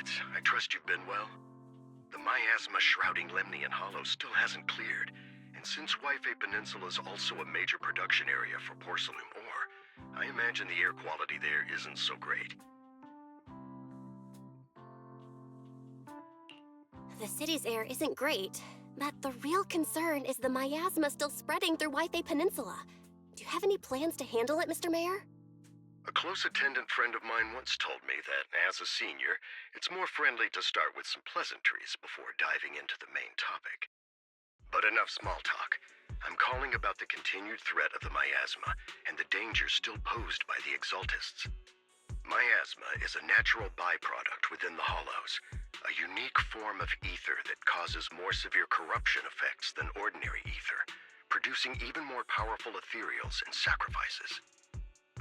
Fitz. I trust you've been well. The miasma shrouding Lemnian Hollow still hasn't cleared, and since Wi-Fi Peninsula is also a major production area for porcelain ore, I imagine the air quality there isn't so great. The city's air isn't great, but the real concern is the miasma still spreading through Wi-Fi Peninsula. Do you have any plans to handle it, Mr. Mayor? A close attendant friend of mine once told me that, as a senior, it's more friendly to start with some pleasantries before diving into the main topic. But enough small talk. I'm calling about the continued threat of the miasma and the danger still posed by the Exaltists. Miasma is a natural byproduct within the Hollows, a unique form of ether that causes more severe corruption effects than ordinary ether, producing even more powerful ethereals and sacrifices.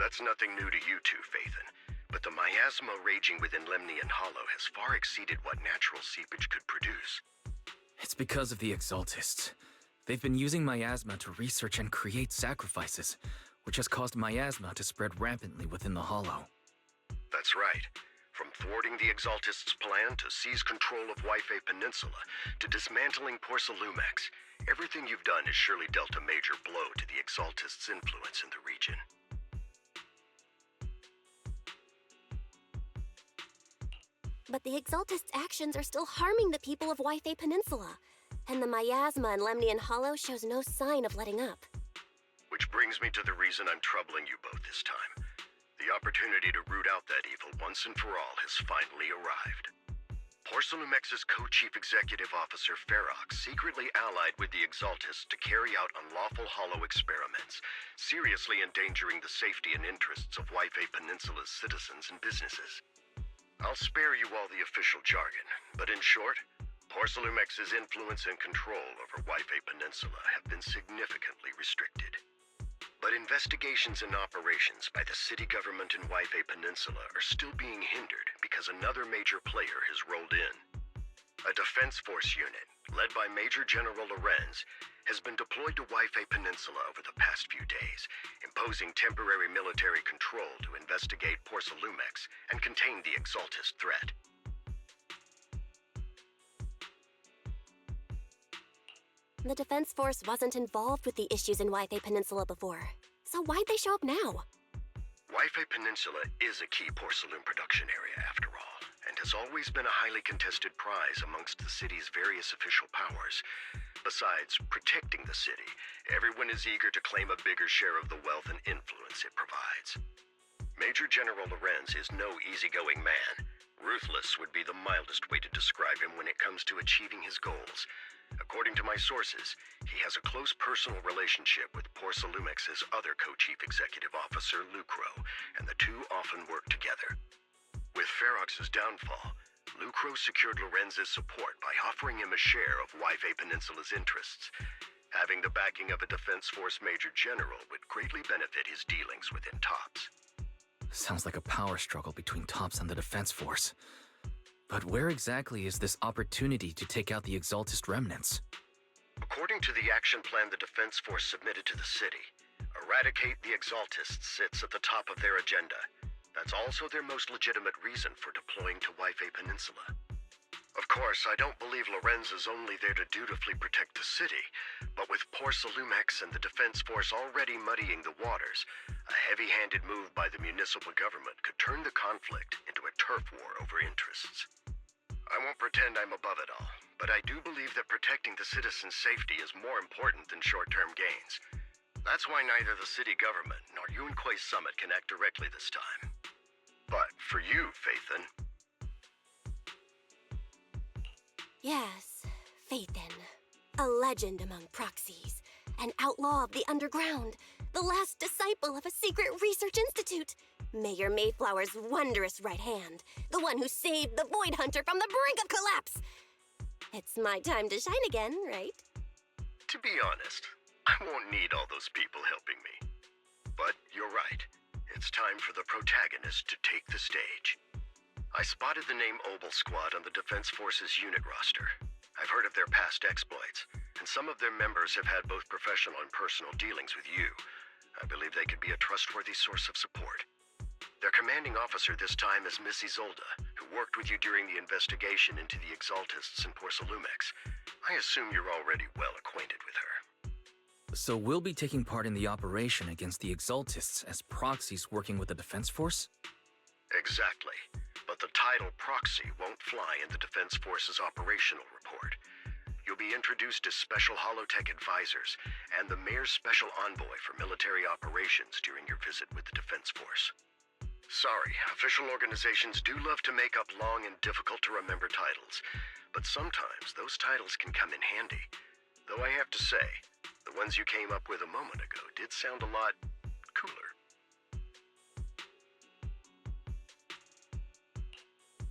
That's nothing new to you two, Phaethon, but the miasma raging within Lemnian Hollow has far exceeded what natural seepage could produce. It's because of the Exaltists. They've been using miasma to research and create sacrifices, which has caused miasma to spread rampantly within the Hollow. That's right. From thwarting the Exaltists' plan to seize control of Wi-Fi Peninsula to dismantling Porcelumex, everything you've done has surely dealt a major blow to the Exaltists' influence in the region. But the Exaltists' actions are still harming the people of Wi-Fi Peninsula, and the miasma in Lemnian Hollow shows no sign of letting up. Which brings me to the reason I'm troubling you both this time. The opportunity to root out that evil once and for all has finally arrived. Porcelumex's co-chief executive officer Ferox secretly allied with the Exaltists to carry out unlawful hollow experiments, seriously endangering the safety and interests of Wi-Fi Peninsula's citizens and businesses. I'll spare you all the official jargon, but in short, Porcelumex's influence and control over Wi-Fi Peninsula have been significantly restricted. But investigations and operations by the city government in Wi-Fi Peninsula are still being hindered because another major player has rolled in. A defense force unit, led by Major General Lorenz, has been deployed to Wi-Fi Peninsula over the past few days, imposing temporary military control to investigate Porcelumex and contain the Exaltist threat. The Defense Force wasn't involved with the issues in Wi-Fi Peninsula before, so why'd they show up now? Wi-Fi Peninsula is a key porcelain production area, after all, and has always been a highly contested prize amongst the city's various official powers. Besides protecting the city, everyone is eager to claim a bigger share of the wealth and influence it provides. Major General Lorenz is no easygoing man. Ruthless would be the mildest way to describe him when it comes to achieving his goals. According to my sources, he has a close personal relationship with Porcelumex's other co-chief executive officer, Lucro, and the two often work together. With Ferox's downfall, Lucro secured Lorenz's support by offering him a share of Wi-Fi Peninsula's interests. Having the backing of a Defense Force Major General would greatly benefit his dealings within TOPS. Sounds like a power struggle between TOPS and the Defense Force. But where exactly is this opportunity to take out the Exaltist remnants? According to the action plan the Defense Force submitted to the city, eradicate the Exaltists sits at the top of their agenda. That's also their most legitimate reason for deploying to Wi-Fi Peninsula. Of course, I don't believe Lorenz is only there to dutifully protect the city, but with Porcelumex and the Defense Force already muddying the waters, a heavy-handed move by the municipal government could turn the conflict into a turf war over interests. I won't pretend I'm above it all, but I do believe that protecting the citizens' safety is more important than short-term gains. That's why neither the city government nor Yunque's summit can act directly this time. But for you, Phaethon... Yes, Phaethon. A legend among proxies. An outlaw of the underground. The last disciple of a secret research institute. Mayor Mayflower's wondrous right hand. The one who saved the Void Hunter from the brink of collapse. It's my time to shine again, right? To be honest, I won't need all those people helping me. But you're right. It's time for the protagonist to take the stage. I spotted the name Obel Squad on the Defense Force's unit roster. I've heard of their past exploits, and some of their members have had both professional and personal dealings with you. I believe they could be a trustworthy source of support. Their commanding officer this time is Miss Isolde, who worked with you during the investigation into the Exaltists and Porcelumex. I assume you're already well acquainted with her. So we'll be taking part in the operation against the Exaltists as proxies working with the Defense Force? Exactly. But the title proxy won't fly in the Defense Force's operational report. You'll be introduced as Special Holotech Advisors and the Mayor's Special Envoy for Military Operations during your visit with the Defense Force. Sorry, official organizations do love to make up long and difficult-to-remember titles, but sometimes those titles can come in handy. Though I have to say, the ones you came up with a moment ago did sound a lot cooler.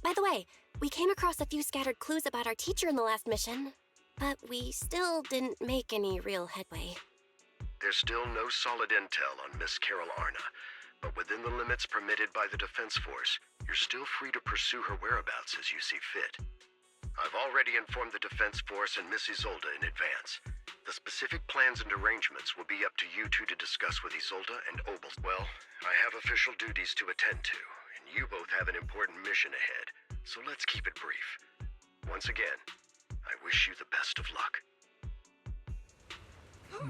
By the way, we came across a few scattered clues about our teacher in the last mission, but we still didn't make any real headway. There's still no solid intel on Miss Carol Arna, but within the limits permitted by the Defense Force, you're still free to pursue her whereabouts as you see fit. I've already informed the Defense Force and Miss Isolde in advance. The specific plans and arrangements will be up to you two to discuss with Isolde and Obel. Well, I have official duties to attend to, and you both have an important mission ahead, so let's keep it brief. Once again, I wish you the best of luck. Oh.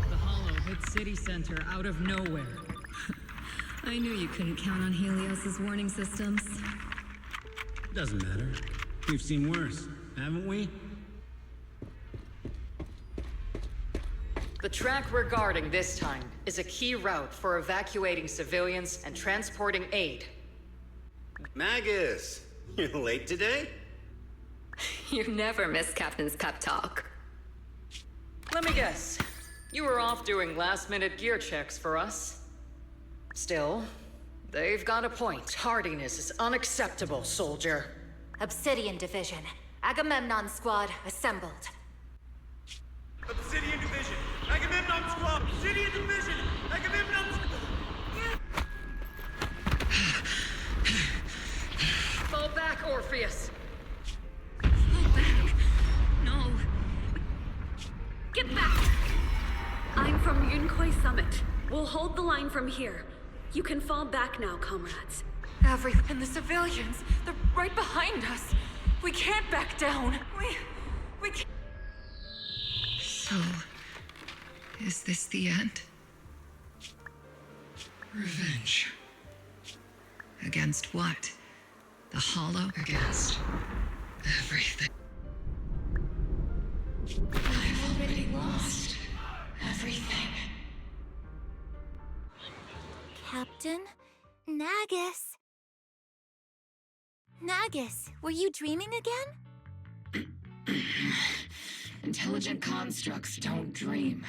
The Hollow hit City Center out of nowhere. I knew you couldn't count on Helios's warning systems. Doesn't matter. We've seen worse, haven't we? The track we're guarding this time is a key route for evacuating civilians and transporting aid. Magus, you're late today? You never miss Captain's pep talk. Let me guess. You were off doing last-minute gear checks for us. Still, they've got a point. Tardiness is unacceptable, soldier. Obsidian Division. Agamemnon Squad assembled. Obsidian Division! Agamemnon Squad! Obsidian Division! Agamemnon Fall back, Orpheus! Fall back. No. Get back! I'm from Yunquay Summit. We'll hold the line from here. You can fall back now, comrades. And the civilians, they're right behind us. We can't back down. We can't. So, is this the end? Revenge. Against what? The Hollow? Against everything. I've already lost everything. Captain? Nagus? Nagus, were you dreaming again? Intelligent constructs don't dream.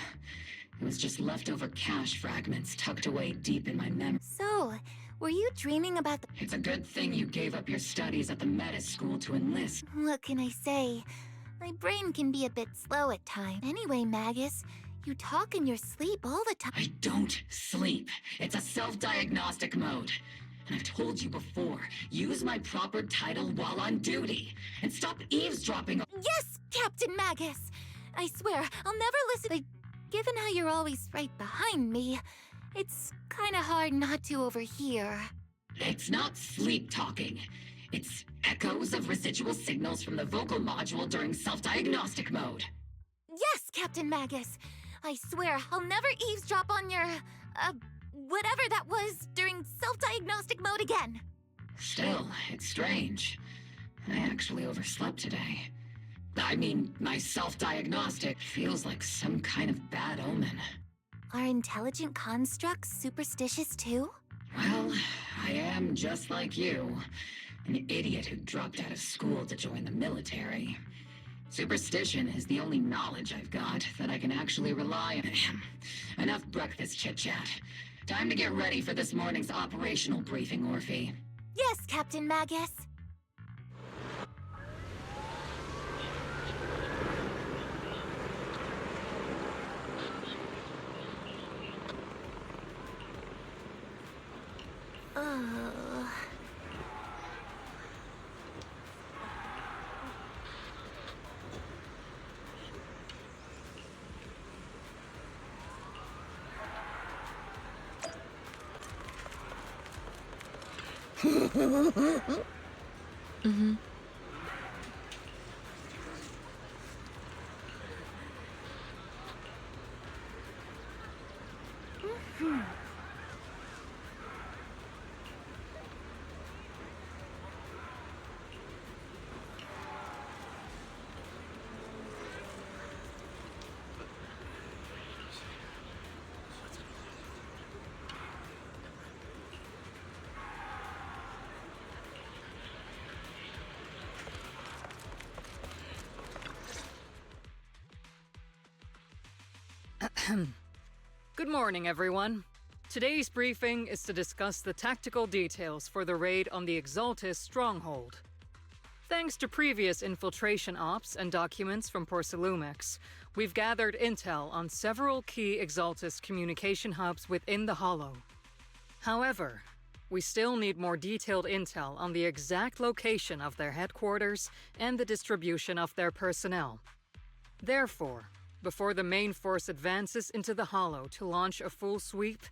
It was just leftover cache fragments tucked away deep in my memory. So, were you dreaming about the... It's a good thing you gave up your studies at the Meta School to enlist. What can I say? My brain can be a bit slow at times. Anyway, Magus, you talk in your sleep all the time. I don't sleep. It's a self-diagnostic mode. And I've told you before, use my proper title while on duty. And stop eavesdropping. Yes, Captain Magus! I swear, I'll never listen. But given how you're always right behind me, it's kinda hard not to overhear. It's not sleep talking. It's echoes of residual signals from the vocal module during self-diagnostic mode. Yes, Captain Magus. I swear I'll never eavesdrop on your, whatever that was during self-diagnostic mode again. Still, it's strange. I actually overslept today. I mean, my self-diagnostic feels like some kind of bad omen. Are intelligent constructs superstitious too? Well, I am just like you. An idiot who dropped out of school to join the military. Superstition is the only knowledge I've got that I can actually rely on. Enough breakfast chit-chat. Time to get ready for this morning's operational briefing, Orphe. Yes, Captain Magus. Mm-hmm. Good morning, everyone. Today's briefing is to discuss the tactical details for the raid on the Exaltis stronghold. Thanks to previous infiltration ops and documents from Porcelumex, we've gathered intel on several key Exaltis communication hubs within the Hollow. However, we still need more detailed intel on the exact location of their headquarters and the distribution of their personnel. Therefore, before the main force advances into the Hollow to launch a full sweep,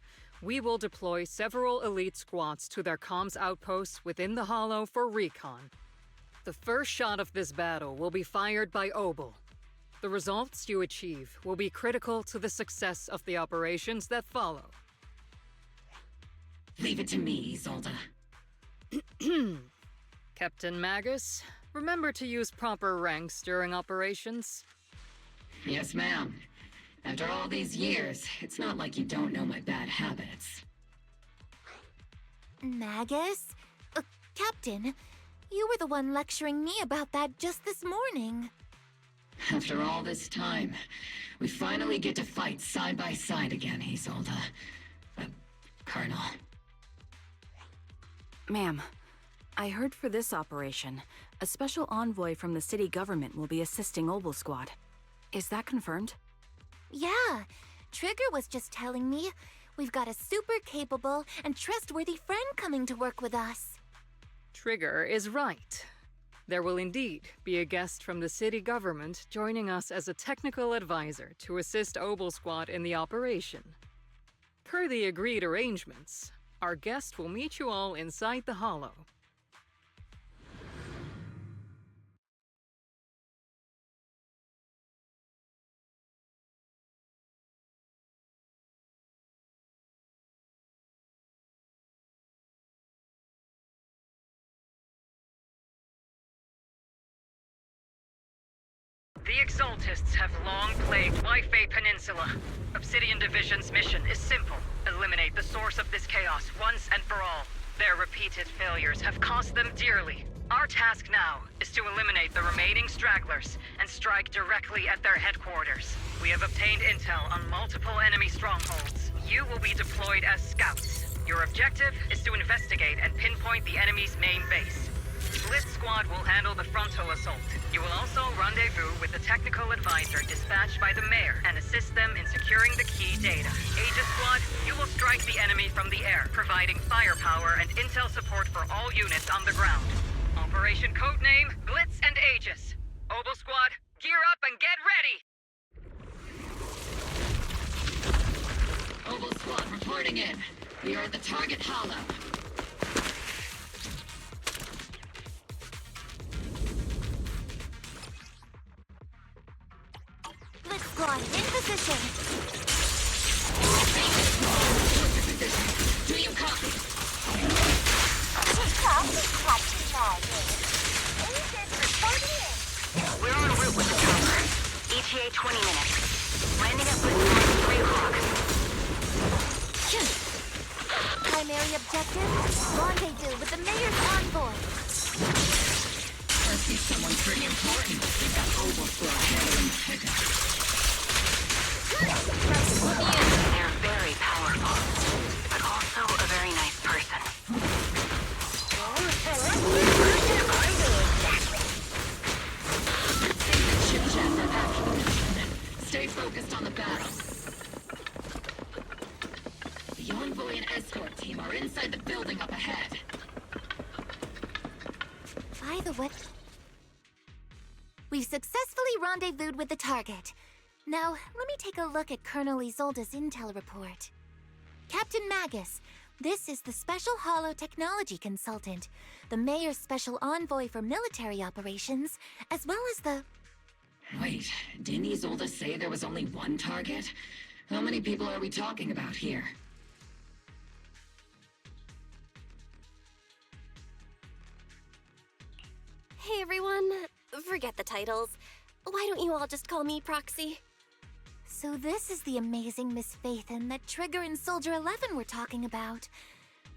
we will deploy several elite squads to their comms outposts within the Hollow for recon. The first shot of this battle will be fired by Obel. The results you achieve will be critical to the success of the operations that follow. Leave it to me, Isolde. Captain Magus, remember to use proper ranks during operations. Yes, ma'am. After all these years, it's not like you don't know my bad habits. Magus? Captain, you were the one lecturing me about that just this morning. After all this time, we finally get to fight side by side again, Isolde. Colonel. Ma'am, I heard for this operation, a special envoy from the city government will be assisting Obel Squad. Is that confirmed? Yeah, Trigger was just telling me we've got a super capable and trustworthy friend coming to work with us. Trigger is right. There will indeed be a guest from the city government joining us as a technical advisor to assist Obel Squad in the operation. Per the agreed arrangements, our guest will meet you all inside the Hollow. The Exaltists have long plagued Wi-Fi Peninsula. Obsidian Division's mission is simple. Eliminate the source of this chaos once and for all. Their repeated failures have cost them dearly. Our task now is to eliminate the remaining stragglers and strike directly at their headquarters. We have obtained intel on multiple enemy strongholds. You will be deployed as scouts. Your objective is to investigate and pinpoint the enemy's main base. Blitz Squad will handle the frontal assault. You will also rendezvous with the technical advisor dispatched by the mayor and assist them in securing the key data. Aegis Squad, you will strike the enemy from the air, providing firepower and intel support for all units on the ground. Operation codename Blitz and Aegis. Obel Squad, gear up and get ready! Obel Squad reporting in. We are at the target hollow. position. Do you copy? Copy, Captain Maggie. Agent reporting in. We're en route with the chopper. ETA 20 minutes. Landing at Blitzmark at 3 o'clock. Primary objective, rendezvous with the mayor's envoy. Must be someone pretty important. We've got overflow handling the pickup. They're very powerful, but also a very nice person. Chit-chat for actual mission. Stay focused on the battle. The envoy and escort team are inside the building up ahead. By the way, we've successfully rendezvoused with the target. Now, let me take a look at Colonel Isolde's intel report. Captain Magus, this is the Special Holo Technology Consultant, the Mayor's Special Envoy for Military Operations, as well as the... Wait, didn't Isolde say there was only one target? How many people are we talking about here? Hey everyone, forget the titles. Why don't you all just call me Proxy? So this is the amazing Miss Phaethon that Trigger and Soldier 11 were talking about.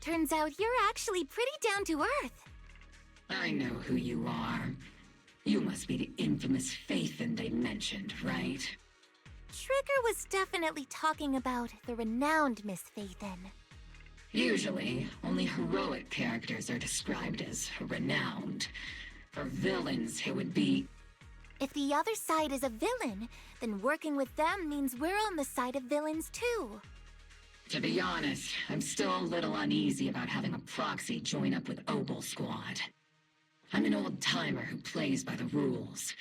Turns out you're actually pretty down to earth. I know who you are. You must be the infamous Phaethon they mentioned, right? Trigger was definitely talking about the renowned Miss Phaethon. Usually, only heroic characters are described as renowned. For villains, it would be... If the other side is a villain, then working with them means we're on the side of villains too. To be honest, I'm still a little uneasy about having a proxy join up with Obel Squad. I'm an old-timer who plays by the rules.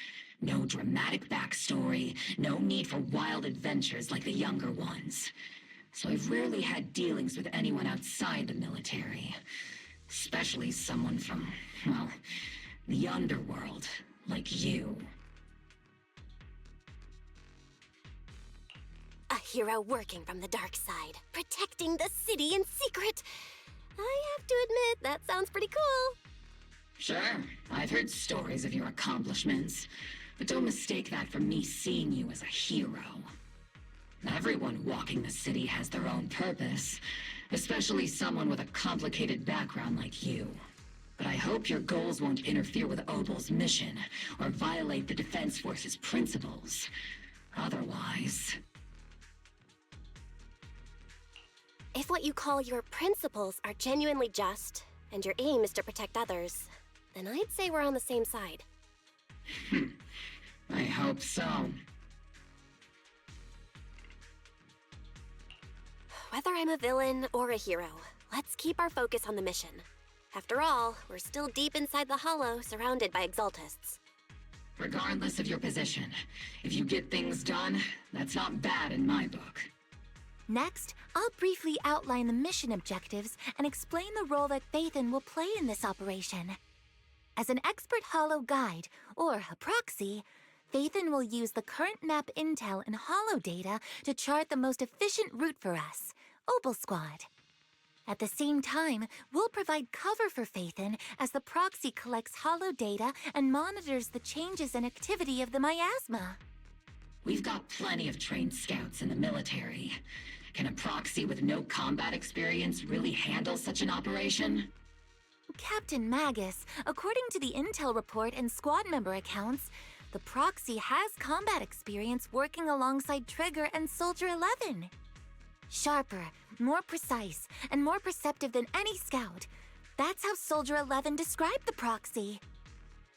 No dramatic backstory, no need for wild adventures like the younger ones. So I've rarely had dealings with anyone outside the military. Especially someone from, well, the underworld, like you. A hero working from the dark side, protecting the city in secret. I have to admit, that sounds pretty cool. Sure, I've heard stories of your accomplishments, but don't mistake that for me seeing you as a hero. Everyone walking the city has their own purpose, especially someone with a complicated background like you. But I hope your goals won't interfere with Obel's mission, or violate the Defense Force's principles. Otherwise... If what you call your principles are genuinely just, and your aim is to protect others, then I'd say we're on the same side. I hope so. Whether I'm a villain or a hero, let's keep our focus on the mission. After all, we're still deep inside the Hollow, surrounded by Exaltists. Regardless of your position, if you get things done, that's not bad in my book. Next, I'll briefly outline the mission objectives and explain the role that Phaethon will play in this operation. As an expert Hollow guide, or a proxy, Phaethon will use the current map intel and Hollow data to chart the most efficient route for us, Obel Squad. At the same time, we'll provide cover for Phaethon as the proxy collects Hollow data and monitors the changes and activity of the miasma. We've got plenty of trained scouts in the military. Can a proxy with no combat experience really handle such an operation? Captain Magus, according to the intel report and squad member accounts, the proxy has combat experience working alongside Trigger and Soldier 11. Sharper, more precise, and more perceptive than any scout. That's how Soldier 11 described the proxy.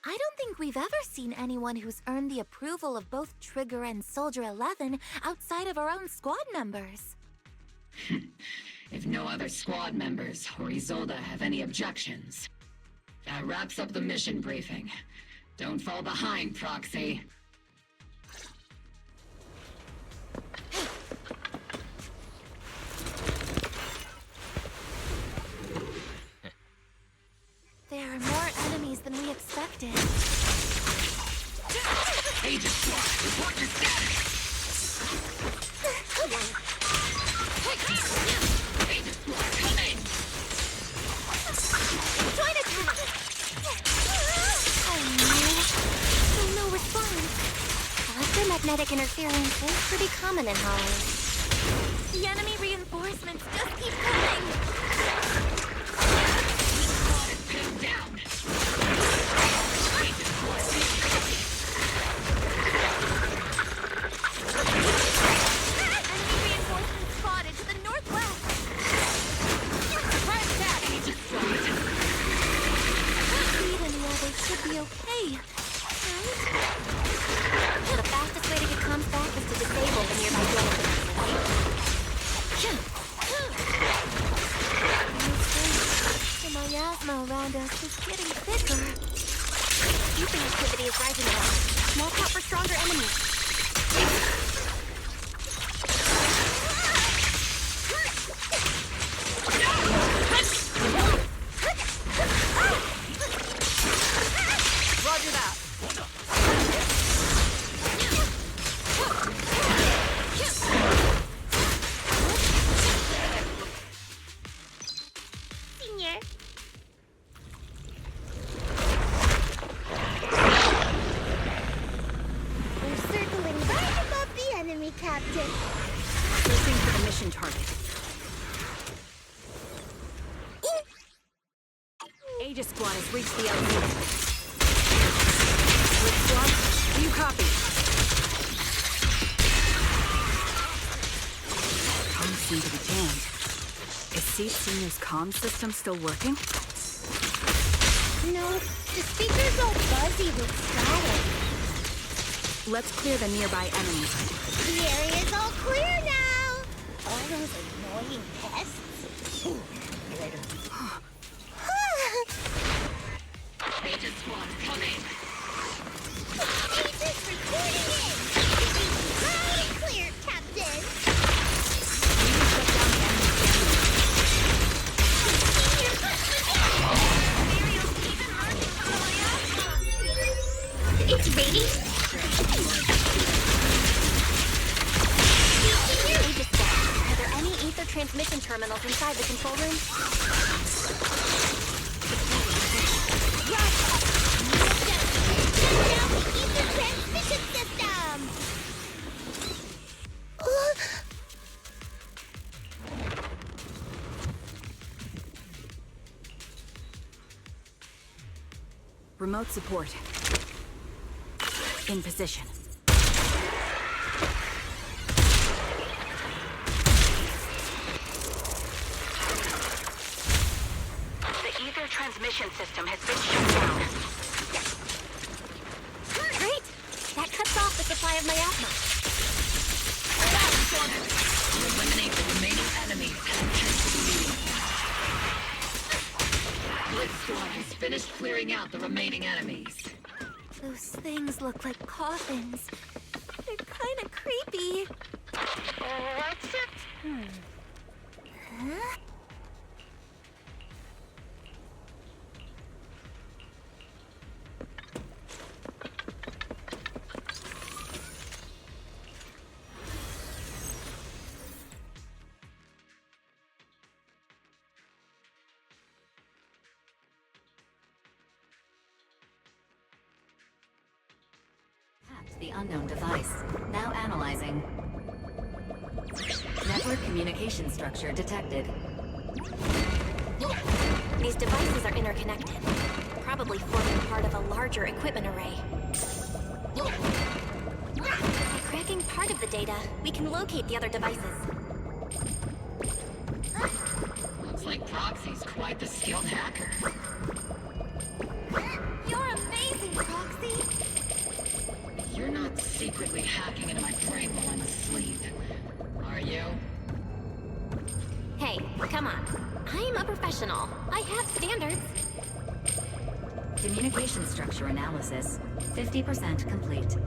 I don't think we've ever seen anyone who's earned the approval of both Trigger and Soldier 11 outside of our own squad members. If no other squad members or Isolde have any objections. That wraps up the mission briefing. Don't fall behind, Proxy. There are more enemies than we expected. Agent Squad, report your status! magnetic interference is pretty common in hollows. The enemy reinforcements just keep coming! Pinned down! Enemy reinforcements spotted to the northwest! Surprise attack! Speed and the others should be okay. The fastest way to get comms back is to disable the nearby data. The miasma around us is getting thicker. Fusing activity is rising now. Small count for stronger enemies. Roger that. Senior. We're circling right above the enemy, Captain. Searching for the mission target. Aegis Squad has reached the outpost. Split Squad, do you copy? Comms seem to be jammed. Is Seed Senior's comm system still working? No, the speaker's all fuzzy with static. Let's clear the nearby enemies. The area's all clear now. All those annoying pests. Later. Aegis Squad coming! Aegis reporting in. Loud and clear, Captain. We can shut down the enemy. It's ready. Aegis Squad, are there any ether transmission terminals inside the control room? Now the ether transmission system. Remote support. In position. The ether transmission system has been shut down. Great! That cuts off the supply of miasma. Eliminate the remaining enemies. Blitz Squad has finished clearing out the remaining enemies. Those things look like coffins. They're kind of creepy. What's it? Huh? The unknown device. Now analyzing. Network communication structure detected. These devices are interconnected, probably forming part of a larger equipment array. By cracking part of the data, we can locate the other devices. Looks like Proxy's quite the skilled hacker. You're amazing, Proxy! You're not secretly hacking into my brain while I'm asleep, are you? Hey, come on. I'm a professional. I have standards. Communication structure analysis. 50% complete.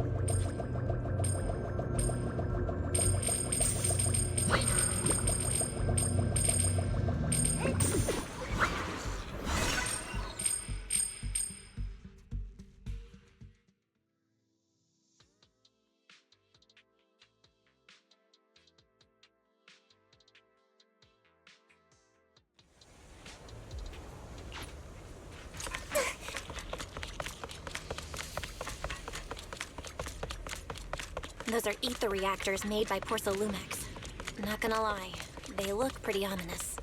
Those are ether reactors made by Lumex. Not gonna lie, they look pretty ominous.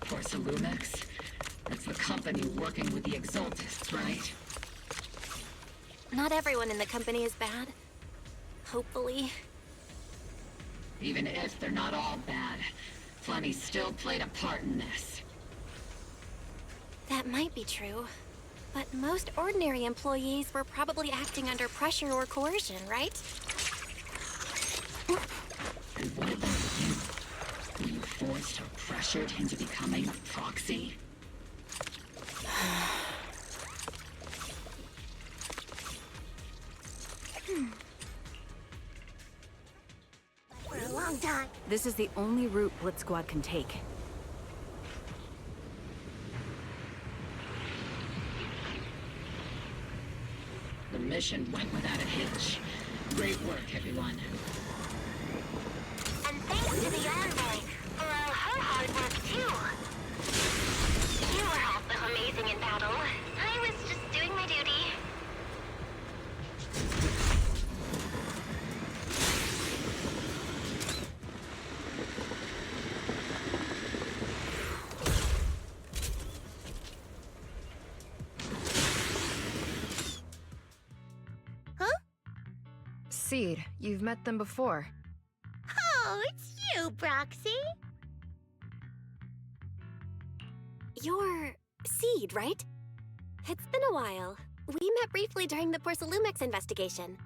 Lumex? That's the company working with the Exaltists, right? Not everyone in the company is bad. Hopefully. Even if they're not all bad, Flemmy still played a part in this. That might be true. But most ordinary employees were probably acting under pressure or coercion, right? And what about you? Were you forced or pressured into becoming a proxy? For a long time. This is the only route Blitz Squad can take. The mission went without a hitch. Great work, everyone. And thanks to the Envoy for all her hard work, too. You were also amazing in battle. I was just doing my duty. Seed, you've met them before. Oh, it's you, Proxy. You're Seed, right? It's been a while. We met briefly during the Lumex investigation.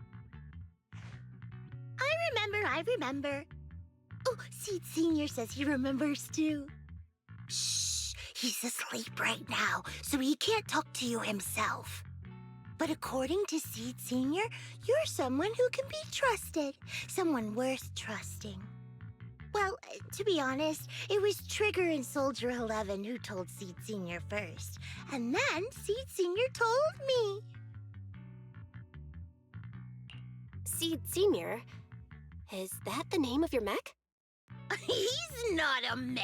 I remember. Oh, Seed Sr. says he remembers too. Shh, he's asleep right now, so he can't talk to you himself. But according to Seed Sr., you're someone who can be trusted. Someone worth trusting. Well, to be honest, it was Trigger and Soldier 11 who told Seed Sr. first. And then Seed Sr. told me. Seed Sr.? Is that the name of your mech? He's not a mech.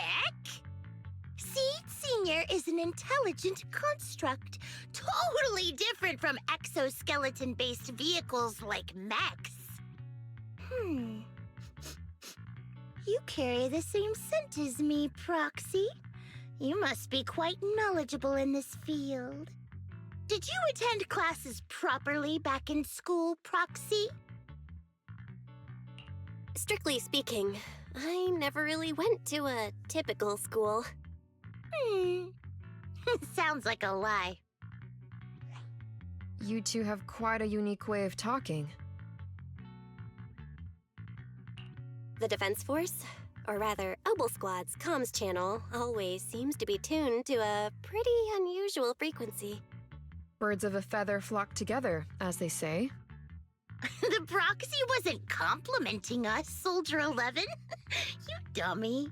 Seed Sr. is an intelligent construct, totally different from exoskeleton-based vehicles like mechs. You carry the same scent as me, Proxy. You must be quite knowledgeable in this field. Did you attend classes properly back in school, Proxy? Strictly speaking, I never really went to a typical school. Sounds like a lie. You two have quite a unique way of talking. The Defense Force, or rather, Obel Squad's comms channel, always seems to be tuned to a pretty unusual frequency. Birds of a feather flock together, as they say. The Proxy wasn't complimenting us, Soldier 11. You dummy.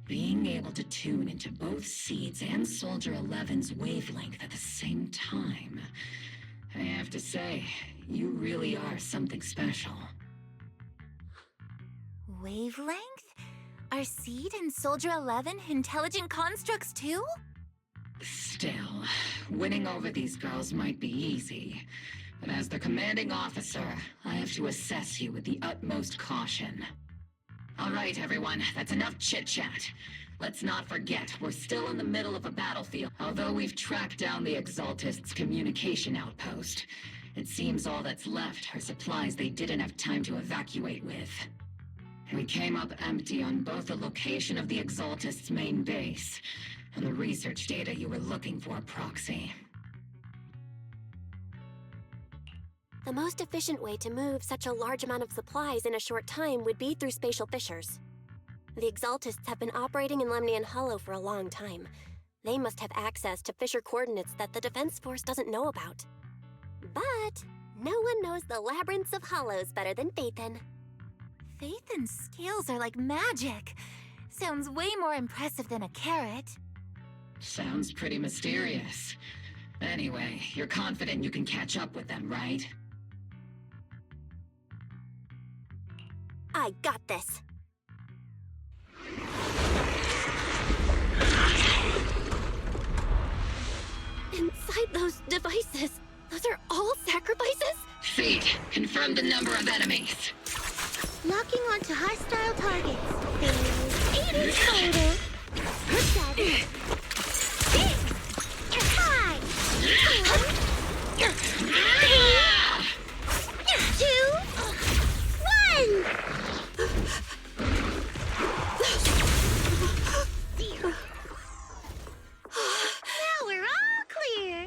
Being able to tune into both Seed's and Soldier 11's wavelength at the same time. I have to say, you really are something special. Wavelength? Are Seed and Soldier 11 intelligent constructs too? Still, winning over these girls might be easy. But as their commanding officer, I have to assess you with the utmost caution. All right, everyone, that's enough chit-chat. Let's not forget, we're still in the middle of a battlefield. Although we've tracked down the Exaltists' communication outpost, it seems all that's left are supplies they didn't have time to evacuate with. We came up empty on both the location of the Exaltists' main base and the research data you were looking for, Proxy. The most efficient way to move such a large amount of supplies in a short time would be through spatial fissures. The Exaltists have been operating in Lemnian Hollow for a long time. They must have access to fissure coordinates that the Defense Force doesn't know about. But no one knows the labyrinths of hollows better than Phaethon. Phaethon's scales are like magic. Sounds way more impressive than a carrot. Sounds pretty mysterious. Anyway, you're confident you can catch up with them, right? I got this. Inside those devices, those are all sacrifices? Seed, confirm the number of enemies. Locking onto hostile targets. There's 8 in total. 7, 6, 5, 4, 3, 2, 1. Now we're all clear.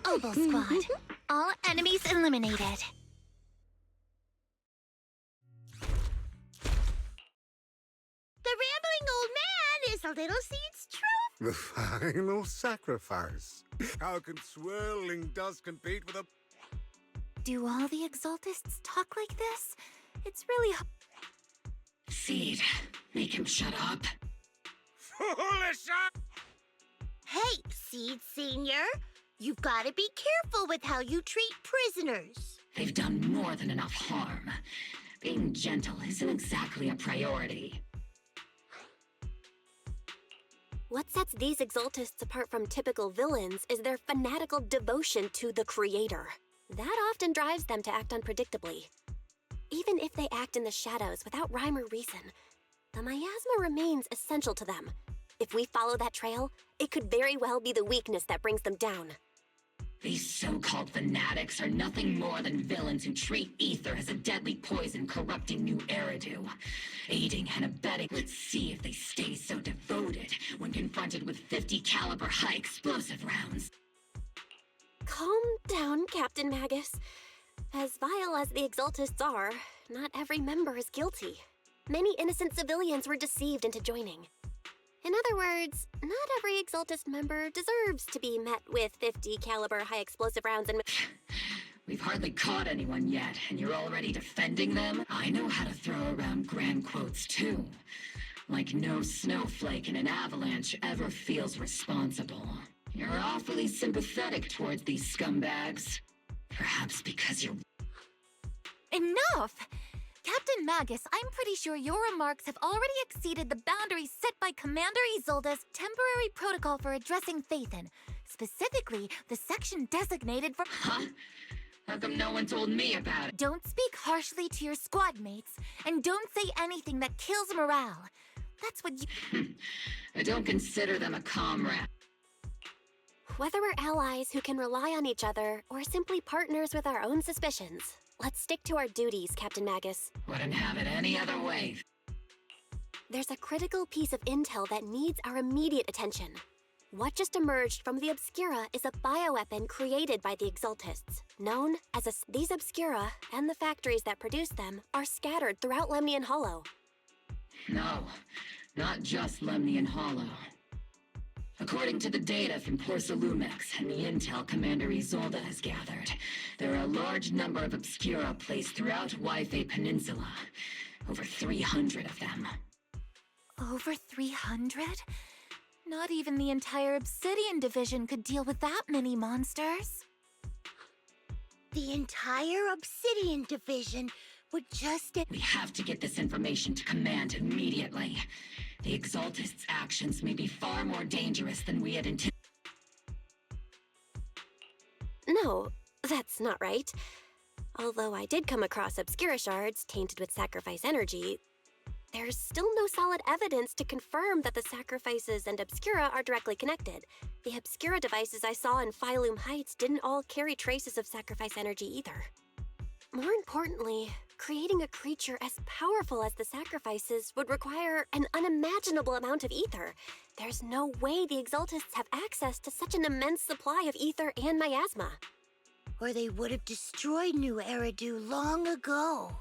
Oboe Squad. All enemies eliminated. The rambling old man is a little seed's truth. The final sacrifice. How can swirling dust compete with a... Do all the Exaltists talk like this? It's really... Seed, make him shut up. Foolish! Hey, Seed Senior. You've got to be careful with how you treat prisoners. They've done more than enough harm. Being gentle isn't exactly a priority. What sets these Exaltists apart from typical villains is their fanatical devotion to the Creator. That often drives them to act unpredictably. Even if they act in the shadows without rhyme or reason, the miasma remains essential to them. If we follow that trail, it could very well be the weakness that brings them down. These so-called fanatics are nothing more than villains who treat ether as a deadly poison corrupting new Eridu. Aiding and abetting. Let's see if they stay so devoted when confronted with 50 caliber high explosive rounds. Calm down, Captain Magus. As vile as the Exaltists are, not every member is guilty. Many innocent civilians were deceived into joining. In other words, not every Exaltist member deserves to be met with 50 caliber high explosive rounds and... We've hardly caught anyone yet, and you're already defending them? I know how to throw around grand quotes too. Like no snowflake in an avalanche ever feels responsible. You're awfully sympathetic towards these scumbags. Perhaps because you're... Enough! Captain Magus, I'm pretty sure your remarks have already exceeded the boundaries set by Commander Isolde's temporary protocol for addressing Phaethon, specifically the section designated for... Huh? How come no one told me about it? Don't speak harshly to your squad mates, and don't say anything that kills morale. That's what you... I don't consider them a comrade. Whether we're allies who can rely on each other, or simply partners with our own suspicions, let's stick to our duties, Captain Magus. Wouldn't have it any other way. There's a critical piece of intel that needs our immediate attention. What just emerged from the Obscura is a bioweapon created by the Exaltists, known as These Obscura and the factories that produce them are scattered throughout Lemnian Hollow. No, not just Lemnian Hollow. According to the data from Porcelumex and the intel Commander Isolde has gathered, there are a large number of Obscura placed throughout Yphae Peninsula. Over 300 of them. Over 300? Not even the entire Obsidian Division could deal with that many monsters. The entire Obsidian Division would just... We have to get this information to Command immediately. The Exaltists' actions may be far more dangerous than we had anticipated. No, that's not right. Although I did come across Obscura shards tainted with sacrifice energy, there's still no solid evidence to confirm that the sacrifices and Obscura are directly connected. The Obscura devices I saw in Phylum Heights didn't all carry traces of sacrifice energy either. More importantly, creating a creature as powerful as the sacrifices would require an unimaginable amount of ether. There's no way the Exaltists have access to such an immense supply of ether and miasma. Or they would have destroyed New Eridu long ago.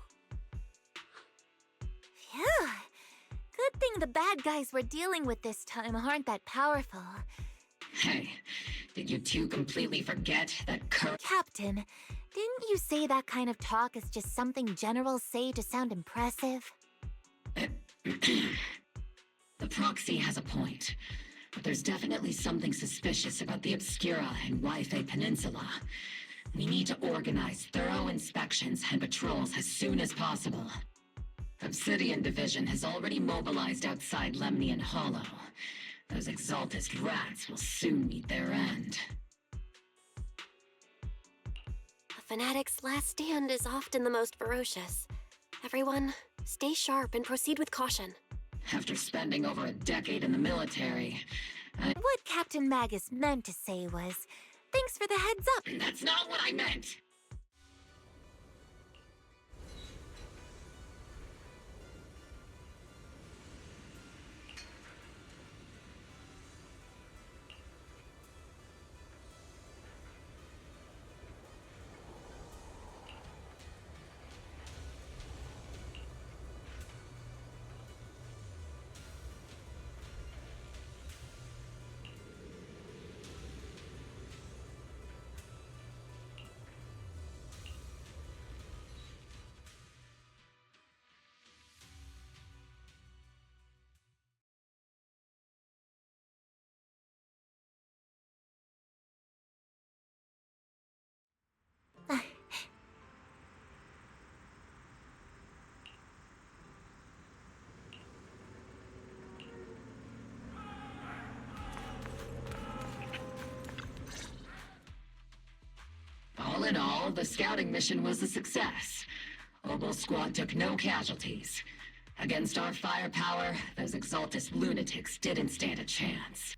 Phew. Good thing the bad guys we're dealing with this time aren't that powerful. Hey, did you two completely forget that Captain, didn't you say that kind of talk is just something generals say to sound impressive? The proxy has a point, but there's definitely something suspicious about the Obscura and Yphae Peninsula. We need to organize thorough inspections and patrols as soon as possible. Obsidian Division has already mobilized outside Lemnian Hollow. Those Exaltist rats will soon meet their end. fanatic's last stand is often the most ferocious. Everyone, stay sharp and proceed with caution. After spending over a decade in the military, What Captain Magus meant to say was, thanks for the heads up. That's not what I meant! All in all, the scouting mission was a success. Obel Squad took no casualties. Against our firepower, those Exaltus lunatics didn't stand a chance.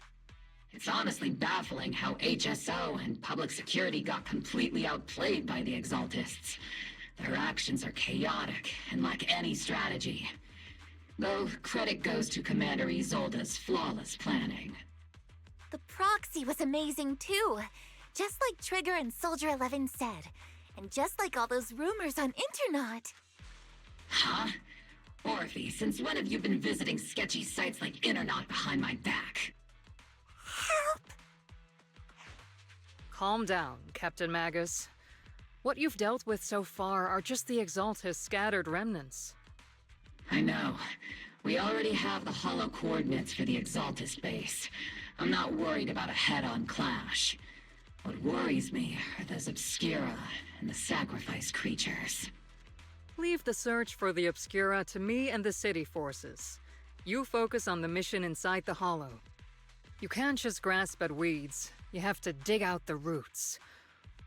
It's honestly baffling how HSO and public security got completely outplayed by the Exaltists. Their actions are chaotic and lack any strategy. Though credit goes to Commander Isolde's flawless planning. The proxy was amazing too. Just like Trigger and Soldier 11 said. And just like all those rumors on Internet. Huh? Orphe, since when have you been visiting sketchy sites like Internet behind my back? Help! Calm down, Captain Magus. What you've dealt with so far are just the Exaltus scattered remnants. I know. We already have the hollow coordinates for the Exaltus base. I'm not worried about a head-on clash. What worries me are those Obscura and the sacrifice creatures. Leave the search for the Obscura to me and the city forces. You focus on the mission inside the Hollow. You can't just grasp at weeds. You have to dig out the roots.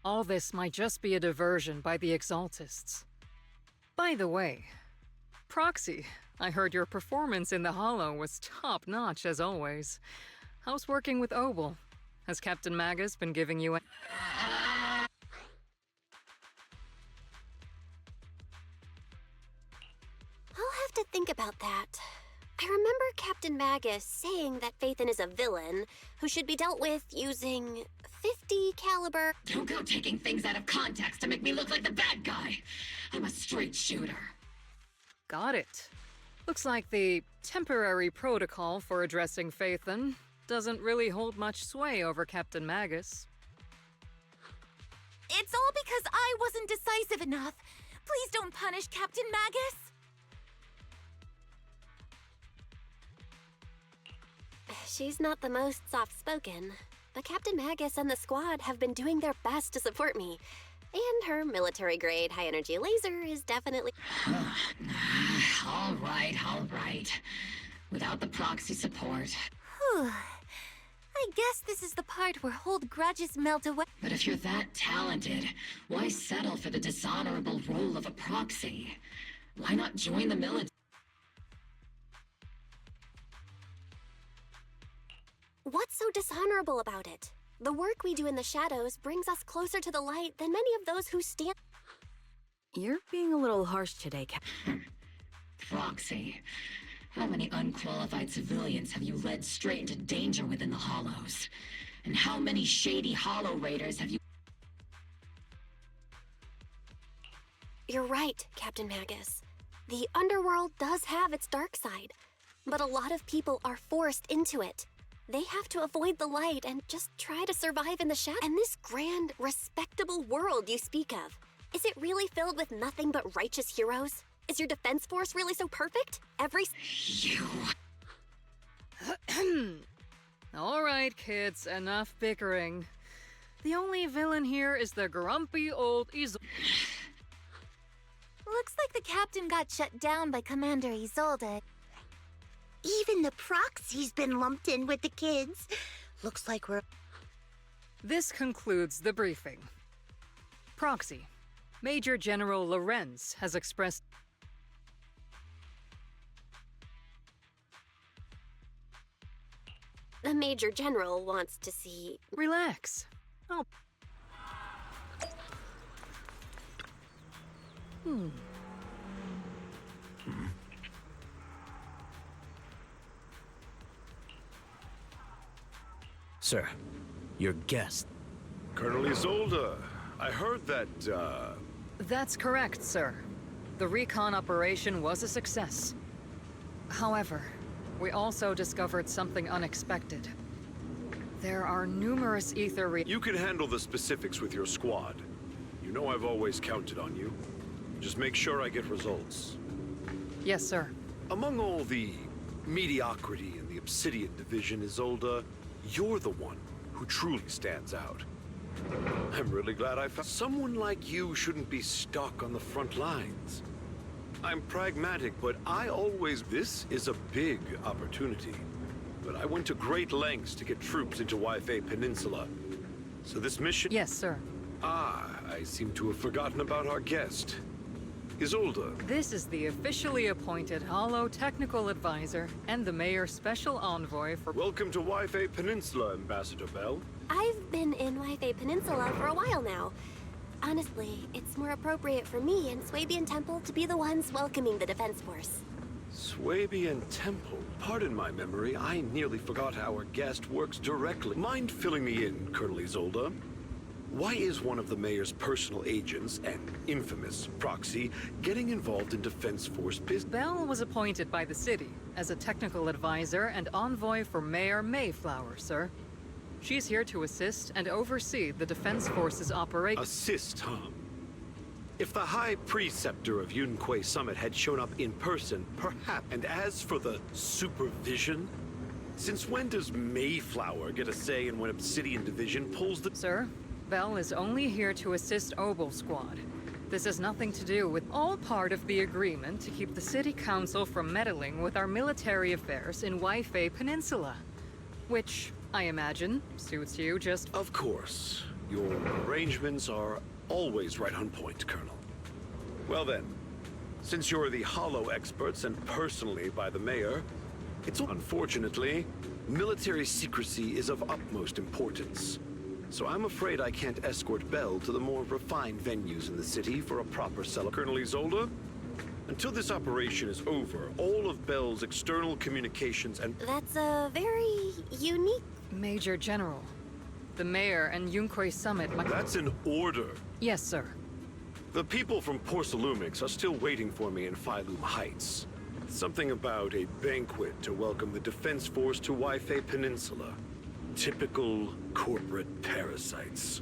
All this might just be a diversion by the Exaltists. By the way, Proxy, I heard your performance in the Hollow was top-notch as always. How's working with Obel? Has Captain Magus been giving you a... I'll have to think about that. I remember Captain Magus saying that Phaethon is a villain who should be dealt with using 50 caliber... Don't go taking things out of context to make me look like the bad guy. I'm a straight shooter. Got it. Looks like the temporary protocol for addressing Phaethon doesn't really hold much sway over Captain Magus. It's all because I wasn't decisive enough. Please don't punish Captain Magus. She's not the most soft-spoken, but Captain Magus and the squad have been doing their best to support me. And her military-grade high-energy laser is definitely... All right. Without the proxy support... Whew. I guess this is the part where old grudges melt away. But if you're that talented, why settle for the dishonorable role of a proxy? Why not join the military? What's so dishonorable about it? The work we do in the shadows brings us closer to the light than many of those who stand... You're being a little harsh today, Proxy. How many unqualified civilians have you led straight into danger within the Hollows? And how many shady Hollow Raiders have you... You're right, Captain Magus. The underworld does have its dark side, but a lot of people are forced into it. They have to avoid the light and just try to survive in the shadows. And this grand, respectable world you speak of, is it really filled with nothing but righteous heroes? Is your defense force really so perfect? You... All right, kids, enough bickering. The only villain here is the grumpy old Looks like the captain got shut down by Commander Isolde. Even the proxy's been lumped in with the kids. Looks like we're... This concludes the briefing. Proxy, Major General Lorenz has expressed... The Major General wants to see... Relax. Oh. Sir, your guest. Colonel Isolde, I heard that, That's correct, sir. The recon operation was a success. However, we also discovered something unexpected. There are numerous ether You can handle the specifics with your squad. You know I've always counted on you. Just make sure I get results. Yes, sir. Among all the mediocrity in the Obsidian Division, Isolde, you're the one who truly stands out. I'm really glad I found someone like you shouldn't be stuck on the front lines. I'm pragmatic, but this is a big opportunity. But I went to great lengths to get troops into Waifei Peninsula. So this mission... Yes, sir. I seem to have forgotten about our guest. Isolde. This is the officially appointed Hollow Technical Advisor and the Mayor's Special Envoy for... Welcome to Waifei Peninsula, Ambassador Bell. I've been in Waifei Peninsula for a while now. Honestly, it's more appropriate for me and Swabian Temple to be the ones welcoming the Defense Force. Swabian Temple? Pardon my memory, I nearly forgot our guest works directly. Mind filling me in, Colonel Isolde? Why is one of the Mayor's personal agents, an infamous proxy, getting involved in Defense Force business? Bell was appointed by the city as a technical advisor and envoy for Mayor Mayflower, sir. She's here to assist and oversee the Defense Force's operation. Assist, huh? If the High Preceptor of Yunquay Summit had shown up in person, perhaps. And as for the supervision, since when does Mayflower get a say in when Obsidian Division pulls the... Sir, Bell is only here to assist Obel Squad. This has nothing to do with all part of the agreement to keep the City Council from meddling with our military affairs in Waifei Peninsula. Which, I imagine, suits you just... Of course. Your arrangements are always right on point, Colonel. Well then, since you're the Hollow experts and personally by the Mayor, it's unfortunately, military secrecy is of utmost importance. So I'm afraid I can't escort Bell to the more refined venues in the city for a proper celebration. Colonel Isolde, until this operation is over, all of Bell's external communications and... That's a very unique... Major General, the Mayor and Yunquay Summit... That's an order. Yes, sir. The people from Porcelumix are still waiting for me in Phylum Heights. Something about a banquet to welcome the Defense Force to Waifei Peninsula. Typical corporate parasites.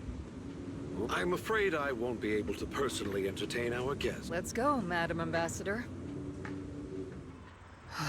I'm afraid I won't be able to personally entertain our guests. Let's go, Madam Ambassador. Huh?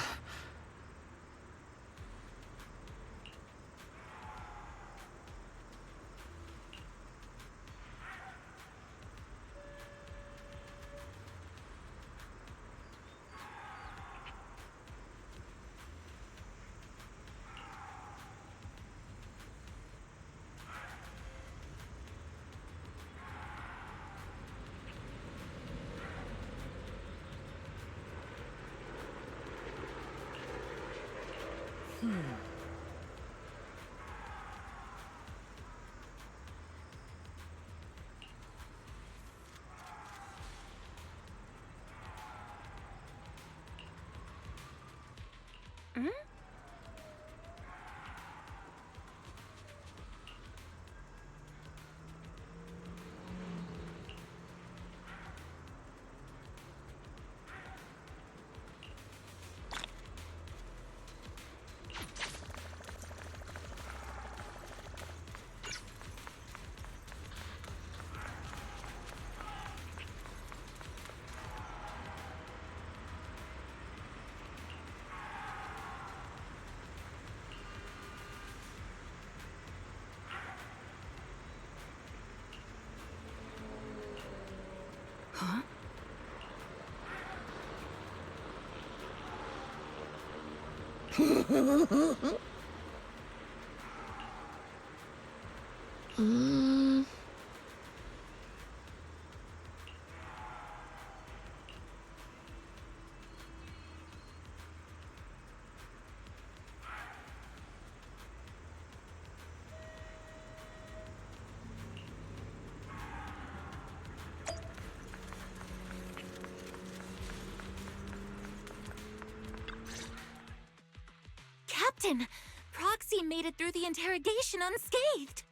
Captain! Proxy made it through the interrogation unscathed!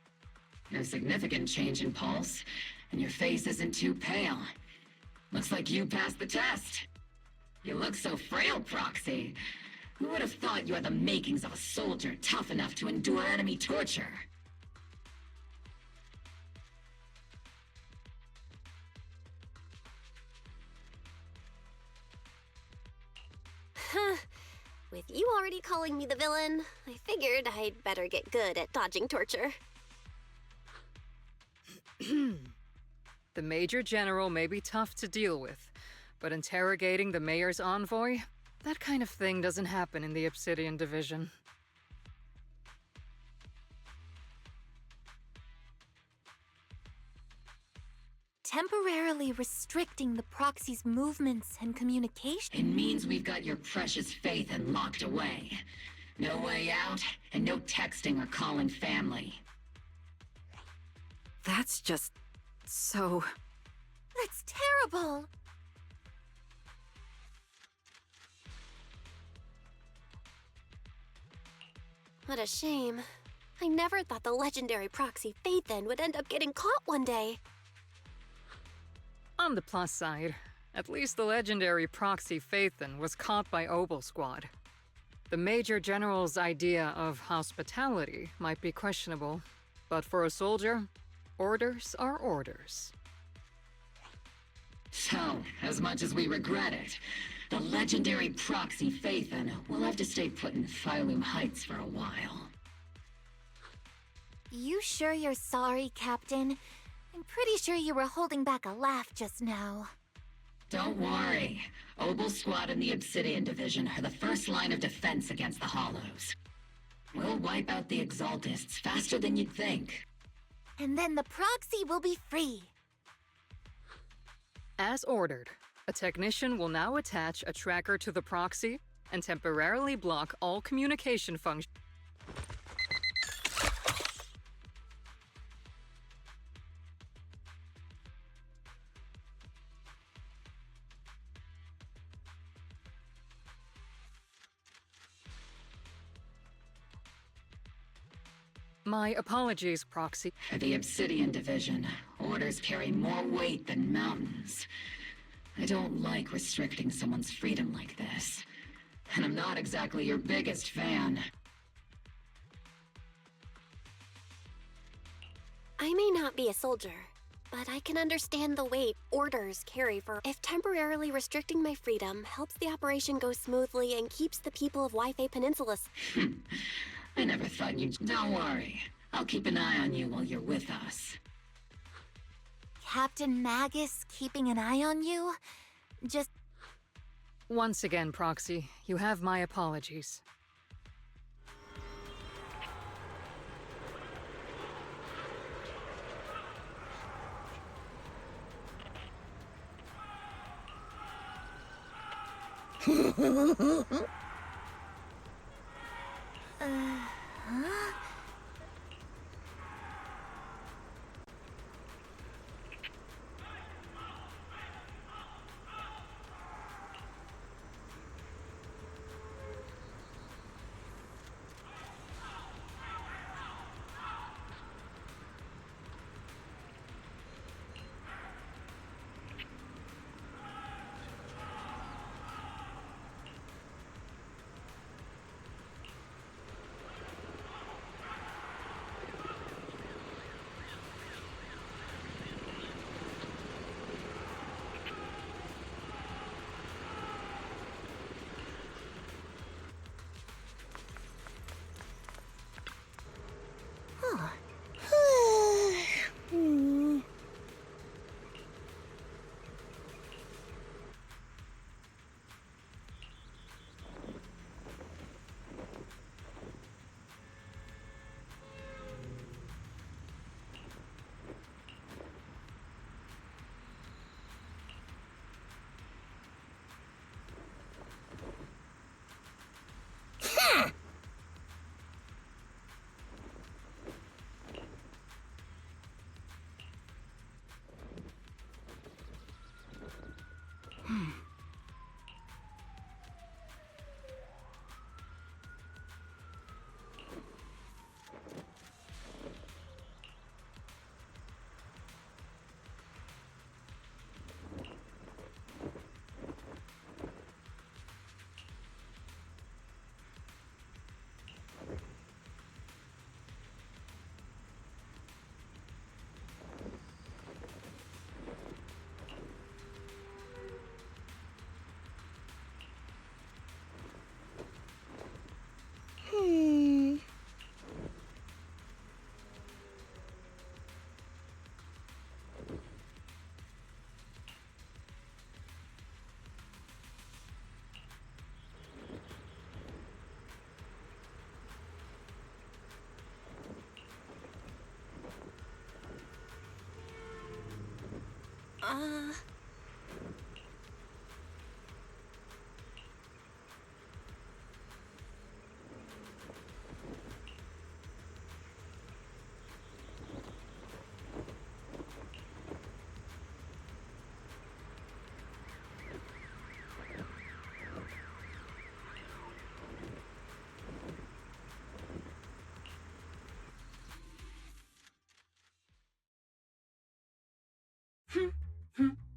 No significant change in pulse, and your face isn't too pale. Looks like you passed the test. You look so frail, Proxy. Who would have thought you had the makings of a soldier tough enough to endure enemy torture? With you already calling me the villain, I figured I'd better get good at dodging torture. The Major General may be tough to deal with, but interrogating the Mayor's envoy? That kind of thing doesn't happen in the Obsidian Division. Temporarily restricting the proxy's movements and communication. It means we've got your precious Phaethon locked away. No way out, and no texting or calling family. That's just... so... That's terrible! What a shame. I never thought the legendary proxy Phaethon would end up getting caught one day. On the plus side, at least the legendary proxy Phaethon was caught by Obel Squad. The Major General's idea of hospitality might be questionable, but for a soldier, orders are orders. So, as much as we regret it, the legendary proxy Phaethon will have to stay put in Phylum Heights for a while. You sure you're sorry, Captain? I'm pretty sure you were holding back a laugh just now. Don't worry. Obel Squad and the Obsidian Division are the first line of defense against the Hollows. We'll wipe out the Exaltists faster than you'd think. And then the proxy will be free. As ordered, a technician will now attach a tracker to the proxy and temporarily block all communication functions. My apologies, Proxy. For the Obsidian Division, orders carry more weight than mountains. I don't like restricting someone's freedom like this. And I'm not exactly your biggest fan. I may not be a soldier, but I can understand the weight orders carry for if temporarily restricting my freedom helps the operation go smoothly and keeps the people of Wi-Fi Peninsula. I never thought you'd... Don't worry. I'll keep an eye on you while you're with us. Captain Magus keeping an eye on you? Just... Once again, Proxy, you have my apologies. Huh?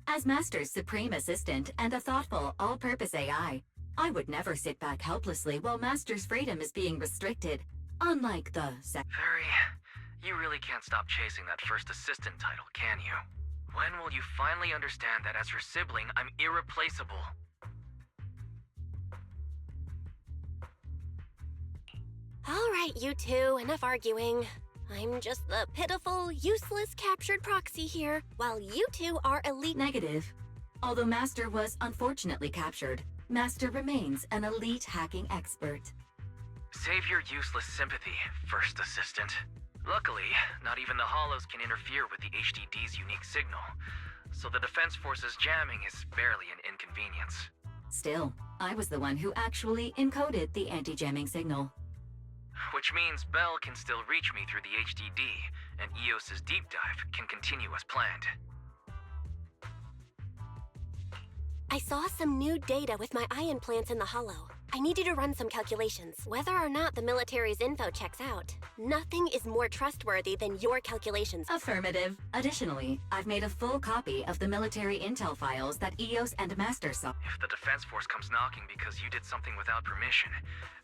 As Master's supreme assistant and a thoughtful, all-purpose AI, I would never sit back helplessly while Master's freedom is being restricted. Unlike the Fairy, you really can't stop chasing that first assistant title, can you? When will you finally understand that as her sibling, I'm irreplaceable? All right, you two, enough arguing. I'm just the pitiful, useless captured proxy here, while you two are elite— Negative. Although Master was unfortunately captured, Master remains an elite hacking expert. Save your useless sympathy, first assistant. Luckily, not even the Hollows can interfere with the HDD's unique signal, so the Defense Force's jamming is barely an inconvenience. Still, I was the one who actually encoded the anti-jamming signal. Which means Bell can still reach me through the HDD, and EOS's deep dive can continue as planned. I saw some new data with my eye implants in the Hollow. I need you to run some calculations. Whether or not the military's info checks out, nothing is more trustworthy than your calculations. Affirmative. Additionally, I've made a full copy of the military intel files that EOS and Master saw. If the Defense Force comes knocking because you did something without permission,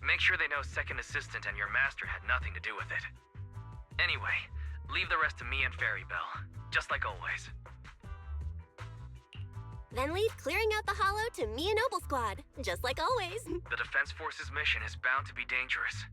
make sure they know Second Assistant and your Master had nothing to do with it. Anyway, leave the rest to me and Fairy Bell, just like always. Then leave clearing out the Hollow to me and Noble Squad, just like always. The Defense Force's mission is bound to be dangerous.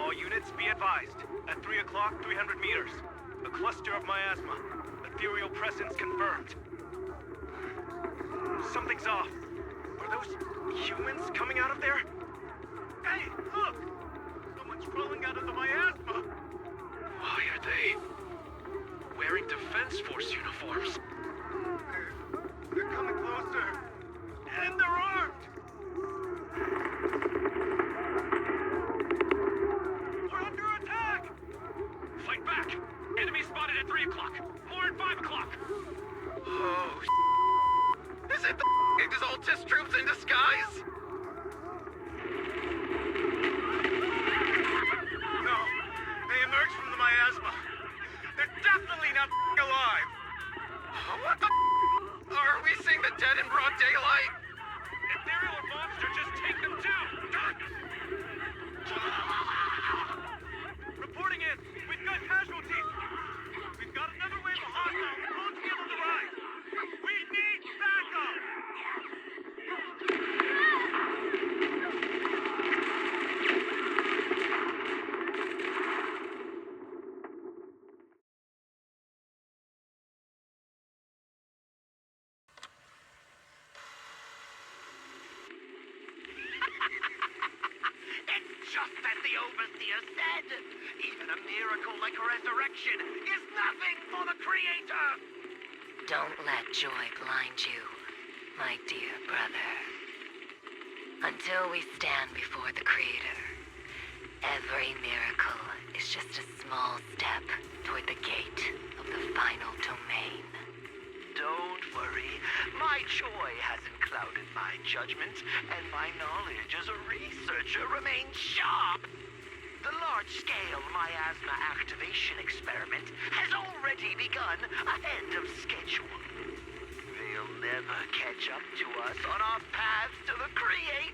All units, be advised. At 3 o'clock, 300 meters. A cluster of miasma. Ethereal presence confirmed. Something's off. Are those humans coming out of there? Hey, look! Someone's crawling out of the miasma! Why are they wearing Defense Force uniforms? They're coming closer. And they're armed! Fight back! Enemy spotted at 3 o'clock. More at 5 o'clock. Oh, is it the Exaltist troops in disguise? No, they emerged from the miasma. They're definitely not alive. What the are we seeing the dead in broad daylight? Ethereal or monster, just take them down. Reporting in. We've got casualties. We've got another wave of hostiles launching in on the rise. We need backup. Nadir said. Even a miracle like resurrection is nothing for the Creator! Don't let joy blind you, my dear brother. Until we stand before the Creator, every miracle is just a small step toward the gate of the final domain. Don't worry, my joy hasn't clouded my judgment, and my knowledge as a researcher remains sharp. The large-scale miasma activation experiment has already begun ahead of schedule. They'll never catch up to us on our path to the Creator.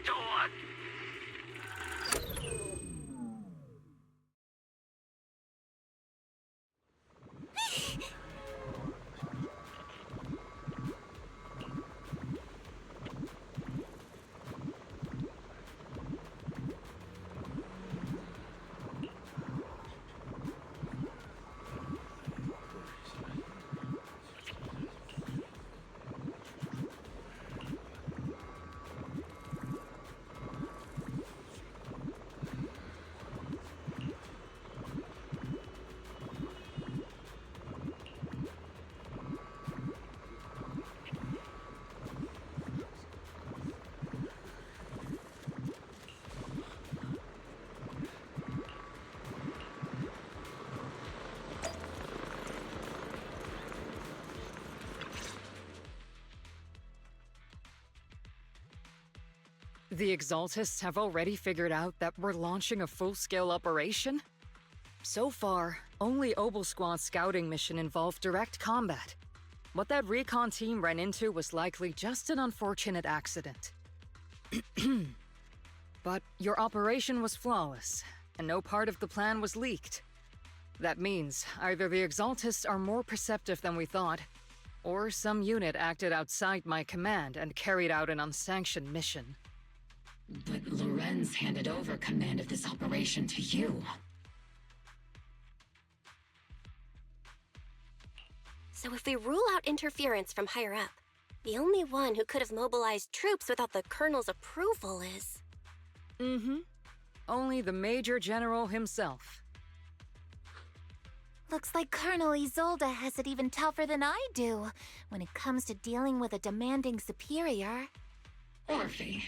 The Exaltists have already figured out that we're launching a full-scale operation? So far, only Obel Squad's scouting mission involved direct combat. What that recon team ran into was likely just an unfortunate accident. But your operation was flawless, and no part of the plan was leaked. That means either the Exaltists are more perceptive than we thought, or some unit acted outside my command and carried out an unsanctioned mission. But Lorenz handed over command of this operation to you. So if we rule out interference from higher up, the only one who could have mobilized troops without the Colonel's approval is... Only the Major General himself. Looks like Colonel Isolde has it even tougher than I do when it comes to dealing with a demanding superior. Orphe,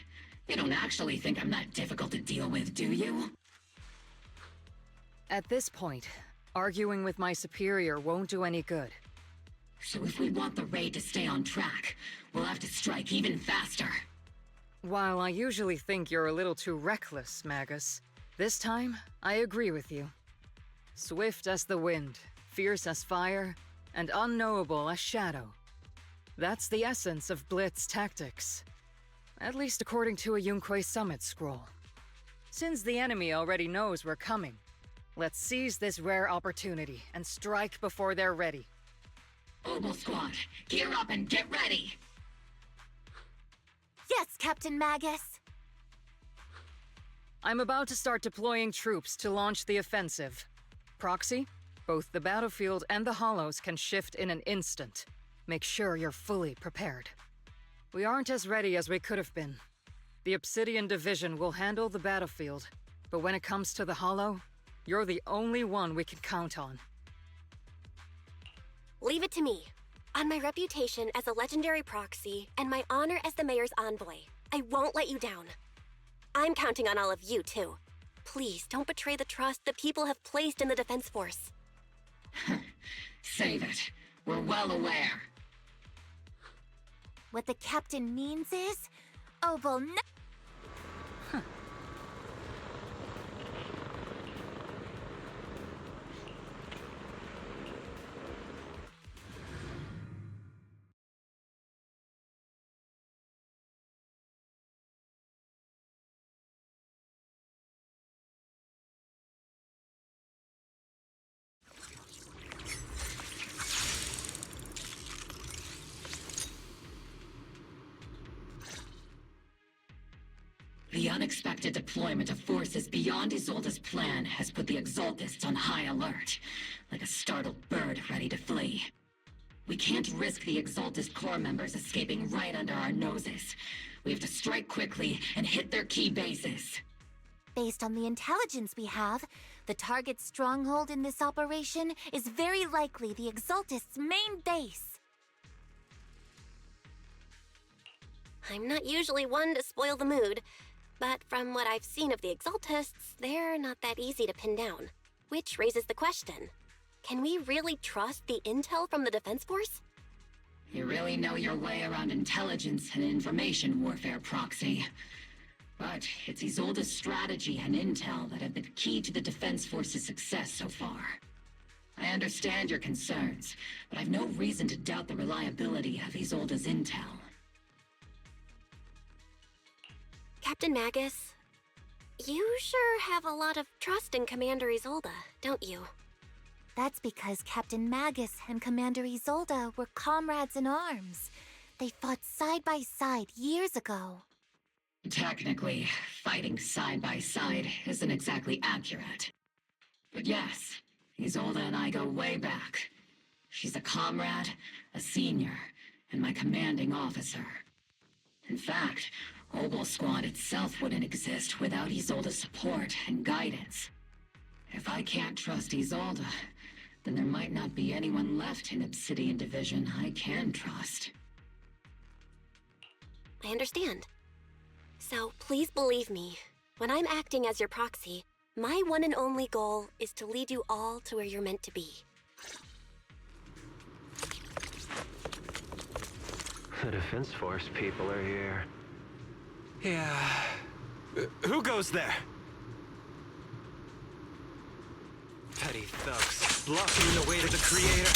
you don't actually think I'm that difficult to deal with, do you? At this point, arguing with my superior won't do any good. So if we want the raid to stay on track, we'll have to strike even faster. While I usually think you're a little too reckless, Magus, this time, I agree with you. Swift as the wind, fierce as fire, and unknowable as shadow. That's the essence of Blitz tactics. At least according to a Yunque Summit scroll. Since the enemy already knows we're coming, let's seize this rare opportunity and strike before they're ready. Obel Squad, gear up and get ready! Yes, Captain Magus! I'm about to start deploying troops to launch the offensive. Proxy, both the battlefield and the hollows can shift in an instant. Make sure you're fully prepared. We aren't as ready as we could have been. The Obsidian Division will handle the battlefield, but when it comes to the hollow, you're the only one we can count on. Leave it to me. On my reputation as a legendary proxy and my honor as the Mayor's envoy, I won't let you down. I'm counting on all of you, too. Please don't betray the trust the people have placed in the Defense Force. Save it. We're well aware. What the captain means is, Obel The unexpected deployment of forces beyond Isolde's plan has put the Exaltists on high alert, like a startled bird ready to flee. We can't risk the Exaltist Corps members escaping right under our noses. We have to strike quickly and hit their key bases. Based on the intelligence we have, the target's stronghold in this operation is very likely the Exaltist's main base. I'm not usually one to spoil the mood, but from what I've seen of the Exaltists, they're not that easy to pin down. Which raises the question, can we really trust the intel from the Defense Force? You really know your way around intelligence and information warfare, Proxy. But it's Isolde's strategy and intel that have been key to the Defense Force's success so far. I understand your concerns, but I've no reason to doubt the reliability of Isolde's intel. Captain Magus, you sure have a lot of trust in Commander Isolde, don't you? That's because Captain Magus and Commander Isolde were comrades in arms. They fought side by side years ago. Technically, fighting side by side isn't exactly accurate. But yes, Isolde and I go way back. She's a comrade, a senior, and my commanding officer. In fact, Obel Squad itself wouldn't exist without Isolde's support and guidance. If I can't trust Isolde, then there might not be anyone left in Obsidian Division I can trust. I understand. So please believe me, when I'm acting as your proxy, my one and only goal is to lead you all to where you're meant to be. The Defense Force people are here. Yeah. Who goes there? Petty thugs, blocking the way to the Creator.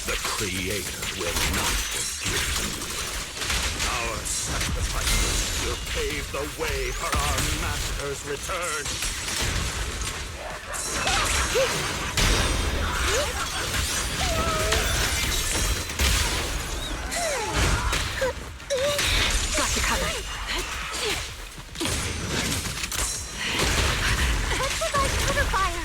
The Creator will not forgive. Our sacrifices will pave the way for our Master's return. Got you covered. Let's provide cover fire.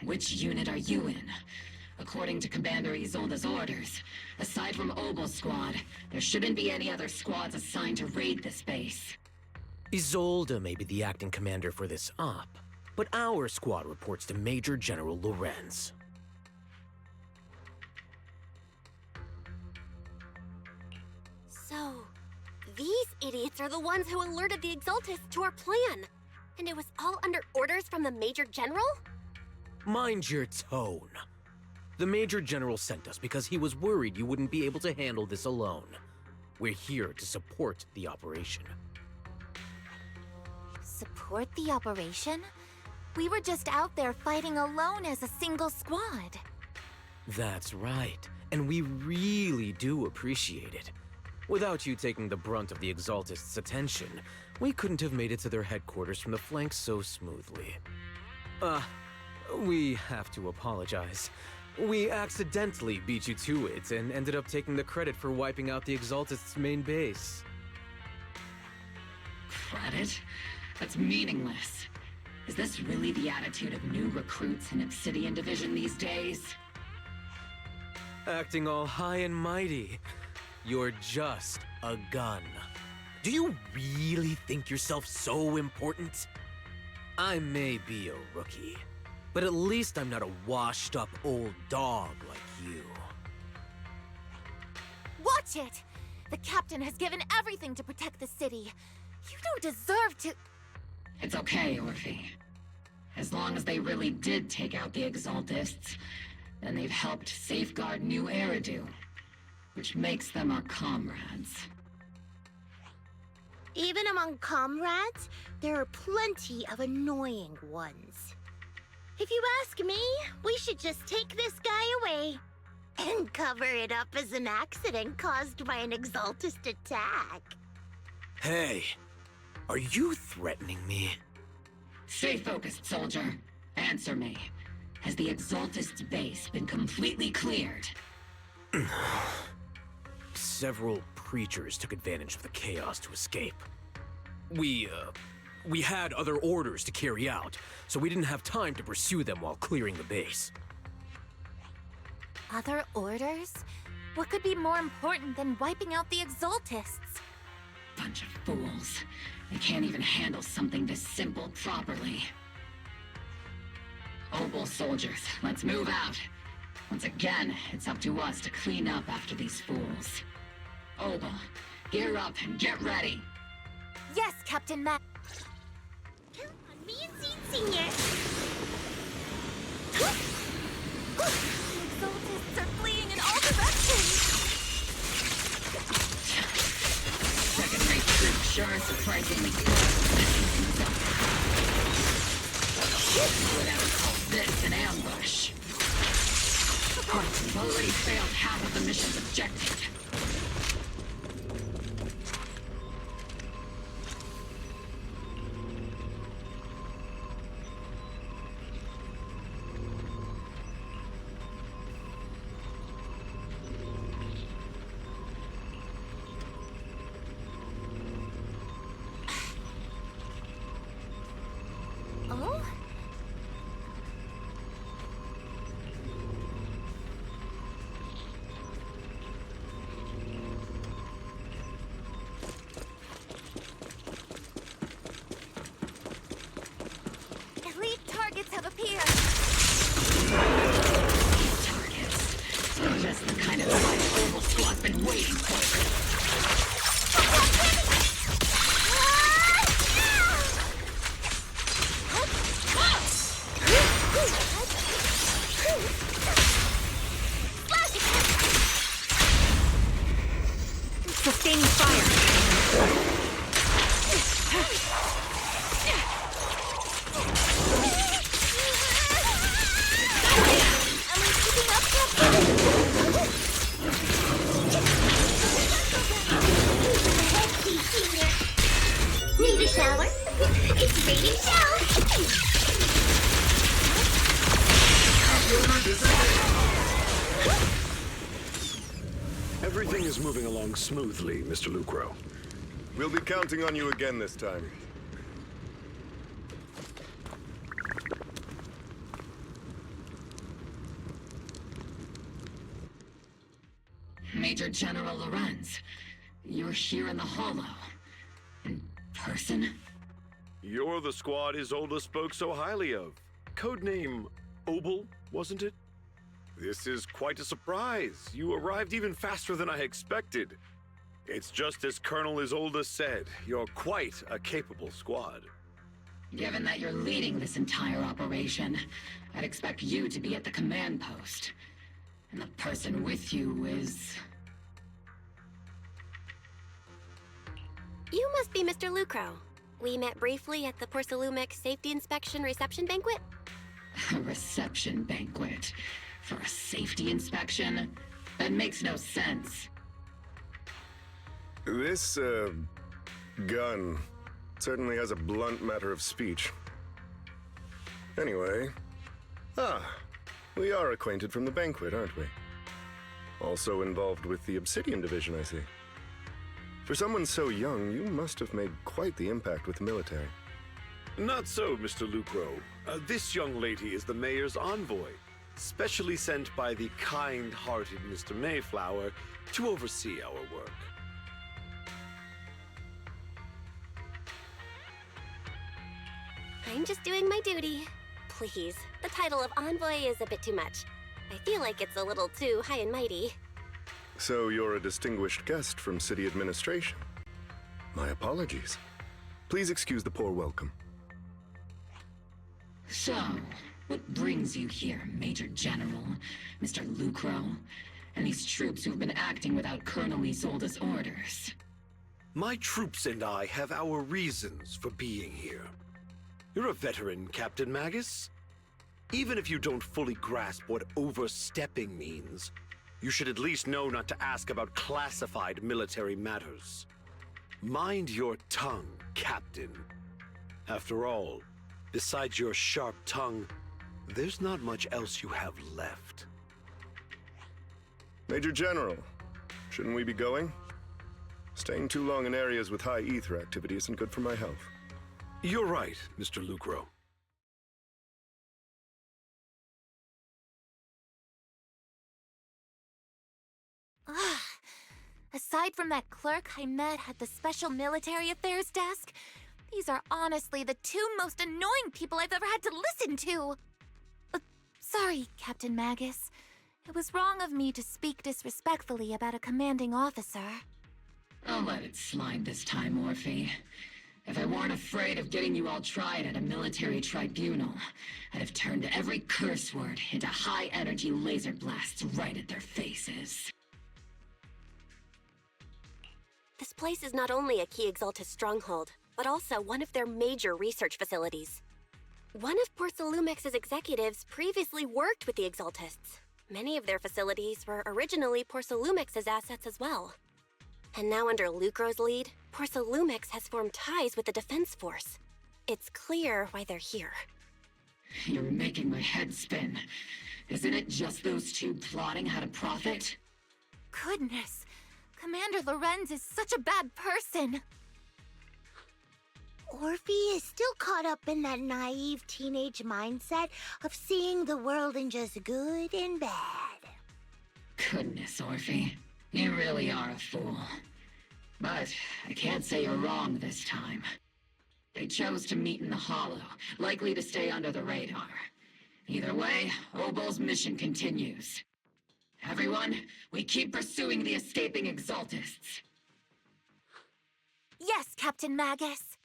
Which unit are you in? According to Commander Isolde's orders, aside from Obel Squad, there shouldn't be any other squads assigned to raid this base. Isolde may be the acting commander for this op, but our squad reports to Major General Lorenz. So, these idiots are the ones who alerted the Exaltists to our plan. And it was all under orders from the Major General? Mind your tone. The Major General sent us because he was worried you wouldn't be able to handle this alone. We're here to support the operation. Support the operation? We were just out there fighting alone as a single squad. That's right, and we really do appreciate it. Without you taking the brunt of the Exaltists' attention, we couldn't have made it to their headquarters from the flank so smoothly. We have to apologize. We accidentally beat you to it and ended up taking the credit for wiping out the Exaltists' main base. Credit? That's meaningless. Is this really the attitude of new recruits in Obsidian Division these days? Acting all high and mighty. You're just a gun. Do you really think yourself so important? I may be a rookie, but at least I'm not a washed-up old dog like you. watch it! The captain has given everything to protect the city. You don't deserve to... It's okay, Orphe. As long as they really did take out the Exaltists, then they've helped safeguard New Eridu, which makes them our comrades. Even among comrades, there are plenty of annoying ones. If you ask me, we should just take this guy away and cover it up as an accident caused by an Exaltist attack. Hey, are you threatening me? Stay focused, soldier. Answer me. Has the Exaltist base been completely cleared? Several preachers took advantage of the chaos to escape. We had other orders to carry out, so we didn't have time to pursue them while clearing the base. Other orders? What could be more important than wiping out the Exaltists? Bunch of fools. They can't even handle something this simple properly. Obel soldiers, let's move out. Once again, it's up to us to clean up after these fools. Obel, gear up and get ready. Yes, Captain Matt. Count on me and Seed Senior. The Exaltists are fleeing in all directions. Second-rate troops sure are surprisingly good. Who would ever call this an ambush? Of course, we've already failed half of the mission's objective. Oh? Elite targets have appeared. Targets. They're just the kind of fight Obel Squad's been waiting for. Sustaining fire. Am I keeping up, Senior. Need a shower? It's raining shower. Everything is moving along smoothly, Mr. Lucro. We'll be counting on you again this time. Major General Lorenz, you're here in the Hollow. In person? You're the squad Isolde spoke so highly of. Codename Obel, wasn't it? This is quite a surprise. You arrived even faster than I expected. It's just as Colonel Isolde said, you're quite a capable squad. Given that you're leading this entire operation, I'd expect you to be at the command post. And the person with you is... You must be Mr. Lucro. We met briefly at the Porcelumex Safety Inspection Reception Banquet? A reception banquet? For a safety inspection? That makes no sense. This, gun certainly has a blunt matter of speech. Anyway... we are acquainted from the banquet, aren't we? Also involved with the Obsidian Division, I see. For someone so young, you must have made quite the impact with the military. Not so, Mr. Lucro. This young lady is the mayor's envoy, specially sent by the kind-hearted Mr. Mayflower to oversee our work. I'm just doing my duty. Please, the title of envoy is a bit too much. I feel like it's a little too high and mighty. So you're a distinguished guest from city administration. My apologies. Please excuse the poor welcome. So, what brings you here, Major General, Mr. Lucro, and these troops who've been acting without Colonel Isolde's orders? My troops and I have our reasons for being here. You're a veteran, Captain Magus. Even if you don't fully grasp what overstepping means, you should at least know not to ask about classified military matters. Mind your tongue, Captain. After all, besides your sharp tongue, there's not much else you have left. Major General, shouldn't we be going? Staying too long in areas with high ether activity isn't good for my health. You're right, Mr. Lucro. Aside from that clerk I met at the Special Military Affairs desk, these are honestly the two most annoying people I've ever had to listen to. Sorry, Captain Magus. It was wrong of me to speak disrespectfully about a commanding officer. I'll let it slide this time, Orphe. If I weren't afraid of getting you all tried at a military tribunal, I'd have turned every curse word into high-energy laser blasts right at their faces. This place is not only a key Exaltus stronghold, but also one of their major research facilities. One of Porcelumex's executives previously worked with the Exaltists. Many of their facilities were originally Porcelumex's assets as well. And now under Lucro's lead, Porcelumex has formed ties with the Defense Force. It's clear why they're here. You're making my head spin. Isn't it just those two plotting how to profit? Goodness, Commander Lorenz is such a bad person. Orphe is still caught up in that naive teenage mindset of seeing the world in just good and bad. Goodness, Orphe. You really are a fool. But I can't say you're wrong this time. They chose to meet in the Hollow, likely to stay under the radar. Either way, Obol's mission continues. Everyone, we keep pursuing the escaping Exaltists. Yes, Captain Magus.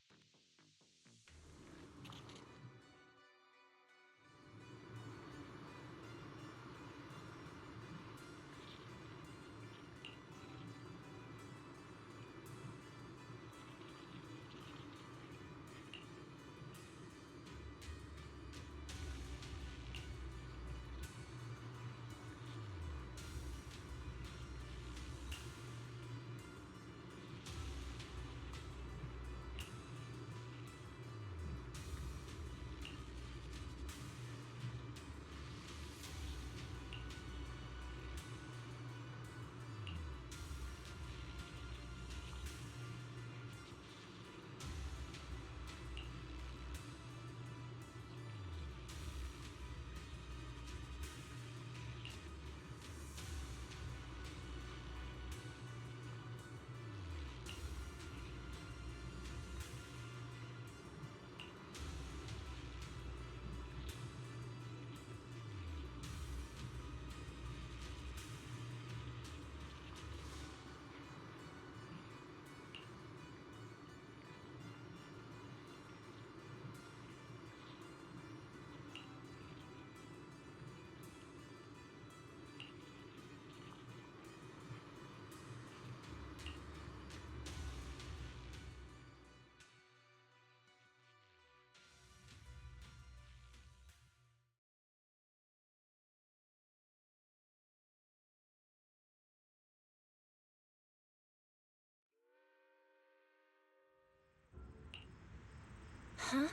Huh?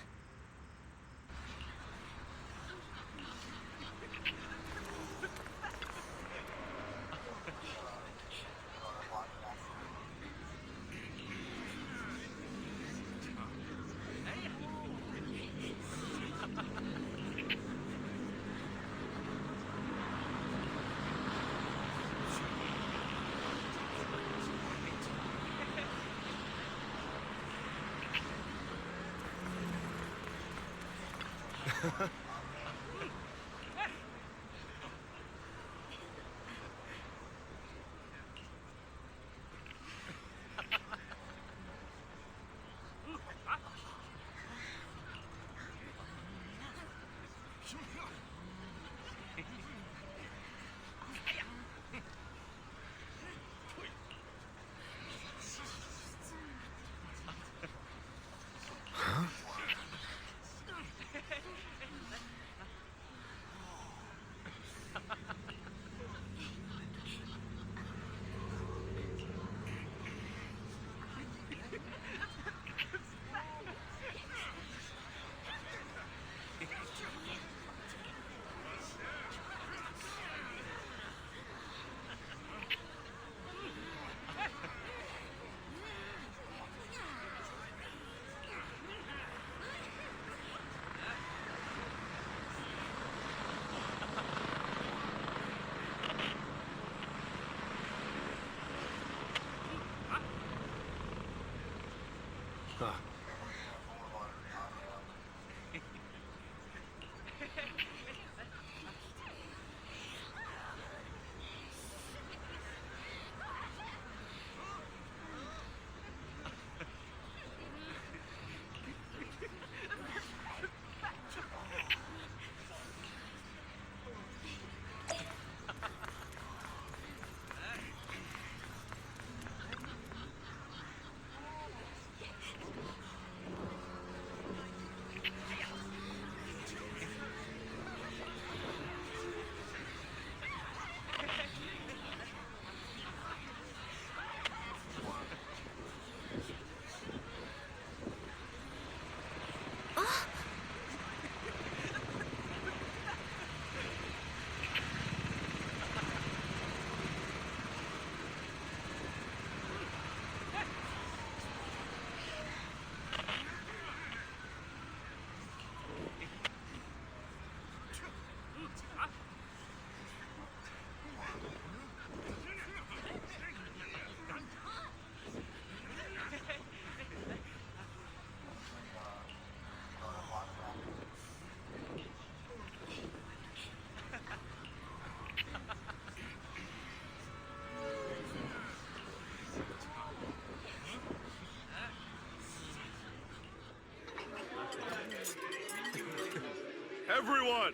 everyone!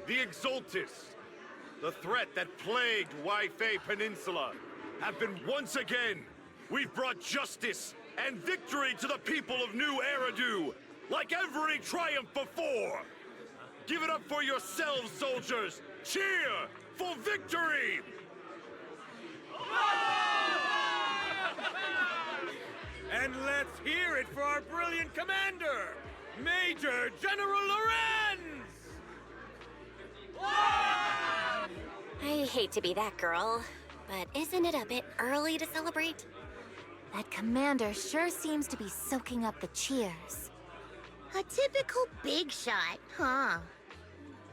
The Exaltis, the threat that plagued Waifei Peninsula, have been once again. We've brought justice and victory to the people of New Eridu, like every triumph before! Give it up for yourselves, soldiers! Cheer for victory! And let's hear it for our brilliant commander, Major General Lorenz! I hate to be that girl, but isn't it a bit early to celebrate? That commander sure seems to be soaking up the cheers. A typical big shot, huh?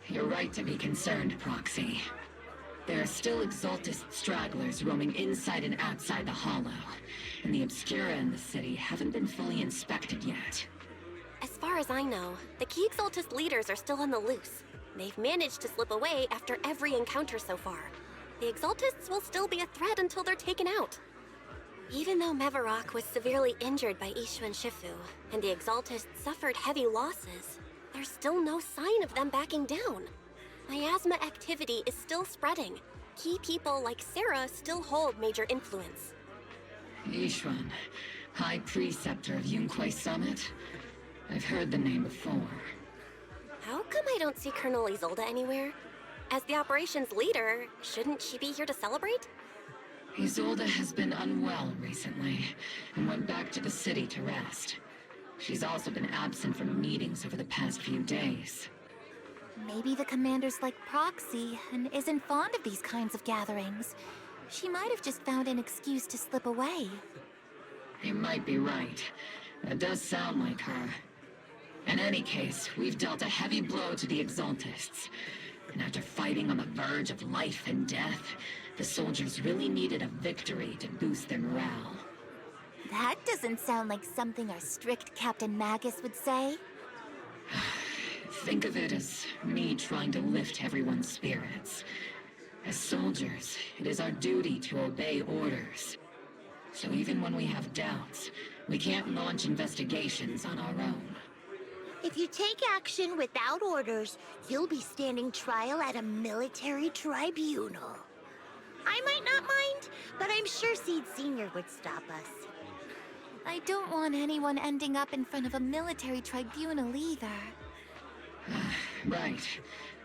You're right to be concerned, Proxy. There are still Exaltist stragglers roaming inside and outside the Hollow, and the Obscura in the city haven't been fully inspected yet. As far as I know, the key Exaltist leaders are still on the loose. They've managed to slip away after every encounter so far. The Exaltists will still be a threat until they're taken out. Even though Mevarok was severely injured by Ishu and Shifu, and the Exaltists suffered heavy losses, there's still no sign of them backing down. Miasma activity is still spreading. Key people like Sarah still hold major influence. Ishwan, High Preceptor of Yunquay Summit? I've heard the name before. How come I don't see Colonel Isolde anywhere? As the operations leader, shouldn't she be here to celebrate? Isolde has been unwell recently, and went back to the city to rest. She's also been absent from meetings over the past few days. Maybe the commander's like Proxy and isn't fond of these kinds of gatherings. She might have just found an excuse to slip away. You might be right. That does sound like her. In any case, we've dealt a heavy blow to the Exaltists. And after fighting on the verge of life and death, the soldiers really needed a victory to boost their morale. That doesn't sound like something our strict Captain Magus would say. Think of it as me trying to lift everyone's spirits. As soldiers, it is our duty to obey orders. So even when we have doubts, we can't launch investigations on our own. If you take action without orders, you'll be standing trial at a military tribunal. I might not mind, but I'm sure Seed Sr. would stop us. I don't want anyone ending up in front of a military tribunal either. Right.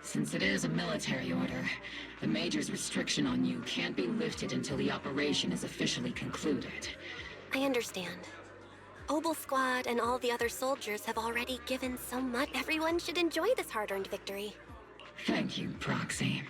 Since it is a military order, the Major's restriction on you can't be lifted until the operation is officially concluded. I understand. Obel Squad and all the other soldiers have already given so much. Everyone should enjoy this hard-earned victory. Thank you, Proxy.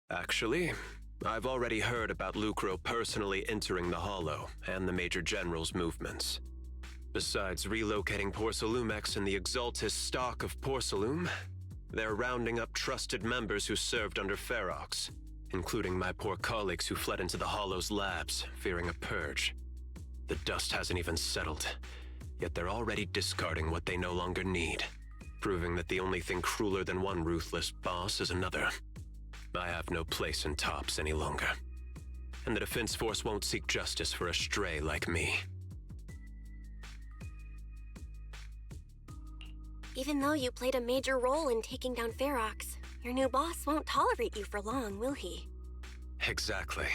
Actually, I've already heard about Lucro personally entering the Hollow and the Major General's movements. Besides relocating Porcelumex and the Exaltis stock of Porcelume, they're rounding up trusted members who served under Ferox, including my poor colleagues who fled into the Hollow's labs, fearing a purge. The dust hasn't even settled, yet they're already discarding what they no longer need, proving that the only thing crueler than one ruthless boss is another. I have no place in Tops any longer, and the Defense Force won't seek justice for a stray like me. Even though you played a major role in taking down Ferox, your new boss won't tolerate you for long, will he? Exactly.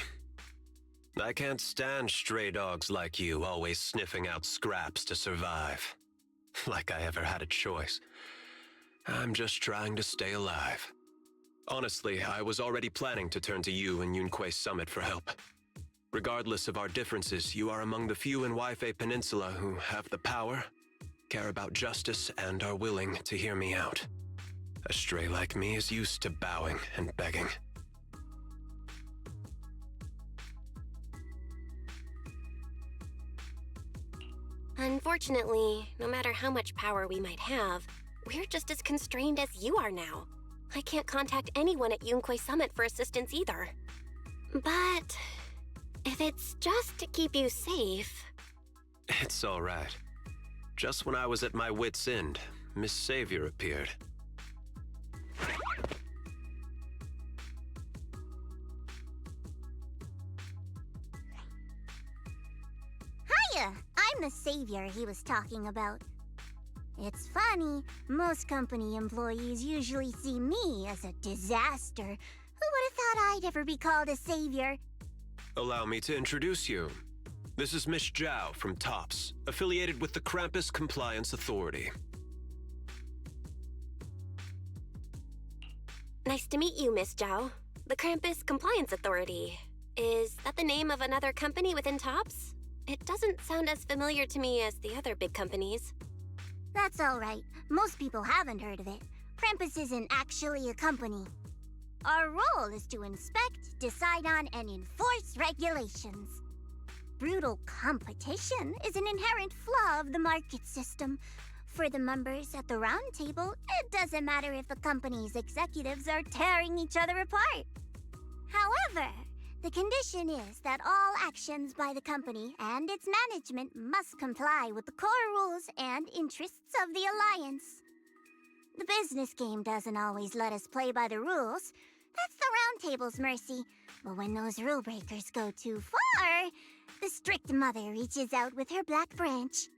I can't stand stray dogs like you always sniffing out scraps to survive. Like I ever had a choice. I'm just trying to stay alive. Honestly, I was already planning to turn to you and Yunquay Summit for help. Regardless of our differences, you are among the few in Waifei Peninsula who have the power, care about justice, and are willing to hear me out. A stray like me is used to bowing and begging. Unfortunately, no matter how much power we might have, we're just as constrained as you are now. I can't contact anyone at Yunquay Summit for assistance either. But if it's just to keep you safe... It's all right. Just when I was at my wit's end, Miss Savior appeared. Hiya! I'm the savior he was talking about. It's funny, most company employees usually see me as a disaster. Who would have thought I'd ever be called a savior? Allow me to introduce you. This is Miss Zhao from TOPS, affiliated with the Krampus Compliance Authority. Nice to meet you, Miss Zhao. The Krampus Compliance Authority. Is that the name of another company within TOPS? It doesn't sound as familiar to me as the other big companies. That's all right. Most people haven't heard of it. Krampus isn't actually a company. Our role is to inspect, decide on, and enforce regulations. Brutal competition is an inherent flaw of the market system. For the members at the round table, it doesn't matter if the company's executives are tearing each other apart. However, the condition is that all actions by the company and its management must comply with the core rules and interests of the Alliance. The business game doesn't always let us play by the rules. That's the round table's mercy. But when those rule breakers go too far, the strict mother reaches out with her black branch.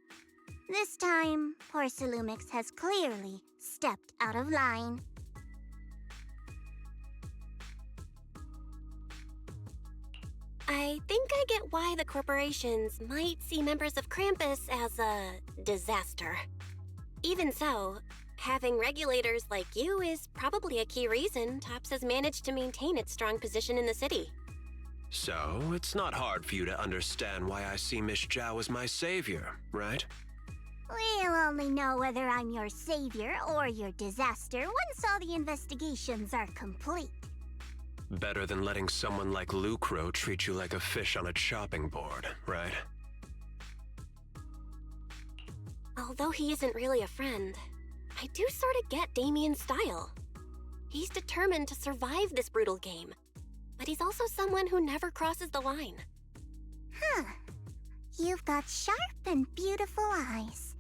This time, Porcelumix has clearly stepped out of line. I think I get why the corporations might see members of Krampus as a disaster. Even so, having regulators like you is probably a key reason TOPS has managed to maintain its strong position in the city. So, it's not hard for you to understand why I see Miss Zhao as my savior, right? We'll only know whether I'm your savior or your disaster once all the investigations are complete. Better than letting someone like Lucro treat you like a fish on a chopping board, right? Although he isn't really a friend, I do sort of get Damien's style. He's determined to survive this brutal game, but he's also someone who never crosses the line. Huh. You've got sharp and beautiful eyes.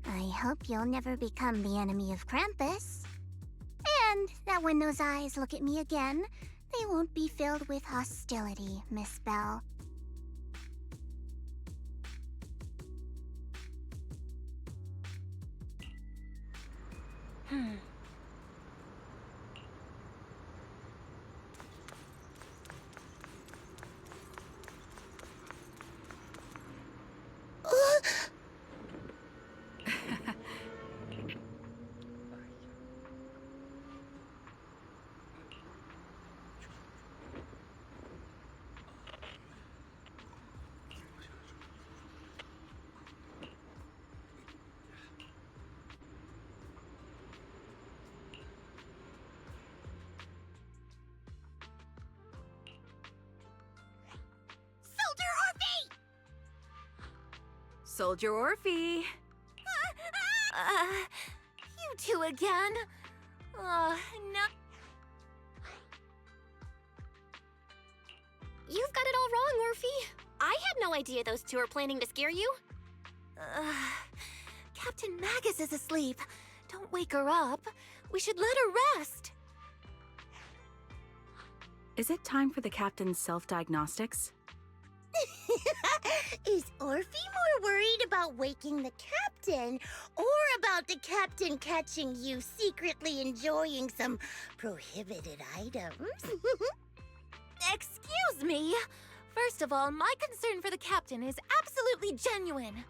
I hope you'll never become the enemy of Krampus. And that when those eyes look at me again, they won't be filled with hostility, Miss Bell. Soldier Orphe! You two again? No. You've got it all wrong, Orphe. I had no idea those two were planning to scare you. Captain Magus is asleep. Don't wake her up. We should let her rest. Is it time for the captain's self-diagnostics? Is Orphe more worried about waking the captain or about the captain catching you secretly enjoying some prohibited items? Excuse me. First of all, my concern for the captain is absolutely genuine.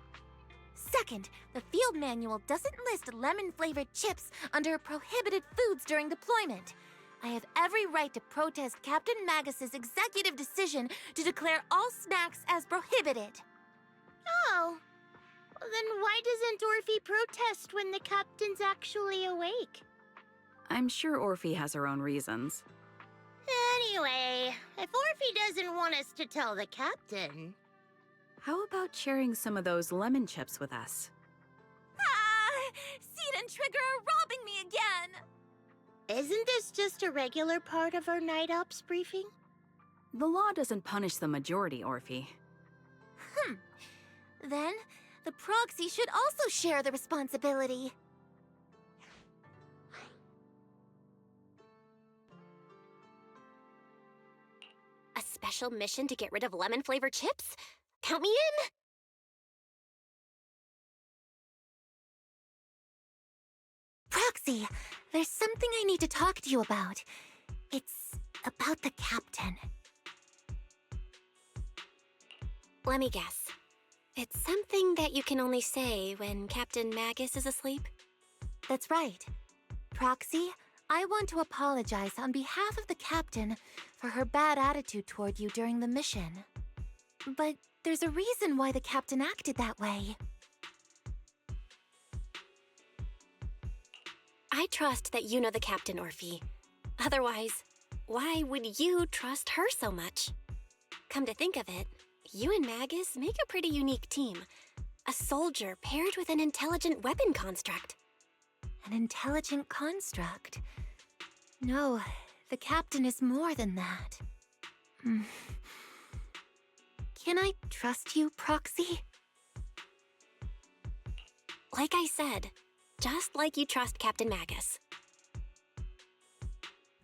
Second, the field manual doesn't list lemon-flavored chips under prohibited foods during deployment. I have every right to protest Captain Magus's executive decision to declare all snacks as prohibited. Oh, then why doesn't Orphe protest when the captain's actually awake? I'm sure Orphe has her own reasons. Anyway, if Orphe doesn't want us to tell the captain... How about sharing some of those lemon chips with us? Seed and and Trigger are robbing me again! Isn't this just a regular part of our night ops briefing? The law doesn't punish the majority, Orphe. Then, the proxy should also share the responsibility. A special mission to get rid of lemon-flavored chips? Count me in! Proxy, there's something I need to talk to you about. It's about the captain. Let me guess. It's something that you can only say when Captain Magus is asleep? That's right. Proxy, I want to apologize on behalf of the captain for her bad attitude toward you during the mission. But there's a reason why the captain acted that way. I trust that you know the captain, Orphe. Otherwise, why would you trust her so much? Come to think of it, you and Magus make a pretty unique team. A soldier paired with an intelligent weapon construct. An intelligent construct? No, the captain is more than that. Can I trust you, Proxy? Like I said, just like you trust Captain Magus.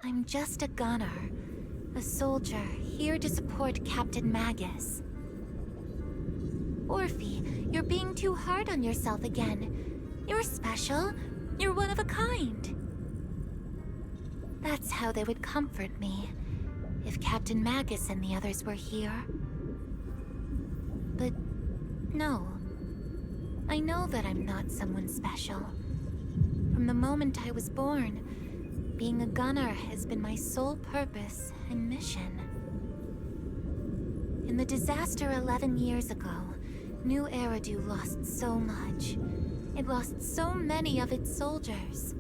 I'm just a gunner. A soldier, here to support Captain Magus. Orphe, you're being too hard on yourself again. You're special. You're one of a kind. That's how they would comfort me, if Captain Magus and the others were here. But no. I know that I'm not someone special. From the moment I was born, being a gunner has been my sole purpose and mission. In the disaster 11 years ago, New Eridu lost so much. It lost so many of its soldiers.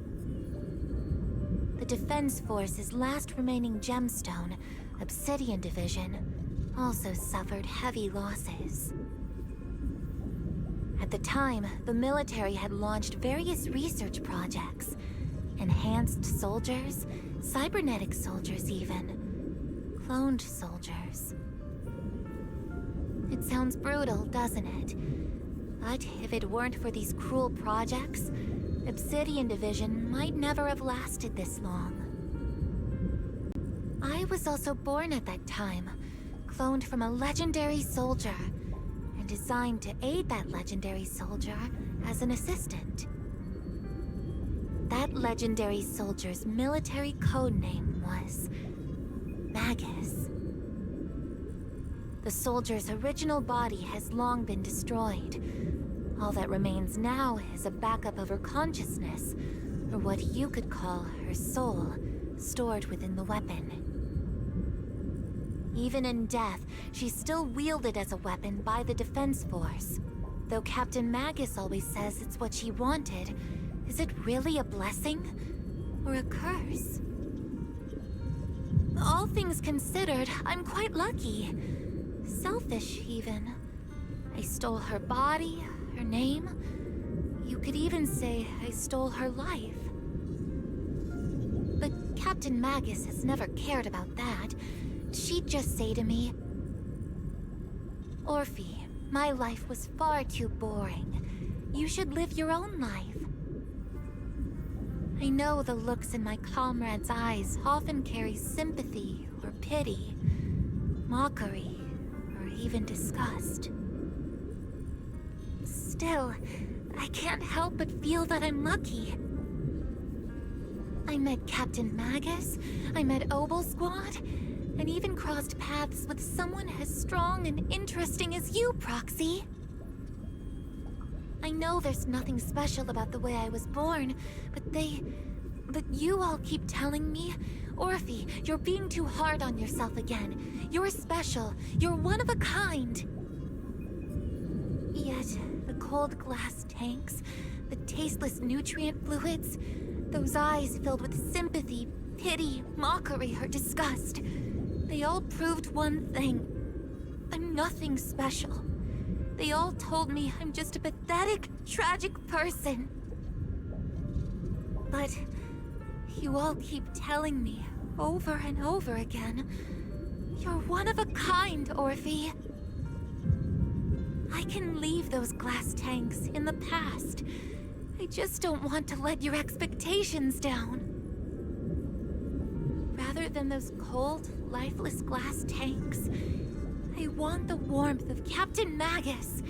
The Defense Force's last remaining gemstone, Obsidian Division, also suffered heavy losses. At the time, the military had launched various research projects. Enhanced soldiers, cybernetic soldiers even. Cloned soldiers. It sounds brutal, doesn't it? But if it weren't for these cruel projects, Obsidian Division might never have lasted this long. I was also born at that time, cloned from a legendary soldier, and designed to aid that legendary soldier as an assistant. That legendary soldier's military codename was Magus. The soldier's original body has long been destroyed. All that remains now is a backup of her consciousness, or what you could call her soul, stored within the weapon. Even in death, she's still wielded as a weapon by the Defense Force. Though Captain Magus always says it's what she wanted, is it really a blessing? Or a curse? All things considered, I'm quite lucky. Selfish, even. I stole her body, her name. You could even say I stole her life. But Captain Magus has never cared about that. She'd just say to me, Orphe, my life was far too boring. You should live your own life. I know the looks in my comrades' eyes often carry sympathy or pity, mockery, or even disgust. Still, I can't help but feel that I'm lucky. I met Captain Magus, I met Obel Squad, and even crossed paths with someone as strong and interesting as you, Proxy. I know there's nothing special about the way I was born, but you all keep telling me, Orphe, you're being too hard on yourself again. You're special. You're one of a kind. Yet, the cold glass tanks, the tasteless nutrient fluids, those eyes filled with sympathy, pity, mockery, or disgust, they all proved one thing. I'm nothing special. They all told me I'm just a pathetic, tragic person. But you all keep telling me over and over again, you're one of a kind, Orphe. I can leave those glass tanks in the past. I just don't want to let your expectations down. Rather than those cold, lifeless glass tanks, I want the warmth of Captain Magus.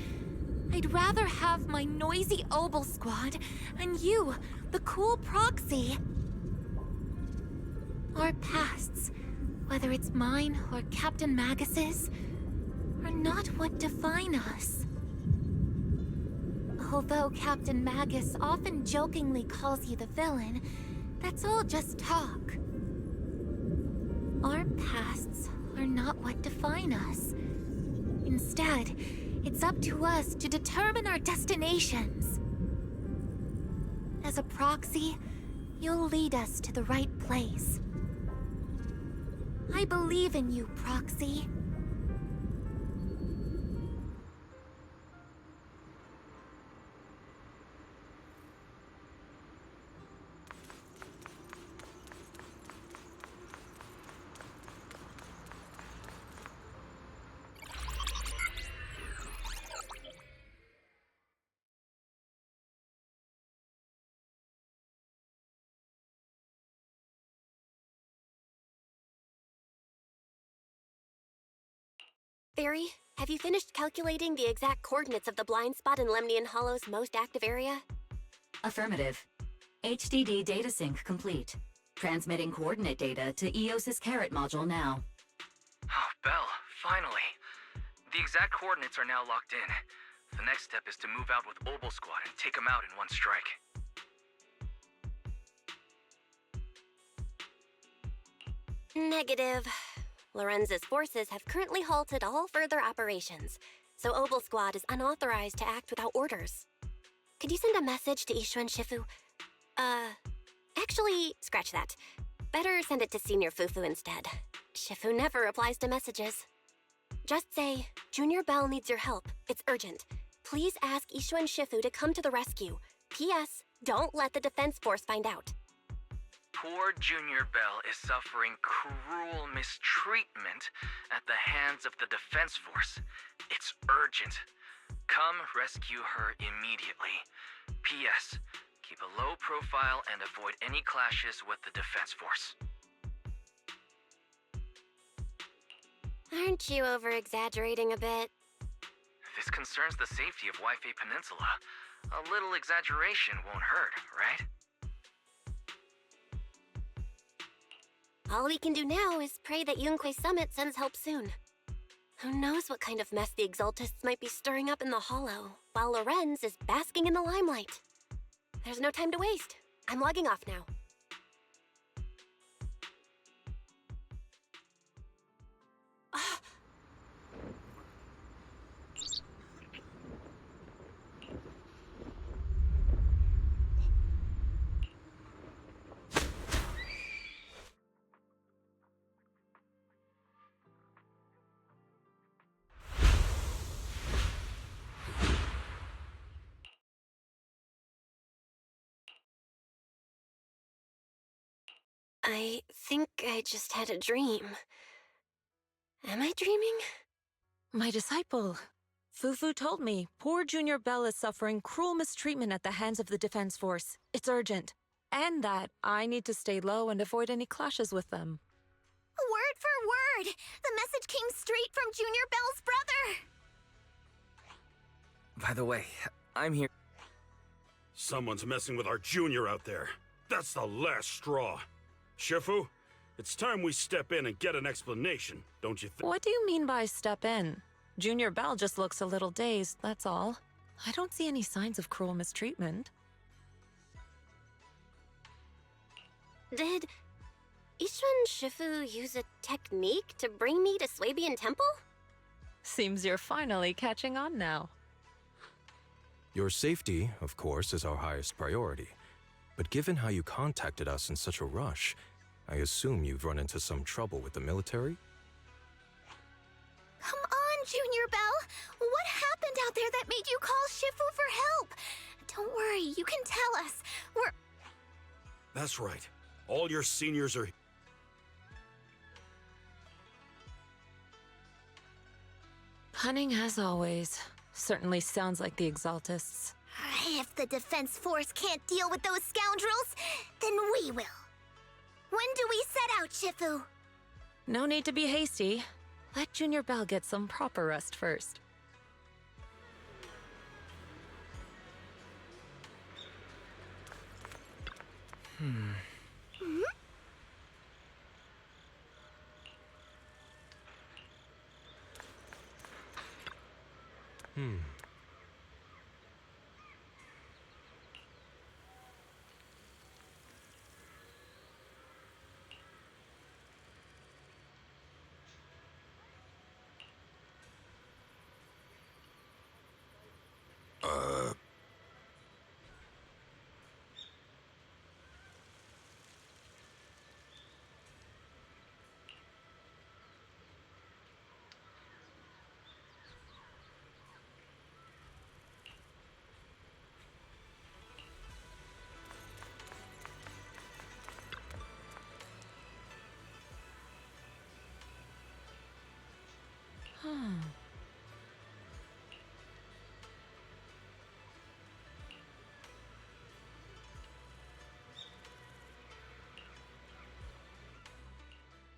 I'd rather have my noisy Obel squad and you, the cool proxy. Our pasts, whether it's mine or Captain Magus's, are not what define us. Although Captain Magus often jokingly calls you the villain, that's all just talk. Our pasts are not what define us. Instead, it's up to us to determine our destinations. As a proxy, you'll lead us to the right place. I believe in you, Proxy. Barry, have you finished calculating the exact coordinates of the blind spot in Lemnian Hollow's most active area? Affirmative. HDD data sync complete. Transmitting coordinate data to EOS's Carrot module now. Oh, Belle, finally. The exact coordinates are now locked in. The next step is to move out with Obel Squad and take them out in one strike. Negative. Lorenz's forces have currently halted all further operations, so Obel Squad is unauthorized to act without orders. Could you send a message to Ishu and Shifu? Actually, scratch that. Better send it to Senior Fufu instead. Shifu never replies to messages. Just say, Junior Bell needs your help. It's urgent. Please ask Ishu and Shifu to come to the rescue. P.S. Don't let the defense force find out. Poor Junior Bell is suffering cruel mistreatment at the hands of the defense force. It's urgent. Come rescue her immediately. P.S. Keep a low profile and avoid any clashes with the defense force. Aren't you over-exaggerating a bit? This concerns the safety of Waifei Peninsula. A little exaggeration won't hurt, right? All we can do now is pray that Yunquei Summit sends help soon. Who knows what kind of mess the Exaltists might be stirring up in the Hollow, while Lorenz is basking in the limelight. There's no time to waste. I'm logging off now. I think I just had a dream. Am I dreaming? My disciple. Fufu told me poor Junior Bell is suffering cruel mistreatment at the hands of the defense force. It's urgent. And that I need to stay low and avoid any clashes with them. Word for word! The message came straight from Junior Bell's brother! By the way, I'm here. Someone's messing with our junior out there. That's the last straw. Shifu, it's time we step in and get an explanation, don't you think? What do you mean by step in? Junior Bell just looks a little dazed, that's all. I don't see any signs of cruel mistreatment. Did Ishu and Shifu use a technique to bring me to Swabian Temple? Seems you're finally catching on now. Your safety, of course, is our highest priority. But given how you contacted us in such a rush, I assume you've run into some trouble with the military? Come on, Junior Bell! What happened out there that made you call Shifu for help? Don't worry, you can tell us. That's right. All your seniors are... Cunning as always. Certainly sounds like the Exaltists. If the Defense Force can't deal with those scoundrels, then we will. When do we set out, Shifu? No need to be hasty. Let Junior Bell get some proper rest first.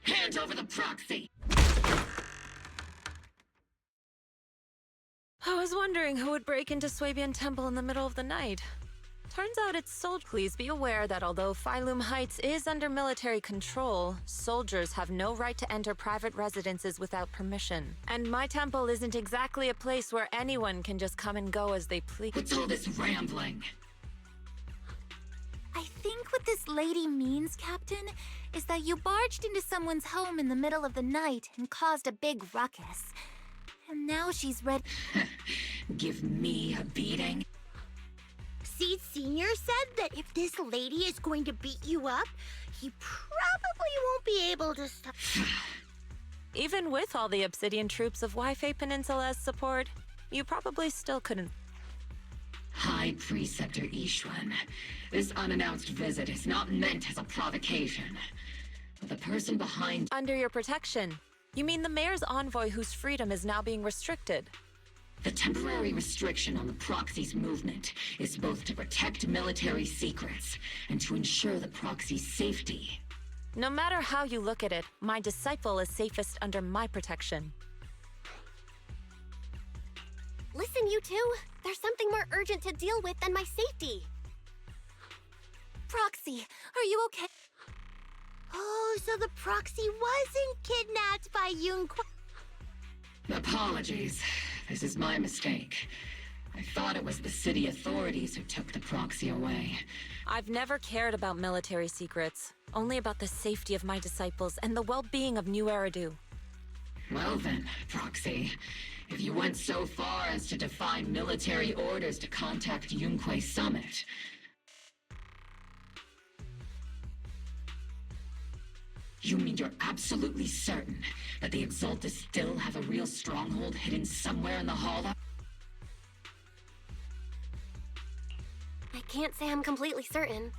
Hand over the proxy! I was wondering who would break into Swabian Temple in the middle of the night. Turns out it's soldiers. Please be aware that although Phylum Heights is under military control, soldiers have no right to enter private residences without permission. And my temple isn't exactly a place where anyone can just come and go as they please. What's all this rambling? I think what this lady means, Captain, is that you barged into someone's home in the middle of the night and caused a big ruckus. And now she's ready. Give me a beating? Seed Sr. said that if this lady is going to beat you up, he probably won't be able to stop. Even with all the Obsidian troops of Waifei Peninsula as support, you probably still couldn't. High Preceptor Ishwan, this unannounced visit is not meant as a provocation. But the person behind... Under your protection. You mean the mayor's envoy whose freedom is now being restricted? The temporary restriction on the Proxy's movement is both to protect military secrets and to ensure the Proxy's safety. No matter how you look at it, my disciple is safest under my protection. Listen, you two. There's something more urgent to deal with than my safety. Proxy, are you okay? Oh, so the Proxy wasn't kidnapped by Yunquei. Apologies. This is my mistake. I thought it was the city authorities who took the Proxy away. I've never cared about military secrets, only about the safety of my disciples and the well-being of New Eridu. Well then, Proxy, if you went so far as to defy military orders to contact Yunquei Summit... You mean you're absolutely certain that the Exaltists still have a real stronghold hidden somewhere in the Hollow? I can't say I'm completely certain.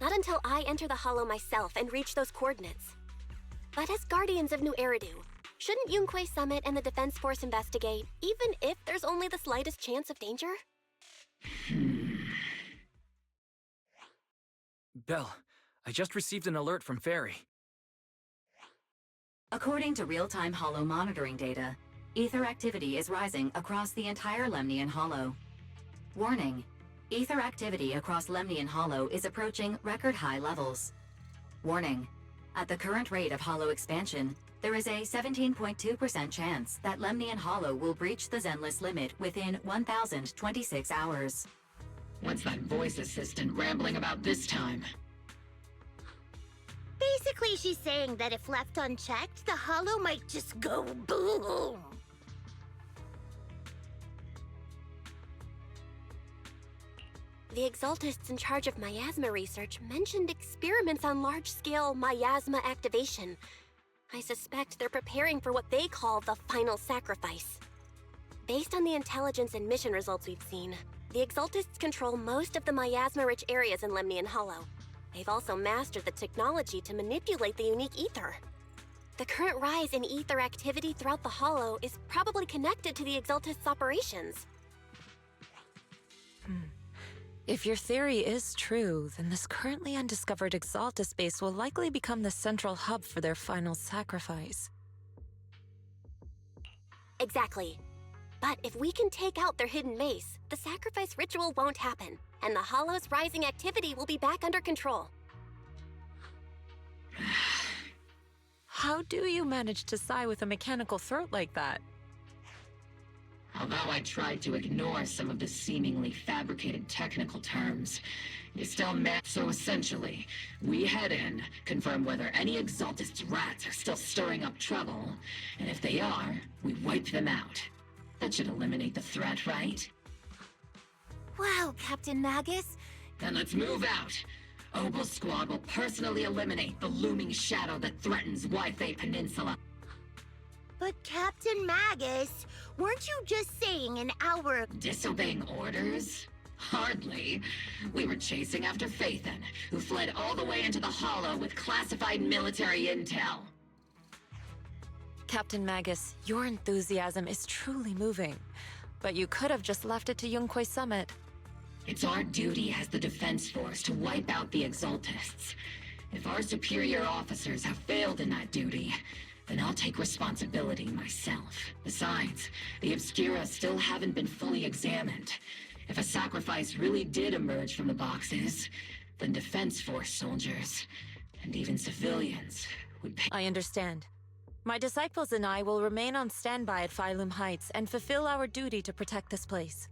Not until I enter the Hollow myself and reach those coordinates. But as Guardians of New Eridu, shouldn't Yunquei Summit and the Defense Force investigate, even if there's only the slightest chance of danger? Belle, I just received an alert from Fairy. According to real-time Hollow monitoring data, ether activity is rising across the entire Lemnian Hollow. Warning: ether activity across Lemnian Hollow is approaching record-high levels. Warning: at the current rate of Hollow expansion, there is a 17.2% chance that Lemnian Hollow will breach the Zenless limit within 1,026 hours. What's that voice assistant rambling about this time? Basically, she's saying that if left unchecked, the Hollow might just go boom. The Exaltists in charge of miasma research mentioned experiments on large-scale miasma activation. I suspect they're preparing for what they call the final sacrifice. Based on the intelligence and mission results we've seen, the Exaltists control most of the miasma-rich areas in Lemnian Hollow. They've also mastered the technology to manipulate the unique ether. The current rise in ether activity throughout the Hollow is probably connected to the Exaltist's operations. If your theory is true, then this currently undiscovered Exaltist base will likely become the central hub for their final sacrifice. Exactly. But if we can take out their hidden base, the sacrifice ritual won't happen, and the Hollow's rising activity will be back under control. How do you manage to sigh with a mechanical throat like that? Although I tried to ignore some of the seemingly fabricated technical terms, you still So essentially, we head in, confirm whether any Exaltist's rats are still stirring up trouble, and if they are, we wipe them out. That should eliminate the threat, right? Wow, Captain Magus. Then let's move out. Obel Squad will personally eliminate the looming shadow that threatens Wi-Fi Peninsula. But Captain Magus, weren't you just saying an hour... Disobeying orders? Hardly. We were chasing after Phaethon, who fled all the way into the Hollow with classified military intel. Captain Magus, your enthusiasm is truly moving. But you could have just left it to Yunquay Summit. It's our duty as the Defense Force to wipe out the Exaltists. If our superior officers have failed in that duty, then I'll take responsibility myself. Besides, the Obscura still haven't been fully examined. If a sacrifice really did emerge from the boxes, then Defense Force soldiers, and even civilians, would pay. I understand. My disciples and I will remain on standby at Phylum Heights and fulfill our duty to protect this place.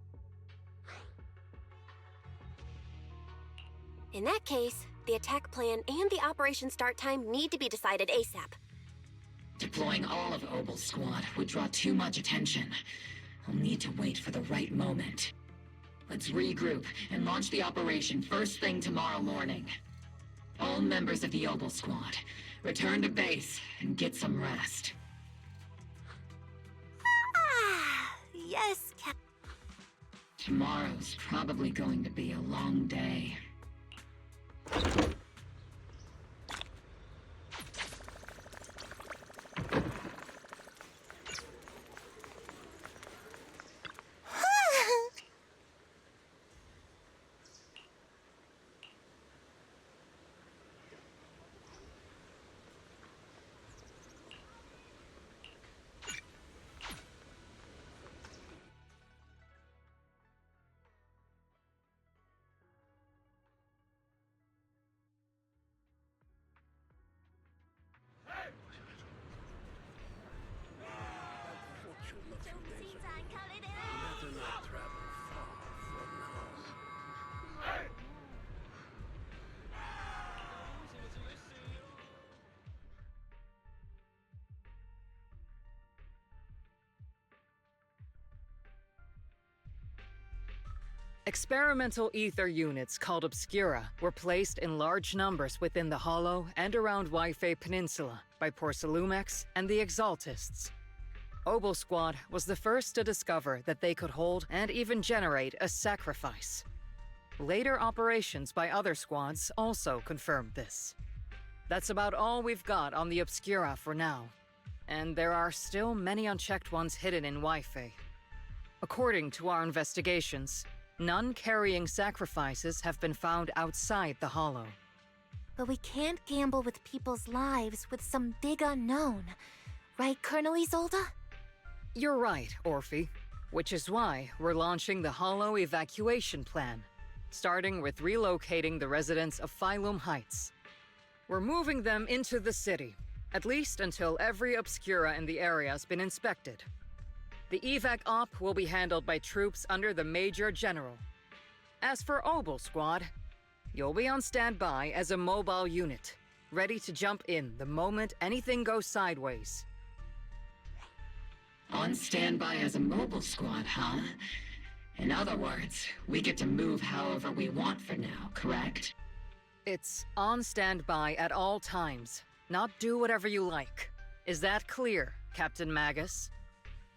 In that case, the attack plan and the operation start time need to be decided ASAP. Deploying all of Obel's squad would draw too much attention. I'll need to wait for the right moment. Let's regroup and launch the operation first thing tomorrow morning. All members of the Obel squad, return to base and get some rest. Yes, Cap... Tomorrow's probably going to be a long day. Experimental ether units called Obscura were placed in large numbers within the Hollow and around Wi-Fi Peninsula by Porcelumex and the Exaltists. Obel Squad was the first to discover that they could hold and even generate a sacrifice. Later operations by other squads also confirmed this. That's about all we've got on the Obscura for now, and there are still many unchecked ones hidden in Wi-Fi. According to our investigations, none carrying sacrifices have been found outside the Hollow. But we can't gamble with people's lives with some big unknown. Right, Colonel Isolde? You're right, Orphe. Which is why we're launching the Hollow evacuation plan, starting with relocating the residents of Phylum Heights. We're moving them into the city, at least until every Obscura in the area has been inspected. The evac op will be handled by troops under the Major General. As for Obel Squad, you'll be on standby as a mobile unit, ready to jump in the moment anything goes sideways. On standby as a mobile squad, huh? In other words, we get to move however we want for now, correct? It's on standby at all times, not do whatever you like. Is that clear, Captain Magus?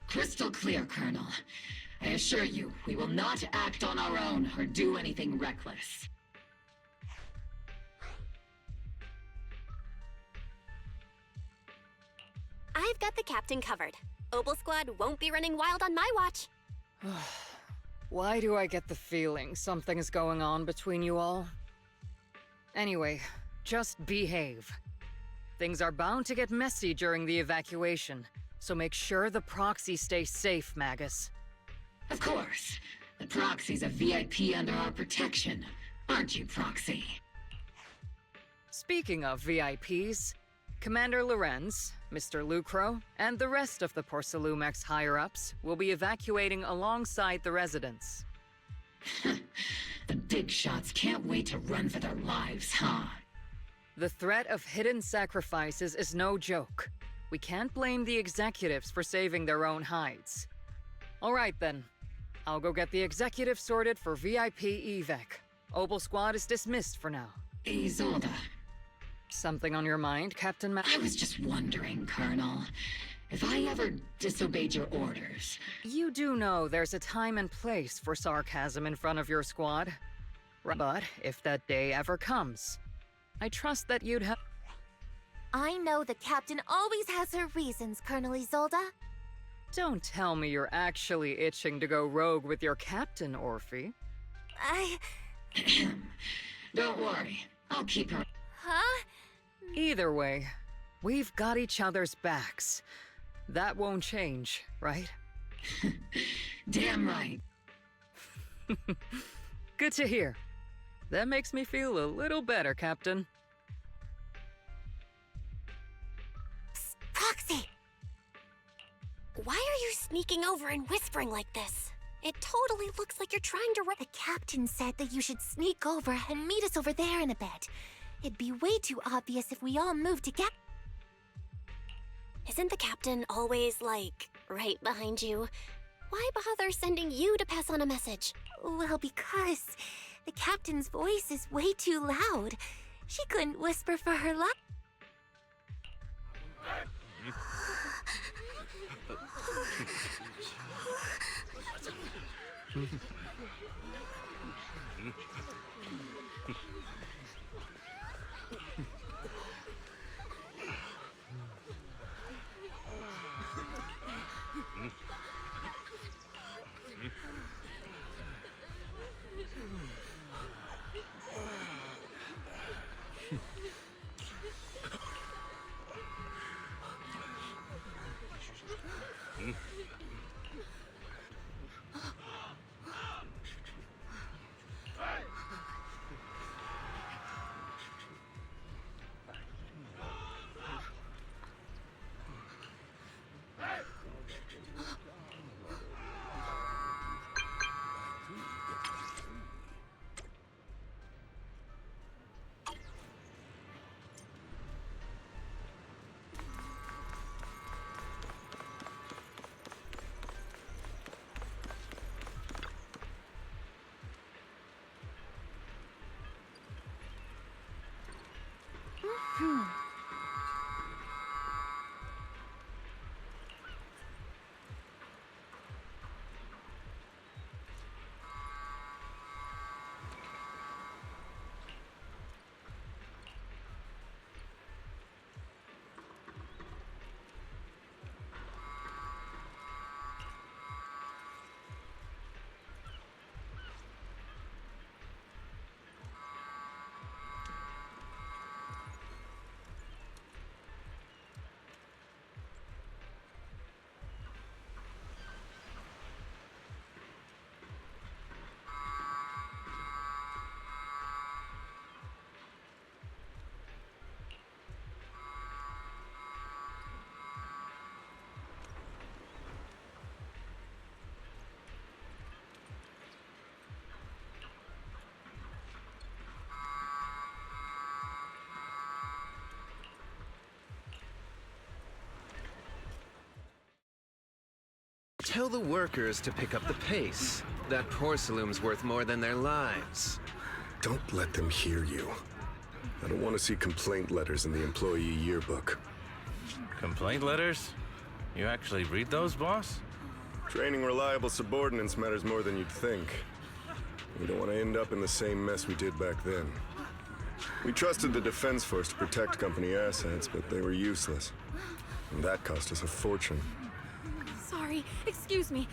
Crystal clear, Colonel. I assure you, we will not act on our own or do anything reckless. I've got the captain covered. Obel Squad won't be running wild on my watch. Why do I get the feeling something's going on between you all? Anyway, just behave. Things are bound to get messy during the evacuation, so make sure the proxy stays safe, Magus. Of course. The Proxy's a VIP under our protection. Aren't you, Proxy? Speaking of VIPs, Commander Lorenz, Mr. Lucro, and the rest of the Porcelumex higher-ups will be evacuating alongside the residents. The big shots can't wait to run for their lives, huh? The threat of hidden sacrifices is no joke. We can't blame the executives for saving their own hides. All right then. I'll go get the executive sorted for VIP evac. Obel Squad is dismissed for now. Isolde. Something on your mind, Captain I was just wondering, Colonel. If I ever disobeyed your orders... You do know there's a time and place for sarcasm in front of your squad. But if that day ever comes, I trust that you'd have... I know the captain always has her reasons, Colonel Isolde. Don't tell me you're actually itching to go rogue with your captain, Orphe. Don't worry. I'll keep her... Huh? Either way, we've got each other's backs. That won't change, right? Damn right. Good to hear. That makes me feel a little better, Captain. Psst, Proxy! Why are you sneaking over and whispering like this? It totally looks like you're trying to The captain said that you should sneak over and meet us over there in a bit. It'd be way too obvious if we all moved together. Isn't the captain always, like, right behind you? Why bother sending you to pass on a message? Well, because the captain's voice is way too loud. She couldn't whisper for her life. Tell the workers to pick up the pace. That porcelain's worth more than their lives. Don't let them hear you. I don't want to see complaint letters in the employee yearbook. Complaint letters? You actually read those, boss? Training reliable subordinates matters more than you'd think. We don't want to end up in the same mess we did back then. We trusted the Defense Force to protect company assets, but they were useless. That cost us a fortune. Sorry, excuse me.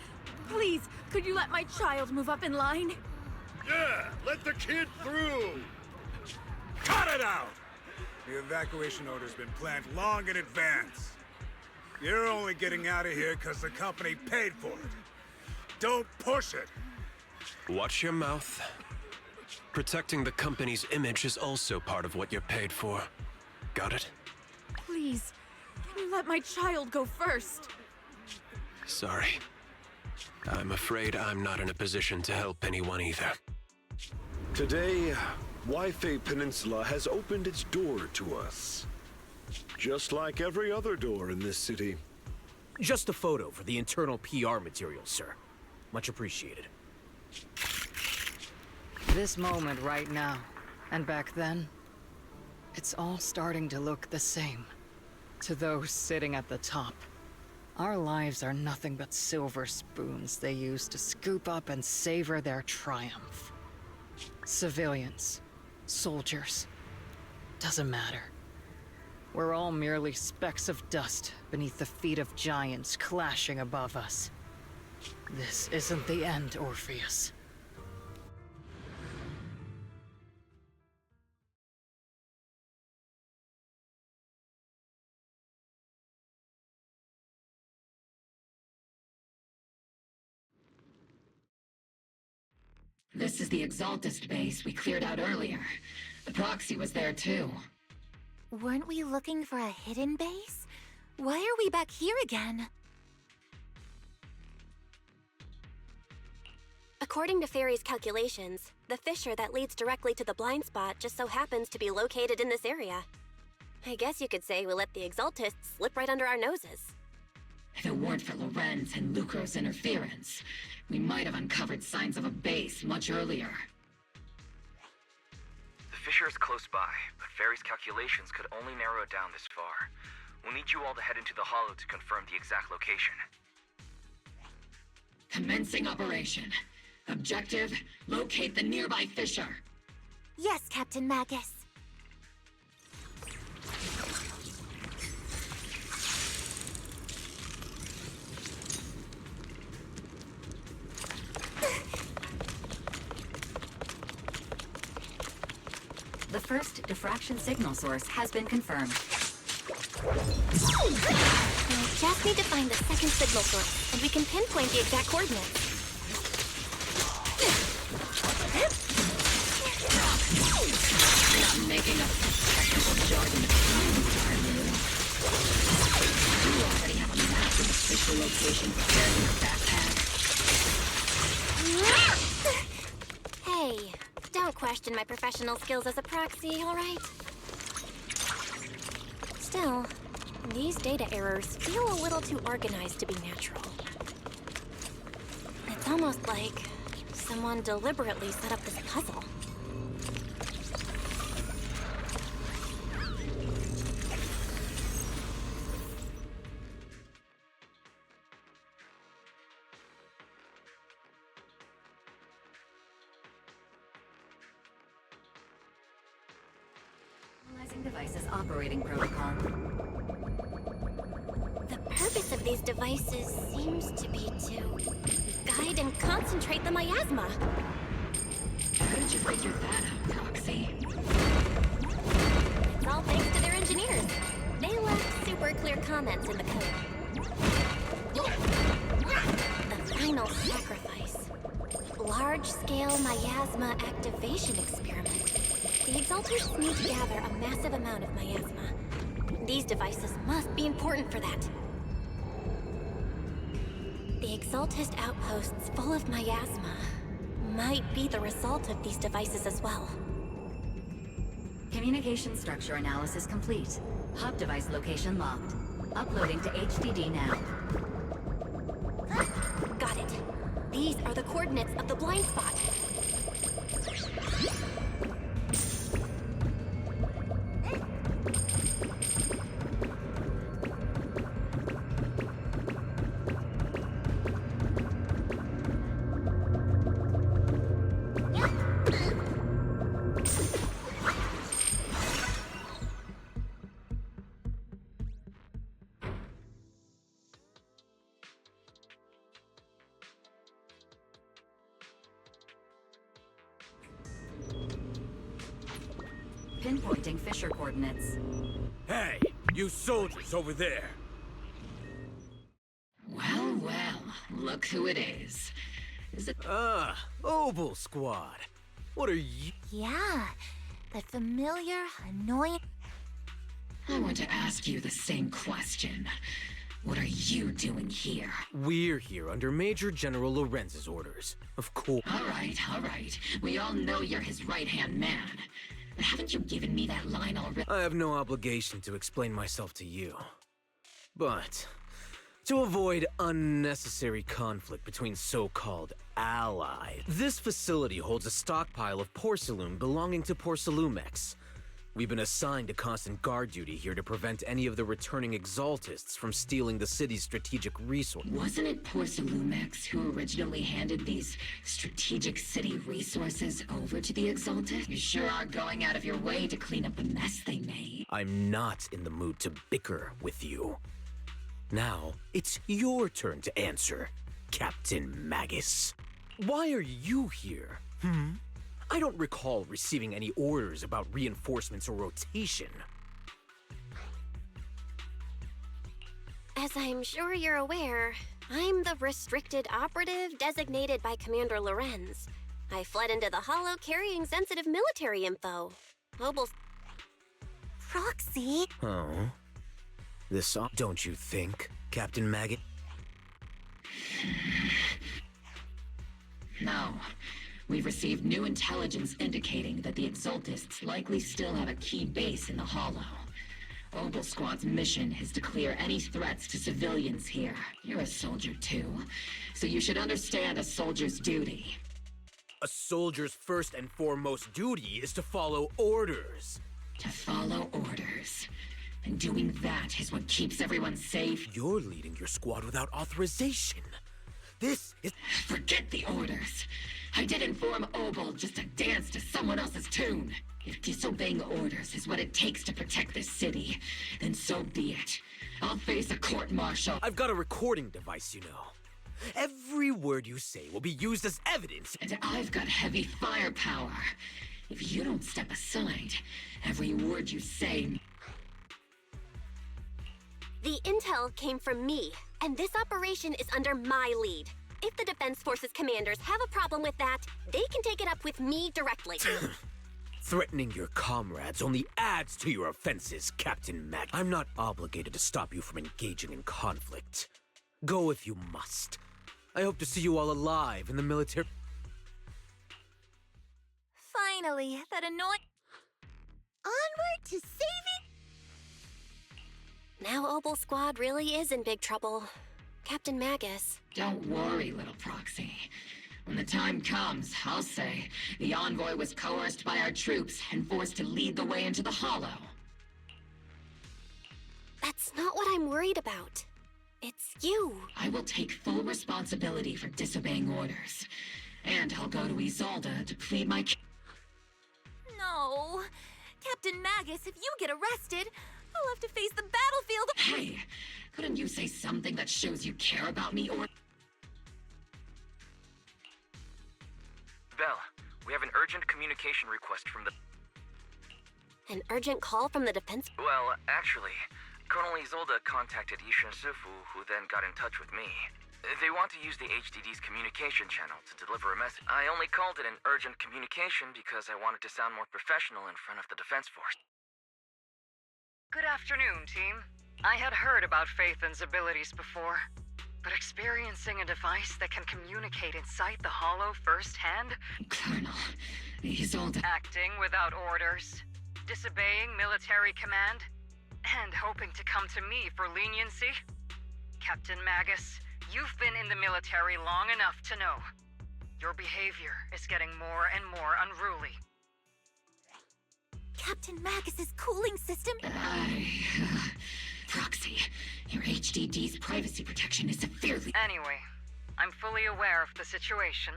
Please, could you let my child move up in line? Yeah, let the kid through! Cut it out! The evacuation order's been planned long in advance. You're only getting out of here because the company paid for it. Don't push it! Watch your mouth. Protecting the company's image is also part of what you're paid for. Got it? Please, can you let my child go first? Sorry. I'm afraid I'm not in a position to help anyone either. Today, Wi-Fi Peninsula has opened its door to us. Just like every other door in this city. Just a photo for the internal PR material, sir. Much appreciated. This moment right now, and back then, it's all starting to look the same. To those sitting at the top, our lives are nothing but silver spoons they use to scoop up and savor their triumph. Civilians, soldiers, doesn't matter. We're all merely specks of dust beneath the feet of giants clashing above us. This isn't the end, Orpheus. This is the Exaltist base we cleared out earlier. The proxy was there too. Weren't we looking for a hidden base? Why are we back here again? According to Fairy's calculations, the fissure that leads directly to the blind spot just so happens to be located in this area. I guess you could say we let the Exaltists slip right under our noses. If it weren't for Lorenz and Lucro's interference, we might have uncovered signs of a base much earlier. The fissure is close by, but Fairy's calculations could only narrow it down this far. We'll need you all to head into the hollow to confirm the exact location. Commencing operation. Objective, locate the nearby fissure. Yes, Captain Magus. The first diffraction signal source has been confirmed. We just need to find the second signal source, and we can pinpoint the exact coordinates. Not making up technical jargon to are you? You already have a massive official location prepared in your backpack. Hey, don't question my professional skills as a proxy, all right? Still, these data errors feel a little too organized to be natural. It's almost like someone deliberately set up this puzzle. Analyzing devices operating protocol. The purpose of these devices seems to be to guide and concentrate the miasma. How did you figure that out, Proxy? It's all thanks to their engineers. They left super clear comments in the code. The final sacrifice. Large-scale miasma activation experiment. The Exalters need to gather a massive amount of miasma. These devices must be important for that. The Exaltist outposts full of miasma might be the result of these devices as well. Communication structure analysis complete. Hub device location locked. Uploading to HDD now. Got it. These are the coordinates of the blind spot. Pinpointing fissure coordinates. Hey, you soldiers over there! Well, well, look who it is. Is it— Obel Squad. What are you— Yeah, that familiar, annoying... I want to ask you the same question. What are you doing here? We're here under Major General Lorenz's orders. Of course. All right. We all know you're his right-hand man. But haven't you given me that line already? I have no obligation to explain myself to you. But to avoid unnecessary conflict between so-called allies, this facility holds a stockpile of porcelain belonging to Porcelumex. We've been assigned to constant guard duty here to prevent any of the returning Exaltists from stealing the city's strategic resources. Wasn't it Porcelumex who originally handed these strategic city resources over to the Exalted? You sure are going out of your way to clean up the mess they made. I'm not in the mood to bicker with you. Now, it's your turn to answer, Captain Magus. Why are you here? I don't recall receiving any orders about reinforcements or rotation. As I'm sure you're aware, I'm the restricted operative designated by Commander Lorenz. I fled into the Hollow carrying sensitive military info. Obel's... Proxy? Oh? This, don't you think, Captain Maggot? No. We've received new intelligence indicating that the Exaltists likely still have a key base in the Hollow. Obel Squad's mission is to clear any threats to civilians here. You're a soldier too, so you should understand a soldier's duty. A soldier's first and foremost duty is to follow orders. To follow orders. And doing that is what keeps everyone safe. You're leading your squad without authorization. This is... Forget the orders. I didn't form Obel just to dance to someone else's tune. If disobeying orders is what it takes to protect this city, then so be it. I'll face a court-martial. I've got a recording device, you know. Every word you say will be used as evidence. And I've got heavy firepower. If you don't step aside, every word you say... The intel came from me, and this operation is under my lead. If the Defense Forces commanders have a problem with that, they can take it up with me directly. Threatening your comrades only adds to your offenses, Captain Mac. I'm not obligated to stop you from engaging in conflict. Go if you must. I hope to see you all alive in the military... Finally, that annoying... Onward to saving... Now Obel Squad really is in big trouble. Captain Magus. Don't worry, little Proxy. When the time comes, I'll say the envoy was coerced by our troops and forced to lead the way into the Hollow. That's not what I'm worried about. It's you. I will take full responsibility for disobeying orders. And I'll go to Isolde to plead my... No. Captain Magus, if you get arrested, I'll have to face the battlefield. Hey, couldn't you say something that shows you care about me or... Belle, we have an urgent communication request from the... An urgent call from the defense... Well, actually, Colonel Isolde contacted Yishin Sifu, who then got in touch with me. They want to use the HDD's communication channel to deliver a message. I only called it an urgent communication because I wanted to sound more professional in front of the Defense Force. Good afternoon, team. I had heard about Phaethon's abilities before, but experiencing a device that can communicate inside the Hollow firsthand? Colonel, Isolde... Acting without orders, disobeying military command, and hoping to come to me for leniency? Captain Magus, you've been in the military long enough to know. Your behavior is getting more and more unruly. Captain Magus's cooling system... Proxy, your HDD's privacy protection is severely... Anyway, I'm fully aware of the situation.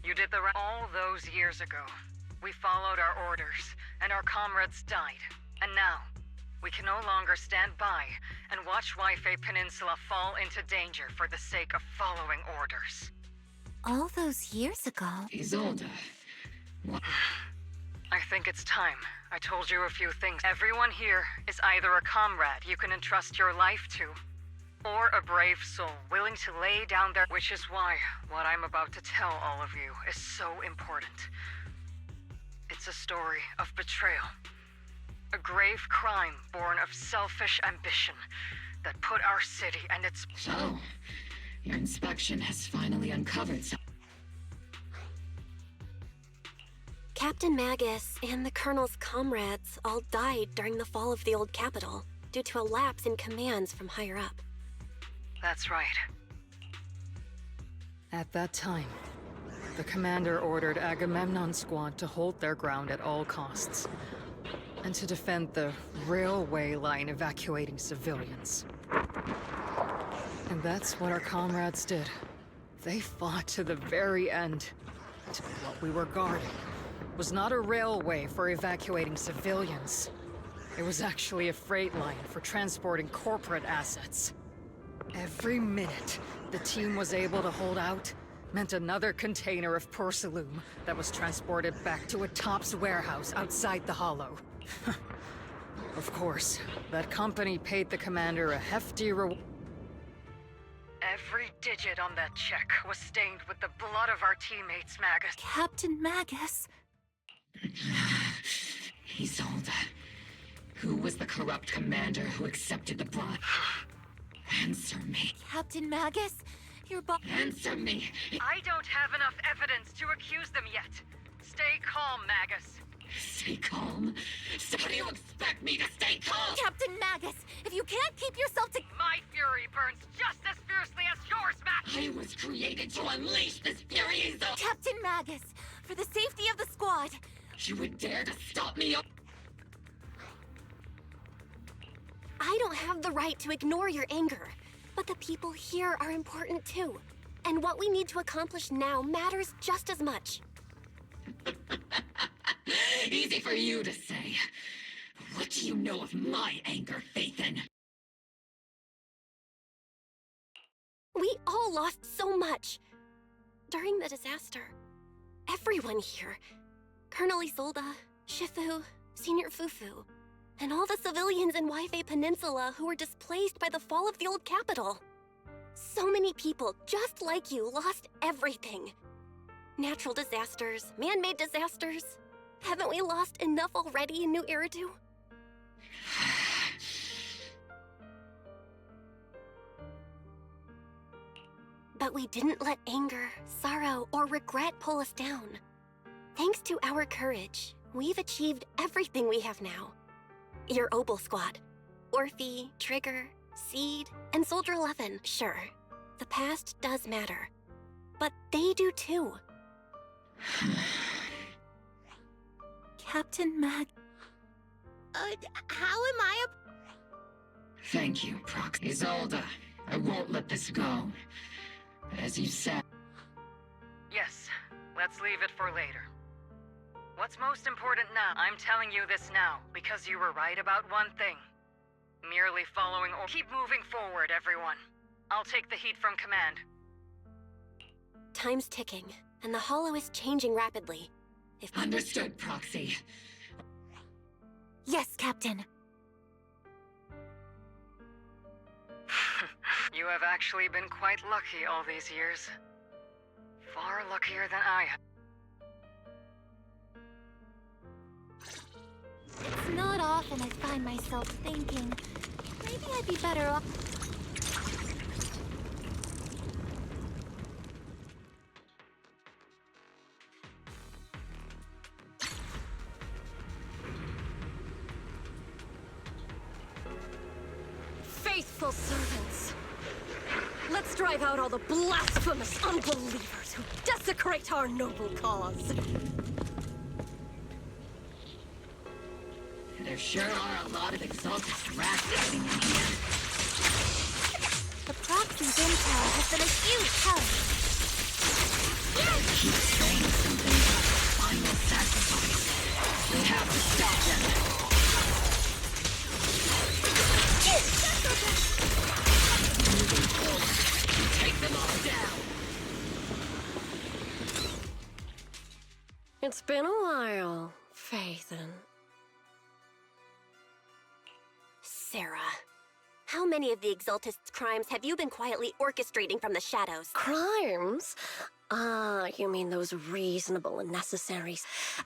You did the right... All those years ago, we followed our orders, and our comrades died. And now, we can no longer stand by and watch Waifei Peninsula fall into danger for the sake of following orders. All those years ago... Isolde, what... I think it's time. I told you a few things. Everyone here is either a comrade you can entrust your life to, or a brave soul willing to lay down their... Which is why what I'm about to tell all of you is so important. It's a story of betrayal. A grave crime born of selfish ambition that put our city and its... So, your inspection has finally uncovered some... Captain Magus and the Colonel's comrades all died during the fall of the old capital due to a lapse in commands from higher up. That's right. At that time, the commander ordered Agamemnon's squad to hold their ground at all costs, and to defend the railway line evacuating civilians. And that's what our comrades did. They fought to the very end. What we were guarding was not a railway for evacuating civilians. It was actually a freight line for transporting corporate assets. Every minute the team was able to hold out meant another container of porcelain that was transported back to a Topps warehouse outside the Hollow. Of course, that company paid the commander a hefty reward. Every digit on that check was stained with the blood of our teammates, Magus. Captain Magus? Isolde. Who was the corrupt commander who accepted the bribe? Answer me. Captain Magus? Your Answer me! I don't have enough evidence to accuse them yet. Stay calm, Magus. Stay calm? So how do you expect me to stay calm? Captain Magus, if you can't keep yourself to... My fury burns just as fiercely as yours, Magus! I was created to unleash this fury, Isolde! Captain Magus, for the safety of the squad... You would dare to stop me? I don't have the right to ignore your anger, but the people here are important too. And what we need to accomplish now matters just as much. Easy for you to say. What do you know of my anger, Phaethon? We all lost so much. During the disaster, everyone here, Colonel Isolde, Shifu, Senior Fufu, and all the civilians in Waifei Peninsula who were displaced by the fall of the old capital. So many people, just like you, lost everything. Natural disasters, man-made disasters. Haven't we lost enough already in New Eridu? But we didn't let anger, sorrow, or regret pull us down. Thanks to our courage, we've achieved everything we have now. Your Obel Squad, Orphe, Trigger, Seed, and Soldier 11. Sure, the past does matter, but they do too. Captain Mag... how am I Thank you, Prox. Isolde, I won't let this go. But as you said... Yes, let's leave it for later. What's most important now? I'm telling you this now, because you were right about one thing. Merely following or... Keep moving forward, everyone. I'll take the heat from command. Time's ticking, and the Hollow is changing rapidly. If... Understood, Proxy. Yes, Captain. You have actually been quite lucky all these years. Far luckier than I have. It's not often I find myself thinking, maybe I'd be better off... Faithful servants, let's drive out all the blasphemous unbelievers who desecrate our noble cause. There sure are a lot of exalted rats sitting in here. The proxy's intel has been a huge help. Keep saying something about the final sacrifice. We have to stop them. Moving forward, we take them all down. It's been a while. Phaethon. Sarah, how many of the Exaltists' crimes have you been quietly orchestrating from the shadows? Crimes? Ah, you mean those reasonable and necessary.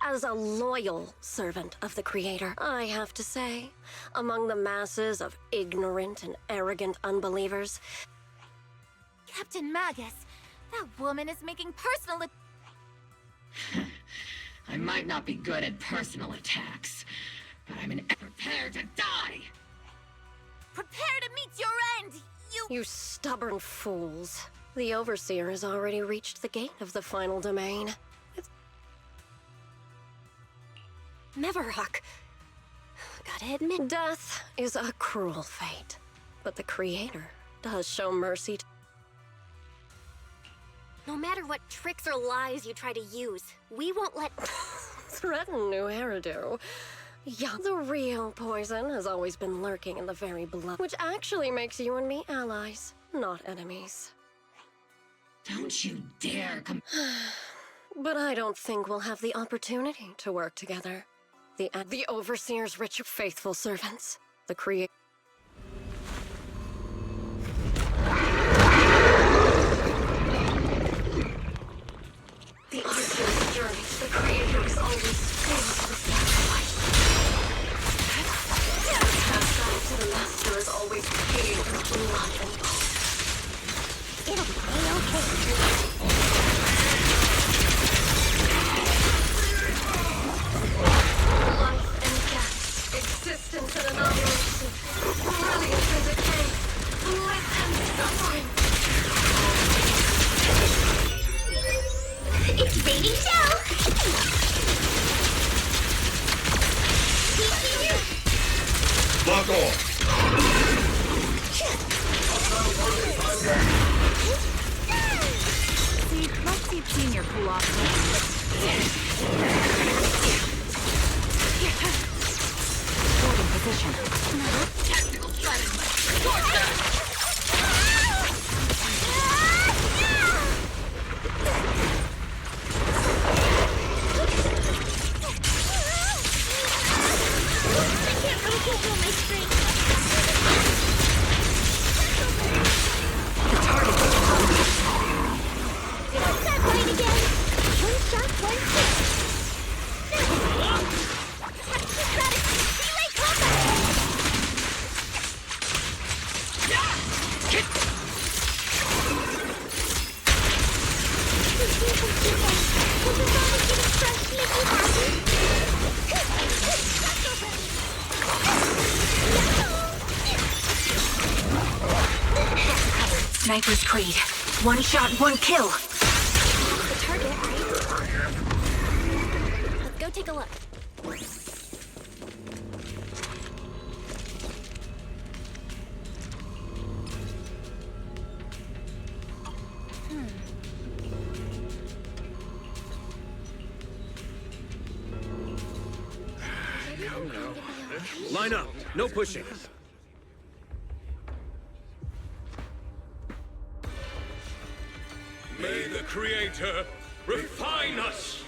As a loyal servant of the Creator, I have to say, among the masses of ignorant and arrogant unbelievers... Captain Magus, that woman is making personal... I might not be good at personal attacks, but I'm prepared to die! Prepare to meet your end, You stubborn fools. The Overseer has already reached the gate of the final domain. Meverhawk. Gotta admit, death is a cruel fate. But the Creator does show mercy. No matter what tricks or lies you try to use, we won't let... Threaten New Hairdo. Yeah, the real poison has always been lurking in the very blood, which actually makes you and me allies, not enemies. Don't you dare come... But I don't think we'll have the opportunity to work together. The Overseer's rich, faithful servants, the Creator. The arduous journey to the Creator is always filled with sacrifice. The path back to the Master is always paved with blood and bone. It'll be A-okay. Life and death, existence and annihilation, brilliance and decay, bliss and suffering. It's Baby Joe! Lock off! See, let's see Senior cool off. Holding position. Technical strategy! Sniper's Creed. One shot, one kill. The target, right? Let's go take a look. Come now. Line up. No pushing. May the Creator refine us!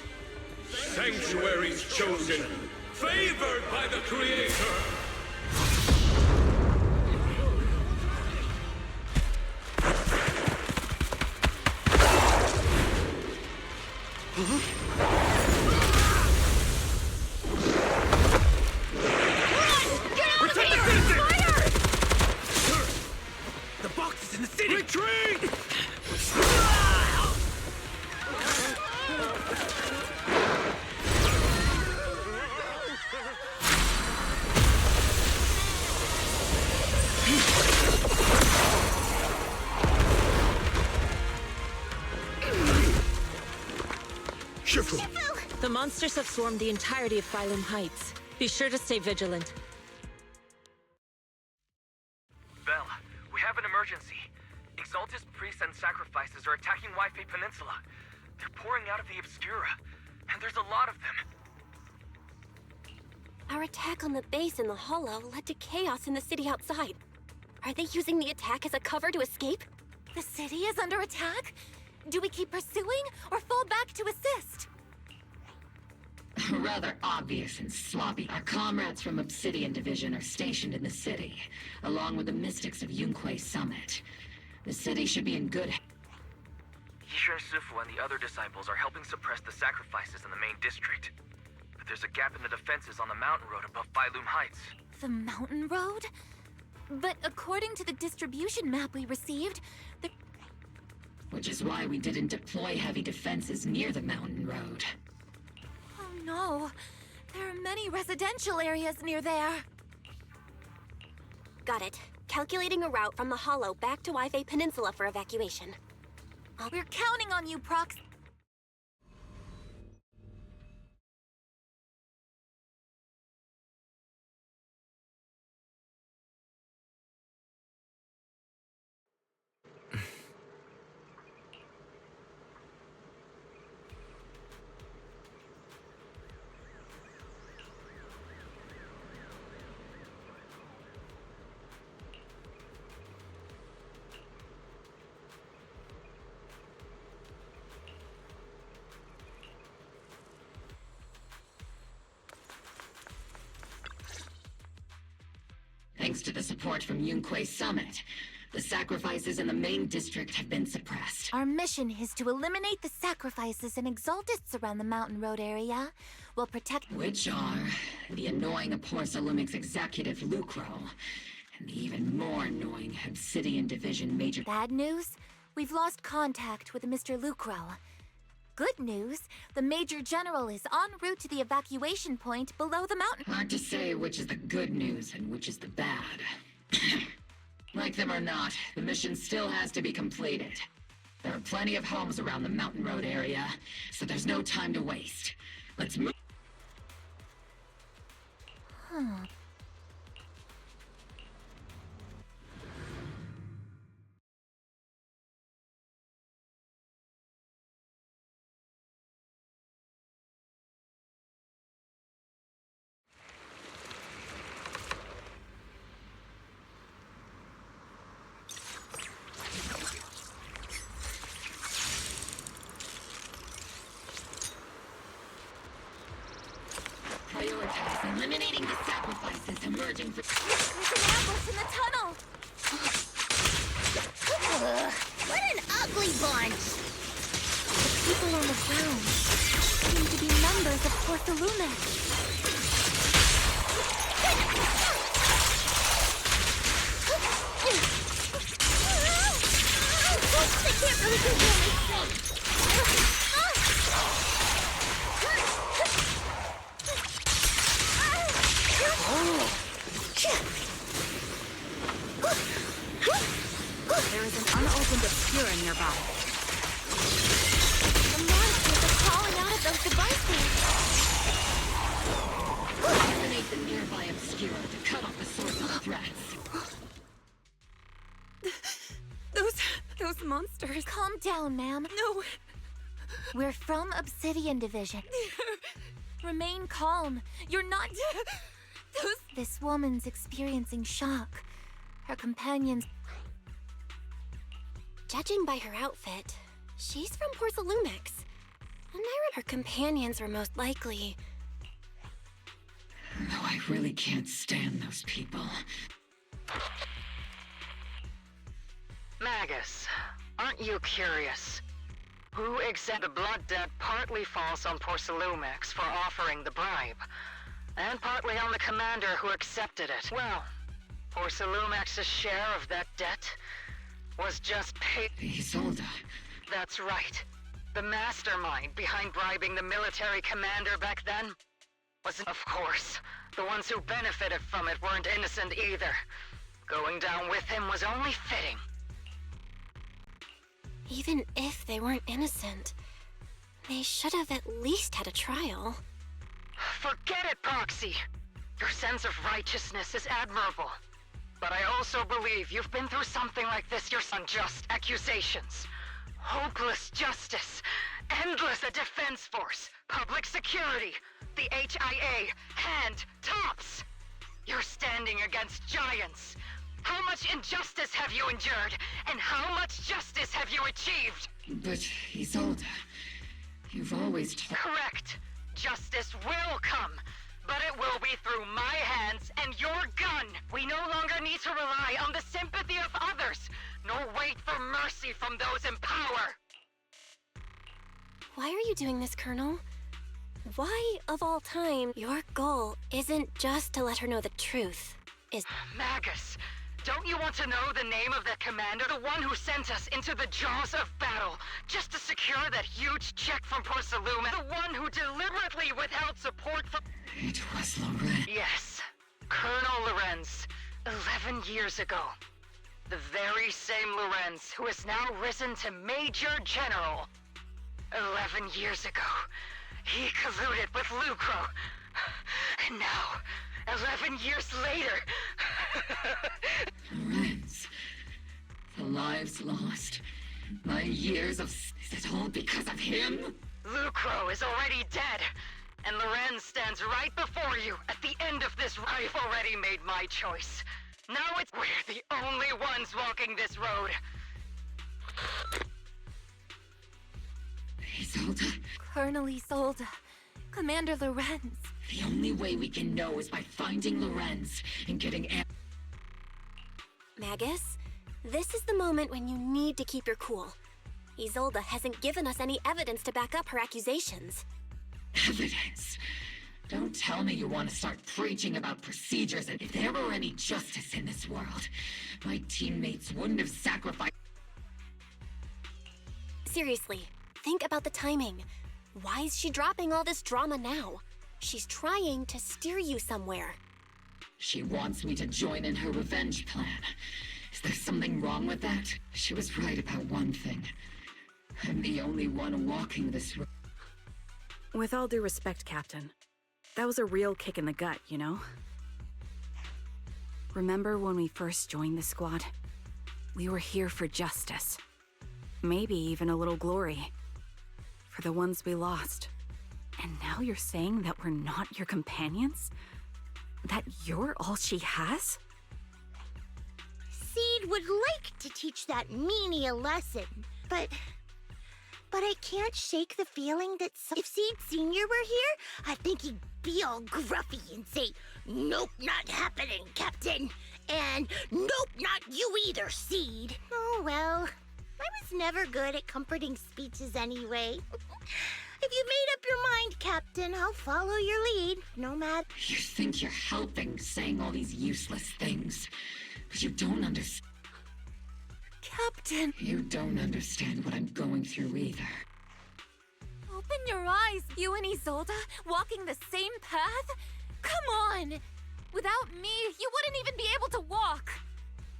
Sanctuaries chosen, favored by the Creator! The box is in the city! Retreat! The monsters have swarmed the entirety of Phylum Heights. Be sure to stay vigilant. Belle, we have an emergency. Exaltist priests and sacrifices are attacking Wi-Fi Peninsula. They're pouring out of the Obscura, and there's a lot of them. Our attack on the base in the Hollow led to chaos in the city outside. Are they using the attack as a cover to escape? The city is under attack? Do we keep pursuing or fall back to assist? Rather obvious and sloppy. Our comrades from Obsidian Division are stationed in the city, along with the mystics of Yunquay Summit. The city should be in good... Yishen Sifu and the other disciples are helping suppress the sacrifices in the main district. But there's a gap in the defenses on the mountain road above Bailoom Heights. The mountain road? But according to the distribution map we received, the... Which is why we didn't deploy heavy defenses near the mountain road. Oh no, there are many residential areas near there. Got it. Calculating a route from the Hollow back to Waifei Peninsula for evacuation. We're counting on you, Prox. Thanks to the support from Yunquay Summit, the sacrifices in the main district have been suppressed. Our mission is to eliminate the sacrifices and exaltists around the mountain road area, while protect... Which are the annoying Porcelumix executive Lucro, and the even more annoying Obsidian Division Major... Bad news? We've lost contact with Mr. Lucro. Good news, the Major General is en route to the evacuation point below the mountain. Hard to say which is the good news and which is the bad. Like them or not, the mission still has to be completed. There are plenty of homes around the mountain road area, so there's no time to waste. Let's move. Huh. Prioritize eliminating the sacrifices emerging from... There's an ambush in the tunnel! What an ugly bunch! The people on the ground seem to be members of Porcelumix. They can't really control me. There is an unopened obscura nearby. The monsters are crawling out of those devices. Eliminate the nearby obscura to cut off the source of the threats. Those monsters. Calm down, ma'am. No. We're from Obsidian Division. Remain calm. You're not... This woman's experiencing shock. Her companions... Judging by her outfit, she's from Porcelumix. And her companions were most likely... No, I really can't stand those people. Magus, aren't you curious? Who exactly the blood debt partly falls on Porcelumix for offering the bribe, and partly on the commander who accepted it. Well, Porcelumix's share of that debt was just paid. Isolde. That's right. The mastermind behind bribing the military commander back then was, of course, the ones who benefited from it weren't innocent either. Going down with him was only fitting. Even if they weren't innocent, they should have at least had a trial. Forget it, Proxy! Your sense of righteousness is admirable. But I also believe you've been through something like this yourself. Unjust accusations, hopeless justice, endless a defense force, public security, the HIA, and TOPS! You're standing against giants. How much injustice have you endured, and how much justice have you achieved? But, Isolde, you've always... Correct. justice will come, but it will be through my hands and your gun. We no longer need to rely on the sympathy of others, nor wait for mercy from those in power. Why are you doing this, Colonel? Why, of all time, your goal isn't just to let her know the truth, is... Magus, don't you want to know the name of the commander? The one who sent us into the jaws of battle, just to secure that huge check from Porcelain? The one who deliberately withheld support from... It was Lorenz. Yes, Colonel Lorenz, 11 years ago. The very same Lorenz who has now risen to Major General. 11 years ago, he colluded with Lucro. And now, 11 years later... Lorenz, the lives lost, my years of... Is it all because of him? Lucro is already dead, and Lorenz stands right before you at the end of this. I've already made my choice. Now we're the only ones walking this road. Isolde. Colonel Isolde. Commander Lorenz. The only way we can know is by finding Lorenz and getting... Magus, this is the moment when you need to keep your cool. Isolde hasn't given us any evidence to back up her accusations. Evidence? Don't tell me you want to start preaching about procedures. And if there were any justice in this world, my teammates wouldn't have sacrificed... Seriously, think about the timing. Why is she dropping all this drama now? She's trying to steer you somewhere. She wants me to join in her revenge plan. Is there something wrong with that? She was right about one thing. I'm the only one walking this road. With all due respect, Captain, that was a real kick in the gut, you know? Remember when we first joined the squad? We were here for justice. Maybe even a little glory. For the ones we lost. And now you're saying that we're not your companions? That you're all she has? Seed would like to teach that meanie a lesson, but I can't shake the feeling that if Seed Sr. were here, I think he'd be all gruffy and say, "Nope, not happening, Captain," and "Nope, not you either, Seed." Oh well, I was never good at comforting speeches anyway. If you made up your mind, Captain, I'll follow your lead, no matter... You think you're helping, saying all these useless things, but you don't understand. Captain! You don't understand what I'm going through either. Open your eyes, you and Isolde, walking the same path? Come on! Without me, you wouldn't even be able to walk!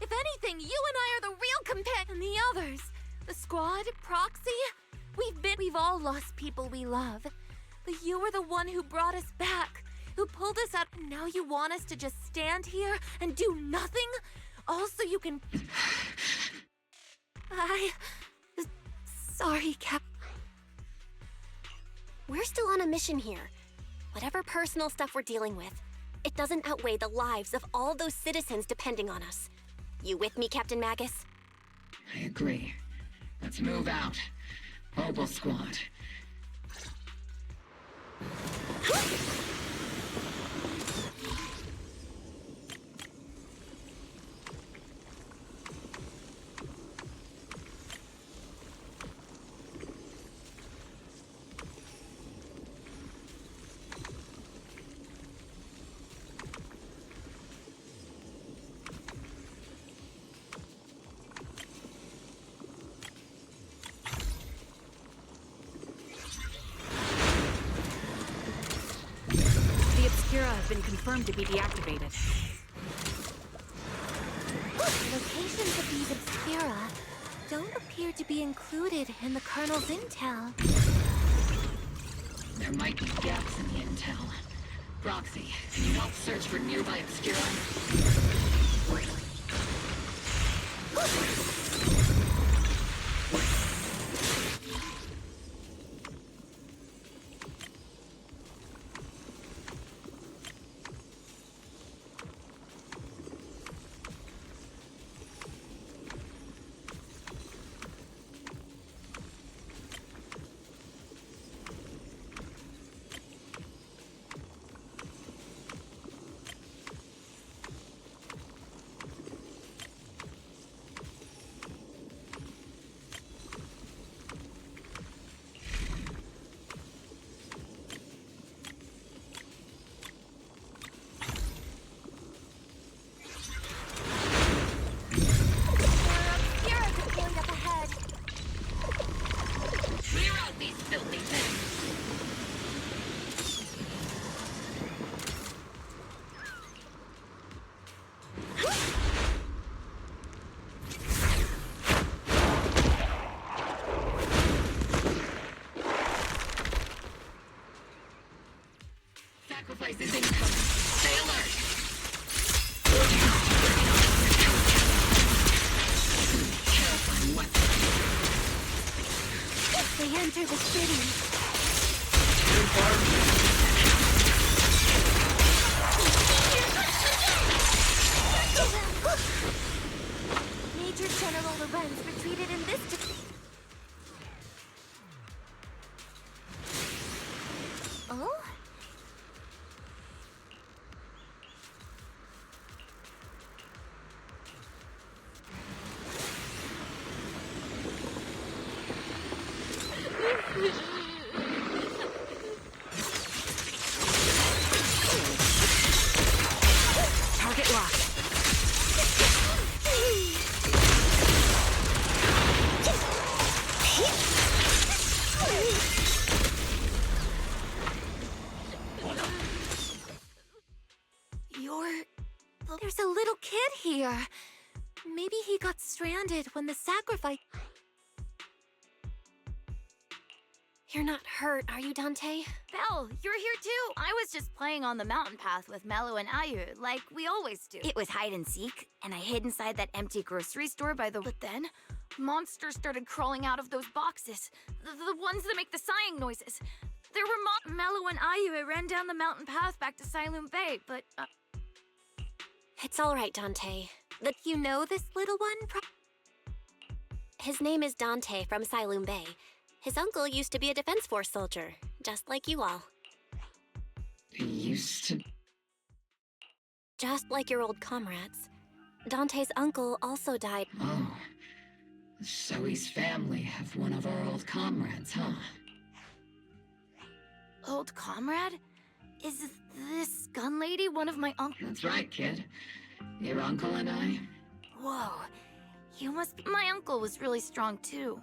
If anything, you and I are the real companions. And the others, the squad, Proxy, we've all lost people we love. But you were the one who brought us back, who pulled us out, and now you want us to just stand here and do nothing? All so you can... Sorry, Cap... We're still on a mission here. Whatever personal stuff we're dealing with, it doesn't outweigh the lives of all those citizens depending on us. You with me, Captain Magus? I agree. Let's move out. Mobile Squad. Have been confirmed to be deactivated. Locations of these Obscura don't appear to be included in the Colonel's intel. There might be gaps in the intel. Roxy, can you help search for nearby Obscura? Maybe he got stranded when the sacrifice... You're not hurt, are you, Dante? Belle, you're here too! I was just playing on the mountain path with Mello and Ayu, like we always do. It was hide and seek, and I hid inside that empty grocery store by the... But then, monsters started crawling out of those boxes. The ones that make the sighing noises. There were Mello and Ayu. I ran down the mountain path back to Silum Bay, but... It's all right, Dante. You know this little one? His name is Dante from Silum Bay. His uncle used to be a Defense Force soldier, just like you all. He used to... Just like your old comrades. Dante's uncle also died. Oh. Zoe's family have one of our old comrades, huh? Old comrade? Is this gun lady one of my uncles? That's right, kid. Your uncle and I... Whoa. You must be... My uncle was really strong too.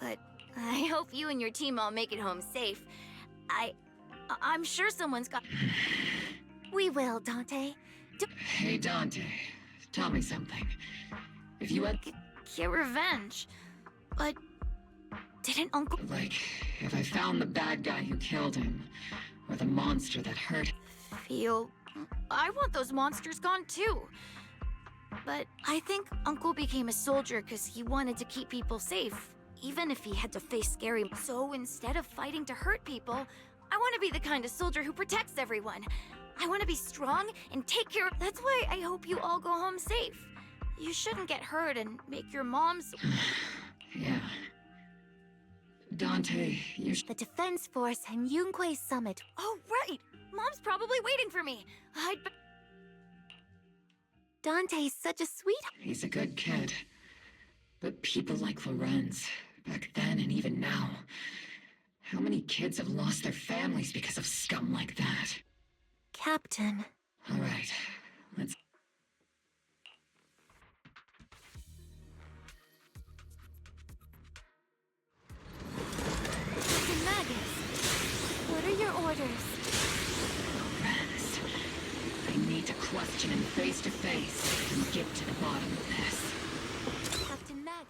But I hope you and your team all make it home safe. I'm sure someone's got... We will, Dante. Hey, Dante. Tell me something. If you had... Get revenge. But... Didn't Uncle... Like, if I found the bad guy who killed him, or the monster that hurt... I want those monsters gone too. But I think Uncle became a soldier because he wanted to keep people safe, even if he had to face scary... So instead of fighting to hurt people, I want to be the kind of soldier who protects everyone. I want to be strong and take care of... That's why I hope you all go home safe. You shouldn't get hurt and make your moms... Yeah. Dante, you... The Defense Force and Yunque Summit. Oh, right! Mom's probably waiting for me. Dante's such a sweetheart. He's a good kid. But people like Lorenz, back then and even now, how many kids have lost their families because of scum like that? Captain. All right, let's... Captain Magus, what are your orders? Lorenz, I need to question him face to face and get to the bottom of this. Captain Magus.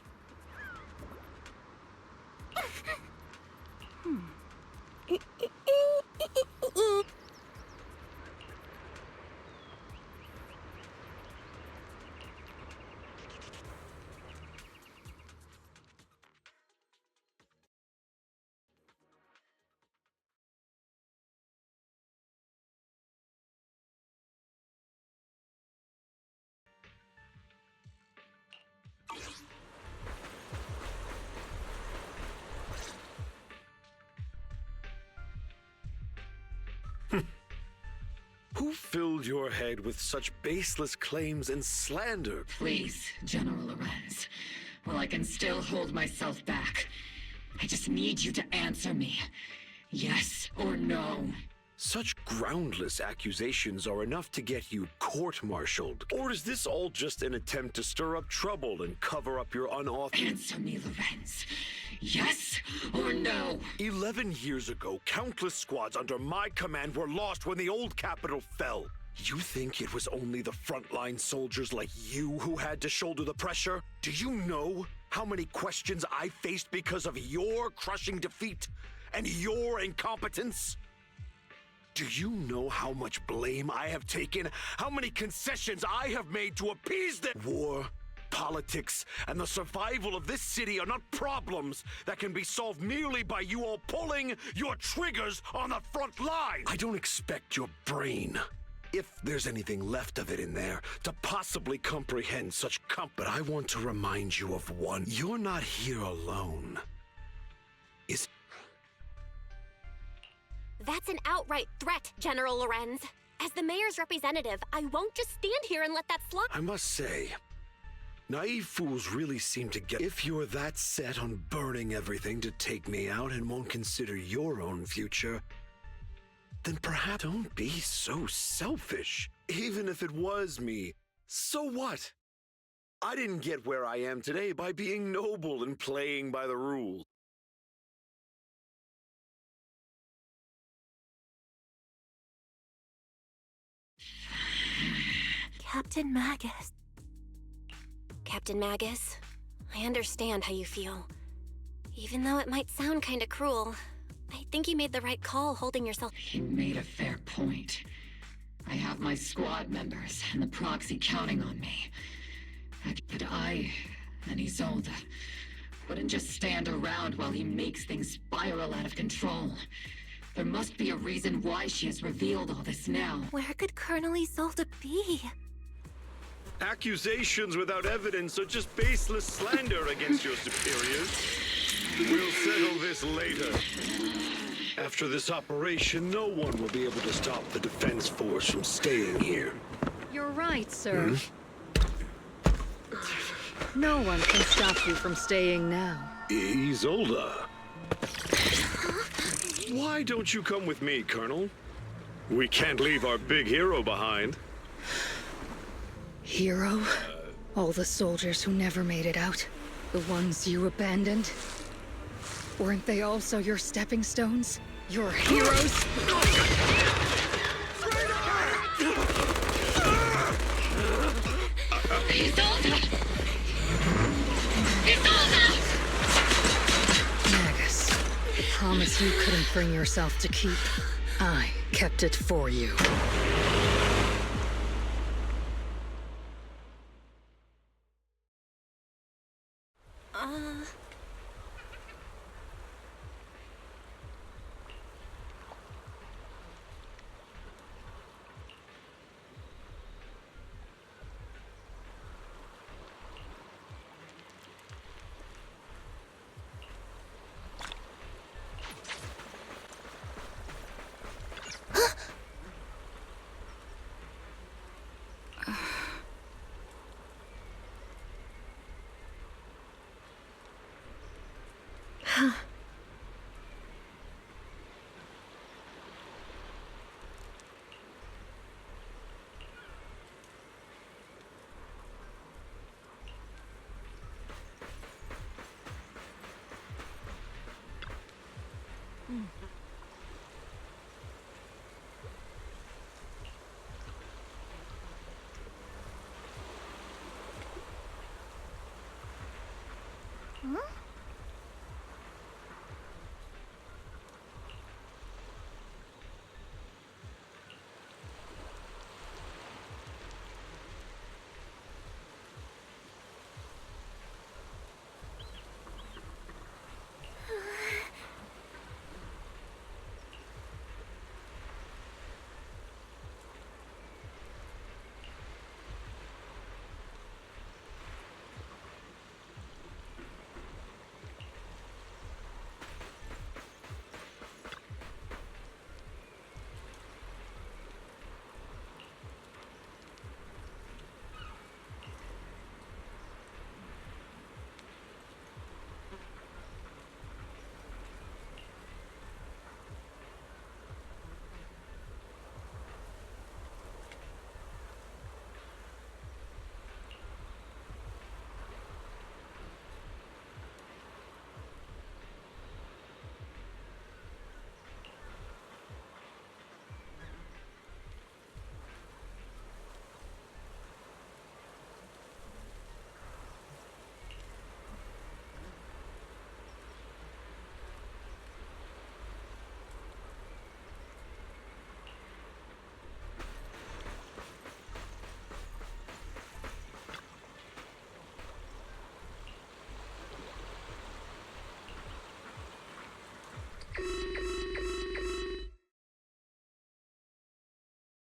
Who filled your head with such baseless claims and slander? Please, General Lorenz. While I can still hold myself back, I just need you to answer me. Yes or no? Such groundless accusations are enough to get you court-martialed. Or is this all just an attempt to stir up trouble and cover up your unauthorized... Answer me, Lorenz. Yes or no? 11 years ago, countless squads under my command were lost when the old capital fell. You think it was only the frontline soldiers like you who had to shoulder the pressure? Do you know how many questions I faced because of your crushing defeat and your incompetence? Do you know how much blame I have taken? How many concessions I have made to appease the war? Politics and the survival of this city are not problems that can be solved merely by you all pulling your triggers on the front line. I don't expect your brain, if there's anything left of it in there, to possibly comprehend such but I want to remind you of one. You're not here alone. That's an outright threat, General Lorenz. As the mayor's representative, I won't just stand here and let that slide. I must say, naive fools really seem to get... If you're that set on burning everything to take me out and won't consider your own future, then perhaps don't be so selfish. Even if it was me, so what? I didn't get where I am today by being noble and playing by the rules. Captain Magus. Captain Magus. I understand how you feel. Even though it might sound kinda cruel, I think you made the right call holding yourself. You made a fair point. I have my squad members and the proxy counting on me. But I and Isolde wouldn't just stand around while he makes things spiral out of control. There must be a reason why she has revealed all this now. Where could Colonel Isolde be? Accusations without evidence are just baseless slander against your superiors. We'll settle this later. After this operation, no one will be able to stop the Defense Force from staying here. You're right, sir. No one can stop you from staying now. Isolde. Why don't you come with me, Colonel? We can't leave our big hero behind. Hero? All the soldiers who never made it out? The ones you abandoned? Weren't they also your stepping stones? Your heroes? Magus, the promise you couldn't bring yourself to keep. I kept it for you.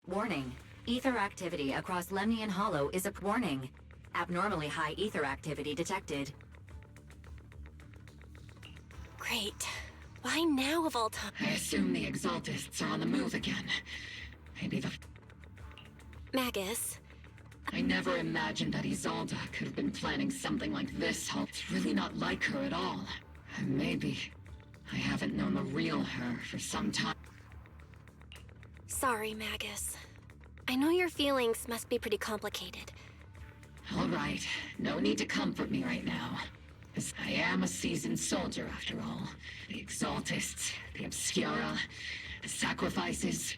Warning. Ether activity across Lemnian Hollow is a warning. Abnormally high ether activity detected. Great. Why now of all time? I assume the Exaltists are on the move again. Maybe the... Magus. I never imagined that Isolde could have been planning something like this. It's really not like her at all. And maybe I haven't known the real her for some time. Sorry, Magus. I know your feelings must be pretty complicated. All right, no need to comfort me right now. 'Cause I am a seasoned soldier after all. The Exaltists, the Obscura, the sacrifices.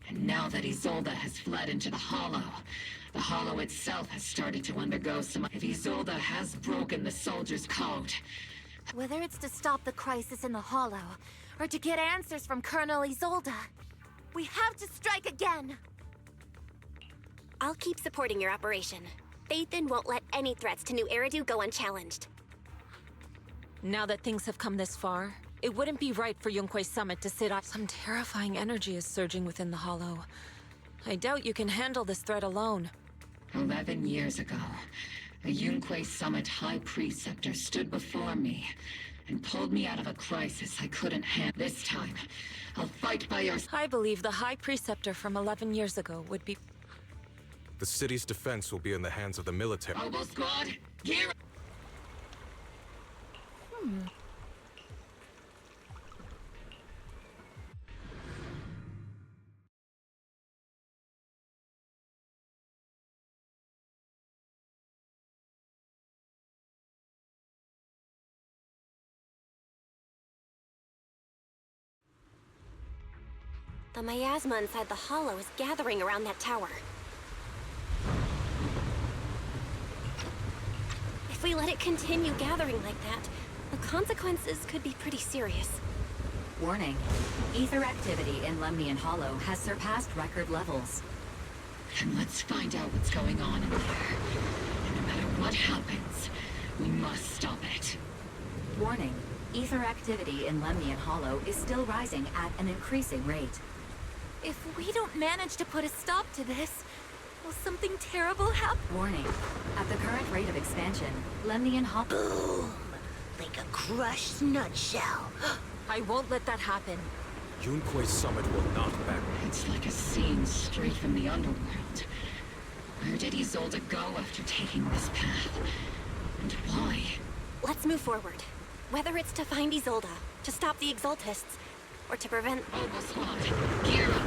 And now that Isolde has fled into the Hollow itself has started to undergo some... If Isolde has broken the soldier's code... Whether it's to stop the crisis in the Hollow, or to get answers from Colonel Isolde, we have to strike again! I'll keep supporting your operation. Phaethon won't let any threats to New Eridu go unchallenged. Now that things have come this far, it wouldn't be right for Yunque's summit to sit on... Some terrifying energy is surging within the Hollow. I doubt you can handle this threat alone. 11 years ago, a Yunque Summit High Preceptor stood before me and pulled me out of a crisis I couldn't handle. This time, I'll fight by your... I believe the High Preceptor from 11 years ago would be... The city's defense will be in the hands of the military. Mobile squad, gear up! The miasma inside the Hollow is gathering around that tower. If we let it continue gathering like that, the consequences could be pretty serious. Warning. Ether activity in Lemnian Hollow has surpassed record levels. And let's find out what's going on in there. And no matter what happens, we must stop it. Warning. Ether activity in Lemnian Hollow is still rising at an increasing rate. If we don't manage to put a stop to this, will something terrible happen? Warning. At the current rate of expansion, Lemnian Hollow... Boom! Like a crushed nutshell. I won't let that happen. Yunque's summit will not back. It's like a scene straight from the underworld. Where did Isolde go after taking this path? And why? Let's move forward. Whether it's to find Isolde, to stop the Exaltists, or to prevent... Mobile squad, gear up!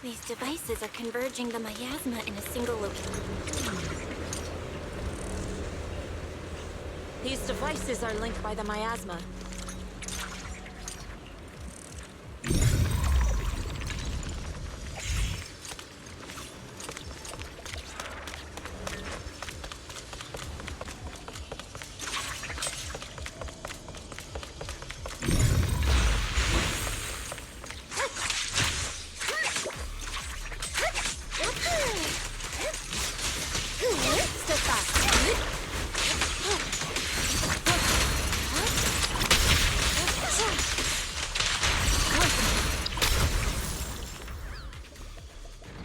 These devices are converging the miasma in a single location. These devices are linked by the miasma.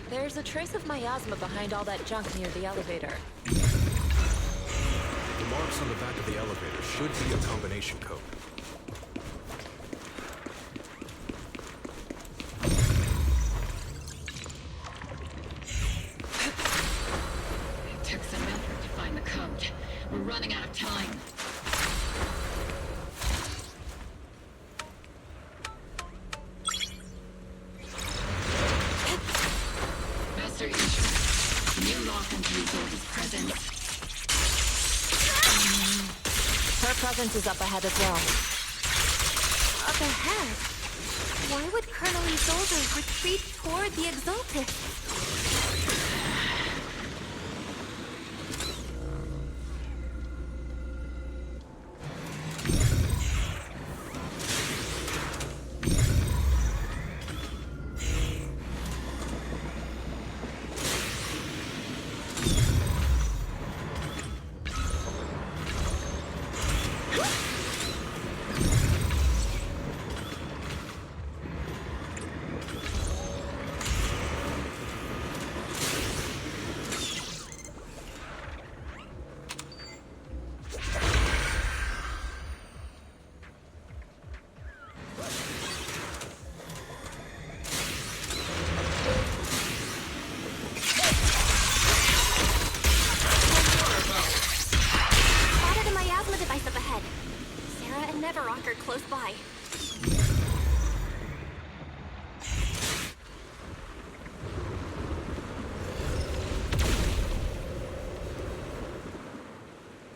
There's a trace of miasma behind all that junk near the elevator. The marks on the back of the elevator should be a combination code. It took some effort to find the code. We're running out of time. Master Ishra, can you lock into Isolde's presence? Her presence is up ahead as well. Up ahead? Why would Colonel Isolde retreat toward the Exaltists? Mevarok are close by.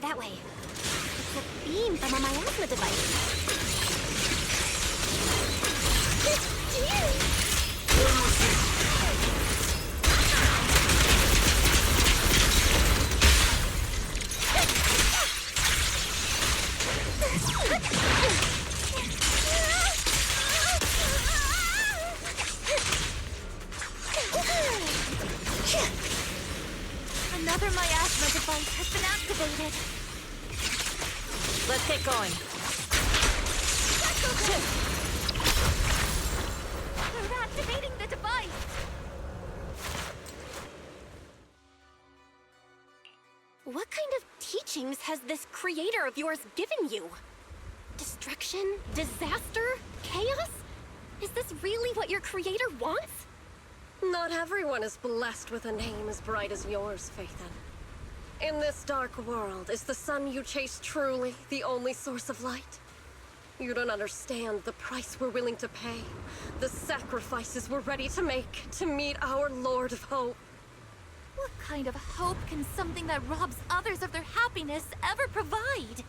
That way. It's a beam from a miasma device. Another miasma device has been activated. Let's get going. They're activating the device. What kind of teachings has this creator of yours given you? Destruction? Disaster? Chaos? Is this really what your creator wants? Not everyone is blessed with a name as bright as yours, Phaethon. In this dark world, is the sun you chase truly the only source of light? You don't understand the price we're willing to pay, the sacrifices we're ready to make to meet our Lord of Hope. What kind of hope can something that robs others of their happiness ever provide?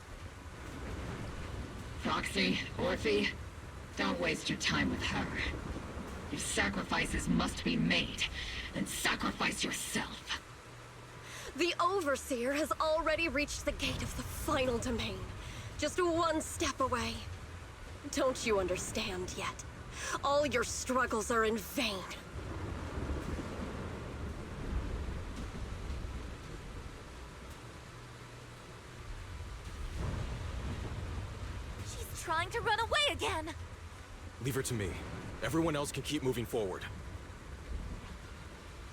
Proxy, Orphe, don't waste your time with her. If sacrifices must be made, then sacrifice yourself. The Overseer has already reached the gate of the final domain. Just one step away. Don't you understand yet? All your struggles are in vain. She's trying to run away again. Leave her to me. Everyone else can keep moving forward.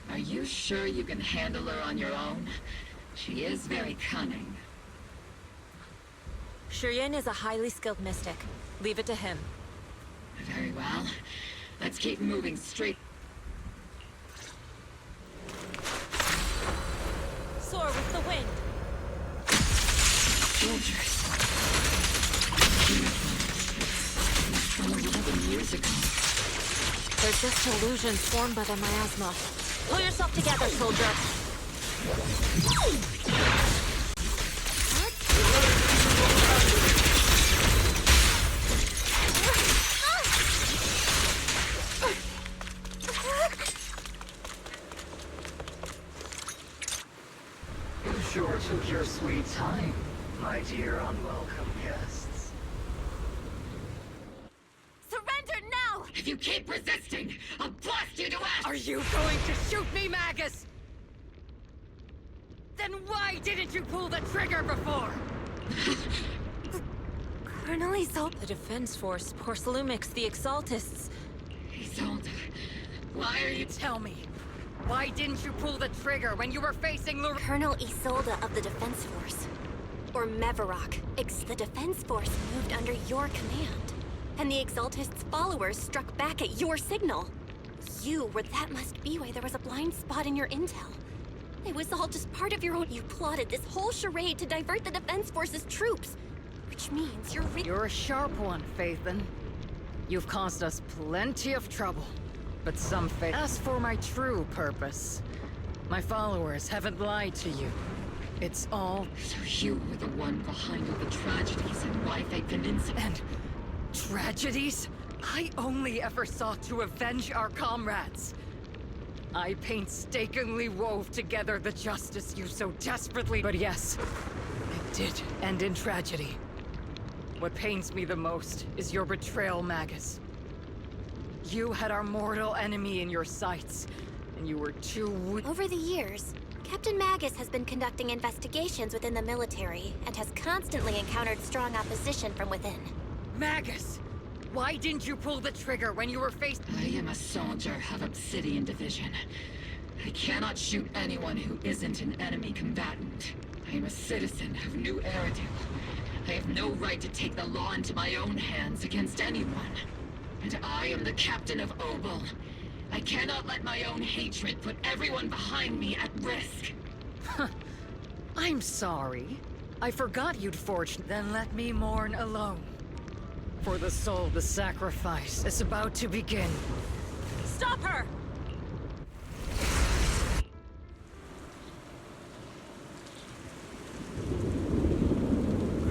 Are you sure you can handle her on your own? She is very cunning. Shiryen is a highly skilled mystic. Leave it to him. Very well. Let's keep moving straight. Soar with the wind. Soldiers. 11 years ago. They're just illusions formed by the miasma. Pull yourself together, soldier. You sure took your sweet time, my dear unwelcome guests. Surrender now! If you keep resisting, I'll blast you to ash! Are you going to shoot me, Magus? Then why didn't you pull the trigger before? Colonel Isolde. The Defense Force, Porcelumix, the Exaltists. Isolde, why are you... Tell me, why didn't you pull the trigger when you were facing Colonel Isolde of the Defense Force. Or Mevarok. The Defense Force moved under your command. And the Exaltists' followers struck back at your signal. That must be why there was a blind spot in your intel. It was all just part of your own... You plotted this whole charade to divert the Defense Force's troops. Which means You're a sharp one, Phaethon. You've caused us plenty of trouble. But As for my true purpose, my followers haven't lied to you. It's all... So you were the one behind all the tragedies in Wi-Fi Peninsula. And... tragedies? I only ever sought to avenge our comrades. I painstakingly wove together the justice you so desperately... But yes, it did end in tragedy. What pains me the most is your betrayal, Magus. You had our mortal enemy in your sights, and you were too weak. Over the years, Captain Magus has been conducting investigations within the military and has constantly encountered strong opposition from within. Magus! Why didn't you pull the trigger when you were faced— I am a soldier of Obsidian Division. I cannot shoot anyone who isn't an enemy combatant. I am a citizen of New Eridil. I have no right to take the law into my own hands against anyone. And I am the captain of Obel. I cannot let my own hatred put everyone behind me at risk. I'm sorry. I forgot you'd forged. Then let me mourn alone. For the soul, the sacrifice is about to begin. Stop her!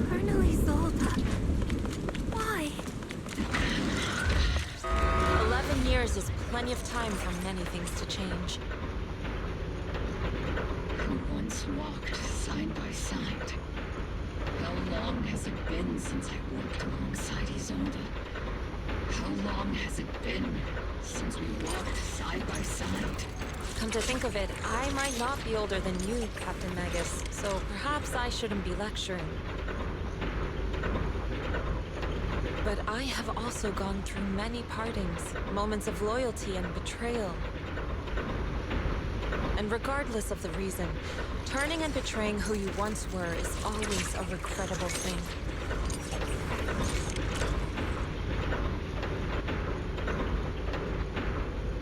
Colonel Isolde. Why? 11 years is plenty of time for many things to change. Who once walked side by side. How long has it been since I worked alongside Isolde? How long has it been since we walked side by side? Come to think of it, I might not be older than you, Captain Magus, so perhaps I shouldn't be lecturing. But I have also gone through many partings, moments of loyalty and betrayal. And regardless of the reason, turning and betraying who you once were is always a regrettable thing.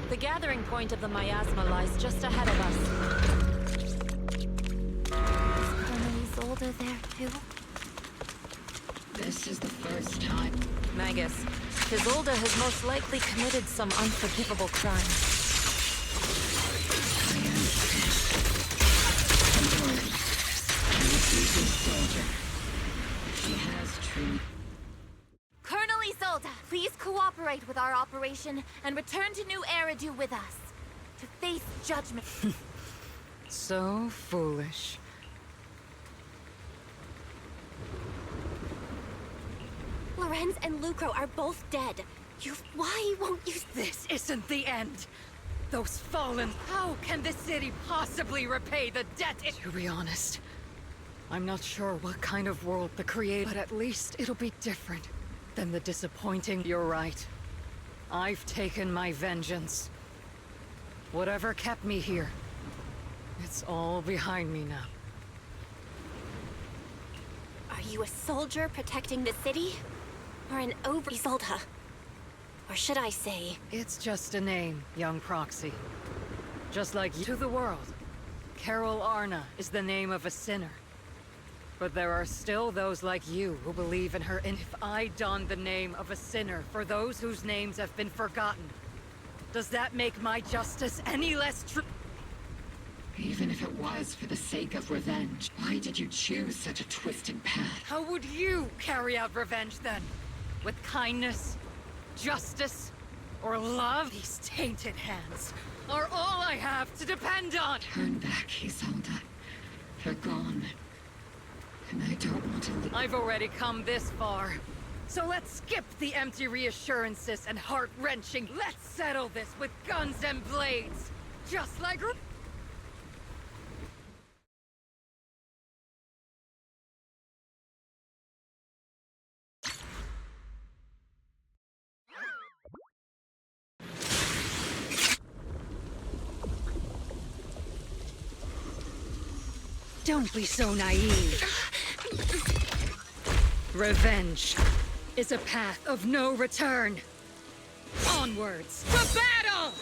The gathering point of the miasma lies just ahead of us. Is Colonel Isolde there too? This is the first time. Magus, Isolde has most likely committed some unforgivable crime. She has true. Colonel Isolde, please cooperate with our operation and return to New Eridu with us. To face judgment. So foolish. Lorenz and Lucro are both dead. Why won't you... This isn't the end. Those fallen... How can the city possibly repay the debt To be honest, I'm not sure what kind of world the Creator... But at least it'll be different than the disappointing... You're right. I've taken my vengeance. Whatever kept me here, it's all behind me now. Are you a soldier protecting the city? Or an Isolde? Or should I say... It's just a name, young proxy. Just like you to the world. Carol Arna is the name of a sinner. But there are still those like you who believe in her, and if I don the name of a sinner for those whose names have been forgotten, does that make my justice any less true? Even if it was for the sake of revenge, why did you choose such a twisted path? How would you carry out revenge then? With kindness, justice, or love? These tainted hands are all I have to depend on! Turn back, Isolde. They're gone. And I don't want to leave. I've already come this far. So let's skip the empty reassurances and heart-wrenching. Let's settle this with guns and blades. Just like... Don't be so naive. Revenge is a path of no return. Onwards to battle!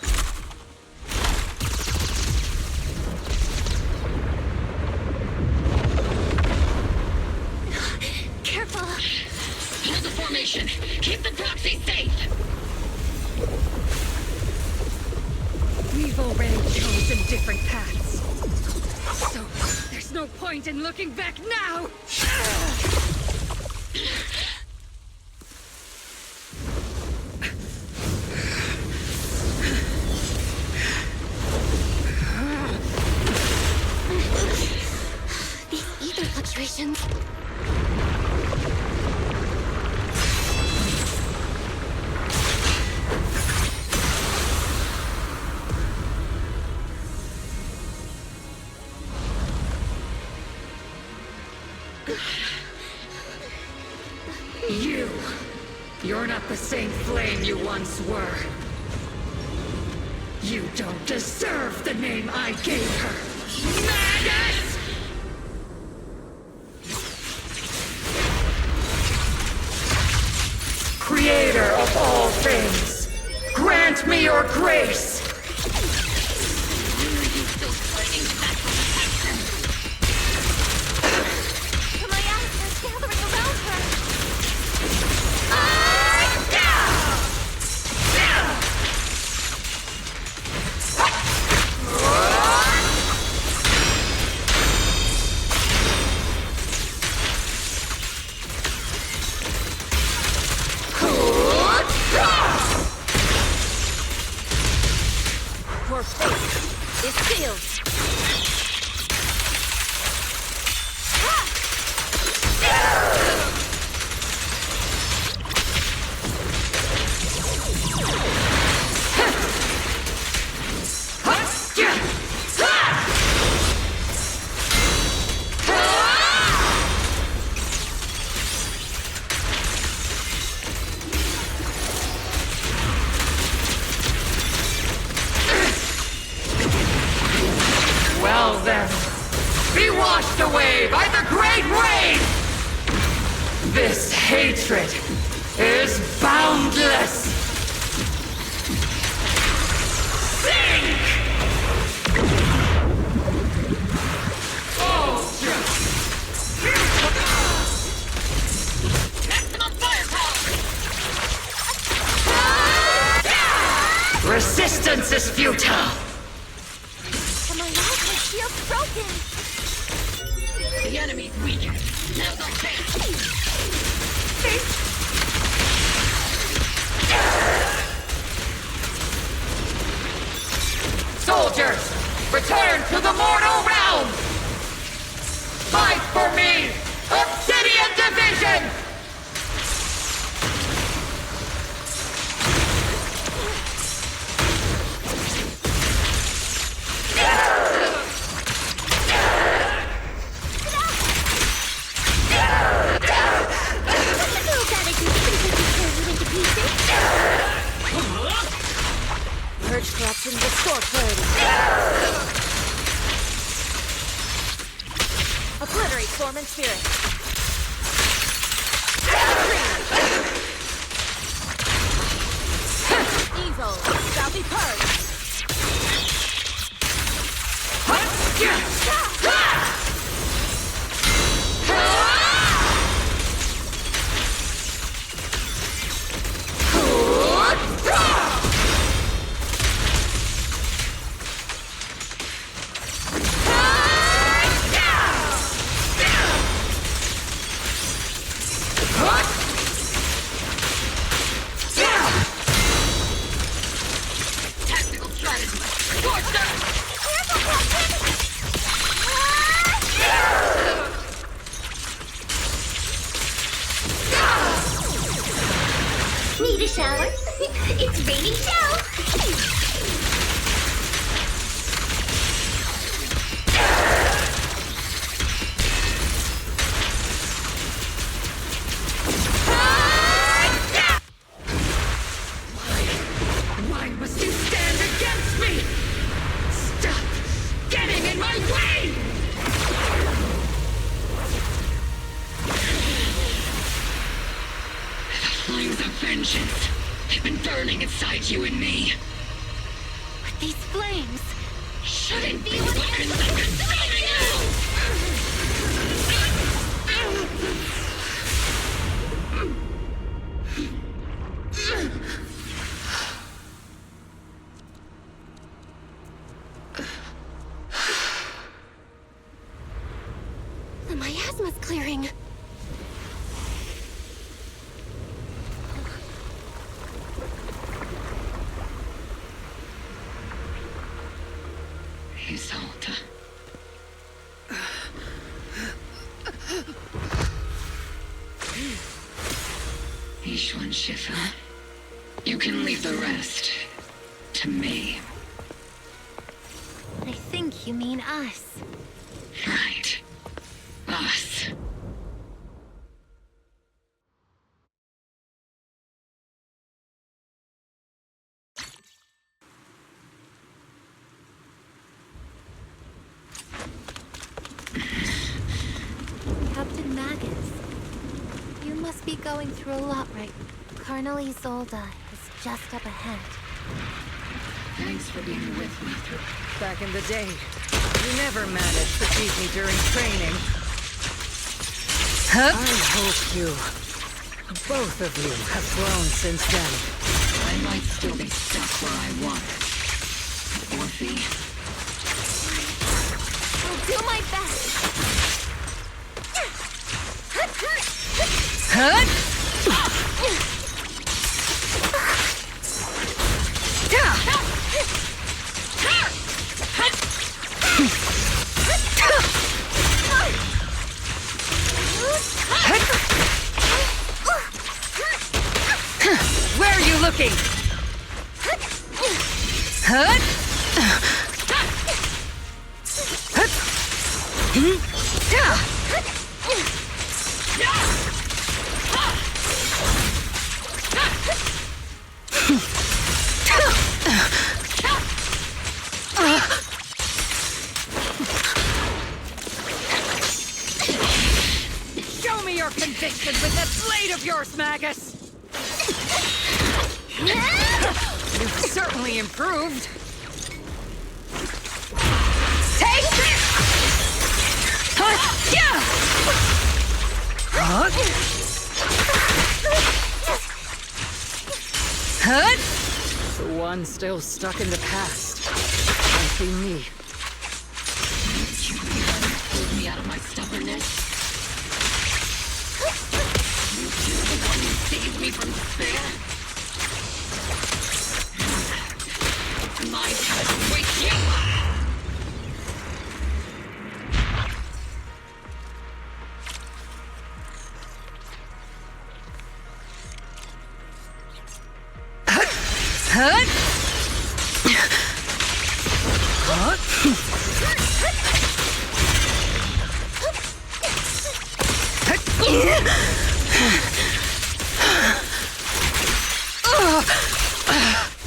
Careful! Hold the formation! Keep the proxy safe! We've already chosen different paths. So, there's no point in looking back now! These ether fluctuations... You're not the same flame you once were. You don't deserve the name I gave her. Magus! Creator of all things, grant me your grace! The miasma is gathering around her! Ah! shield. Well then, be washed away by the great rain! This hatred is boundless! Sink! Resistance is futile! But my shield's broken! The enemy's weakened. Now's our chance! Soldiers, return to the mortal realm! Fight for me! Obsidian Division! Purge corruption, restore clarity. Obliterate form and spirit. Evil shall be purged. Tactical strategy! Scorch them! Need a shower? It's raining show! Why must you stand against me? Stop getting in my way! The flames of vengeance have been burning inside you and me. But these flames Shouldn't be what you're consuming you! The miasma's clearing. Isolde. Ishwan Shifu. You can leave the rest to me. I think you mean us. Right. Us. Captain Magus, you must be going through a lot right. Colonel Isolde is just up ahead. Thanks for being with me through. Back in the day, you never managed to keep me during training. I hope you, both of you, have grown since then. I might still be stuck where I was. Orphe. I'll do my best. looking! Hut! Show me your conviction with that blade of yours, Magus! You've certainly improved. Take this! The one still stuck in the past might be me. You pulled me out of my stubbornness. You're the one who saved me from despair. It's my time to wake you.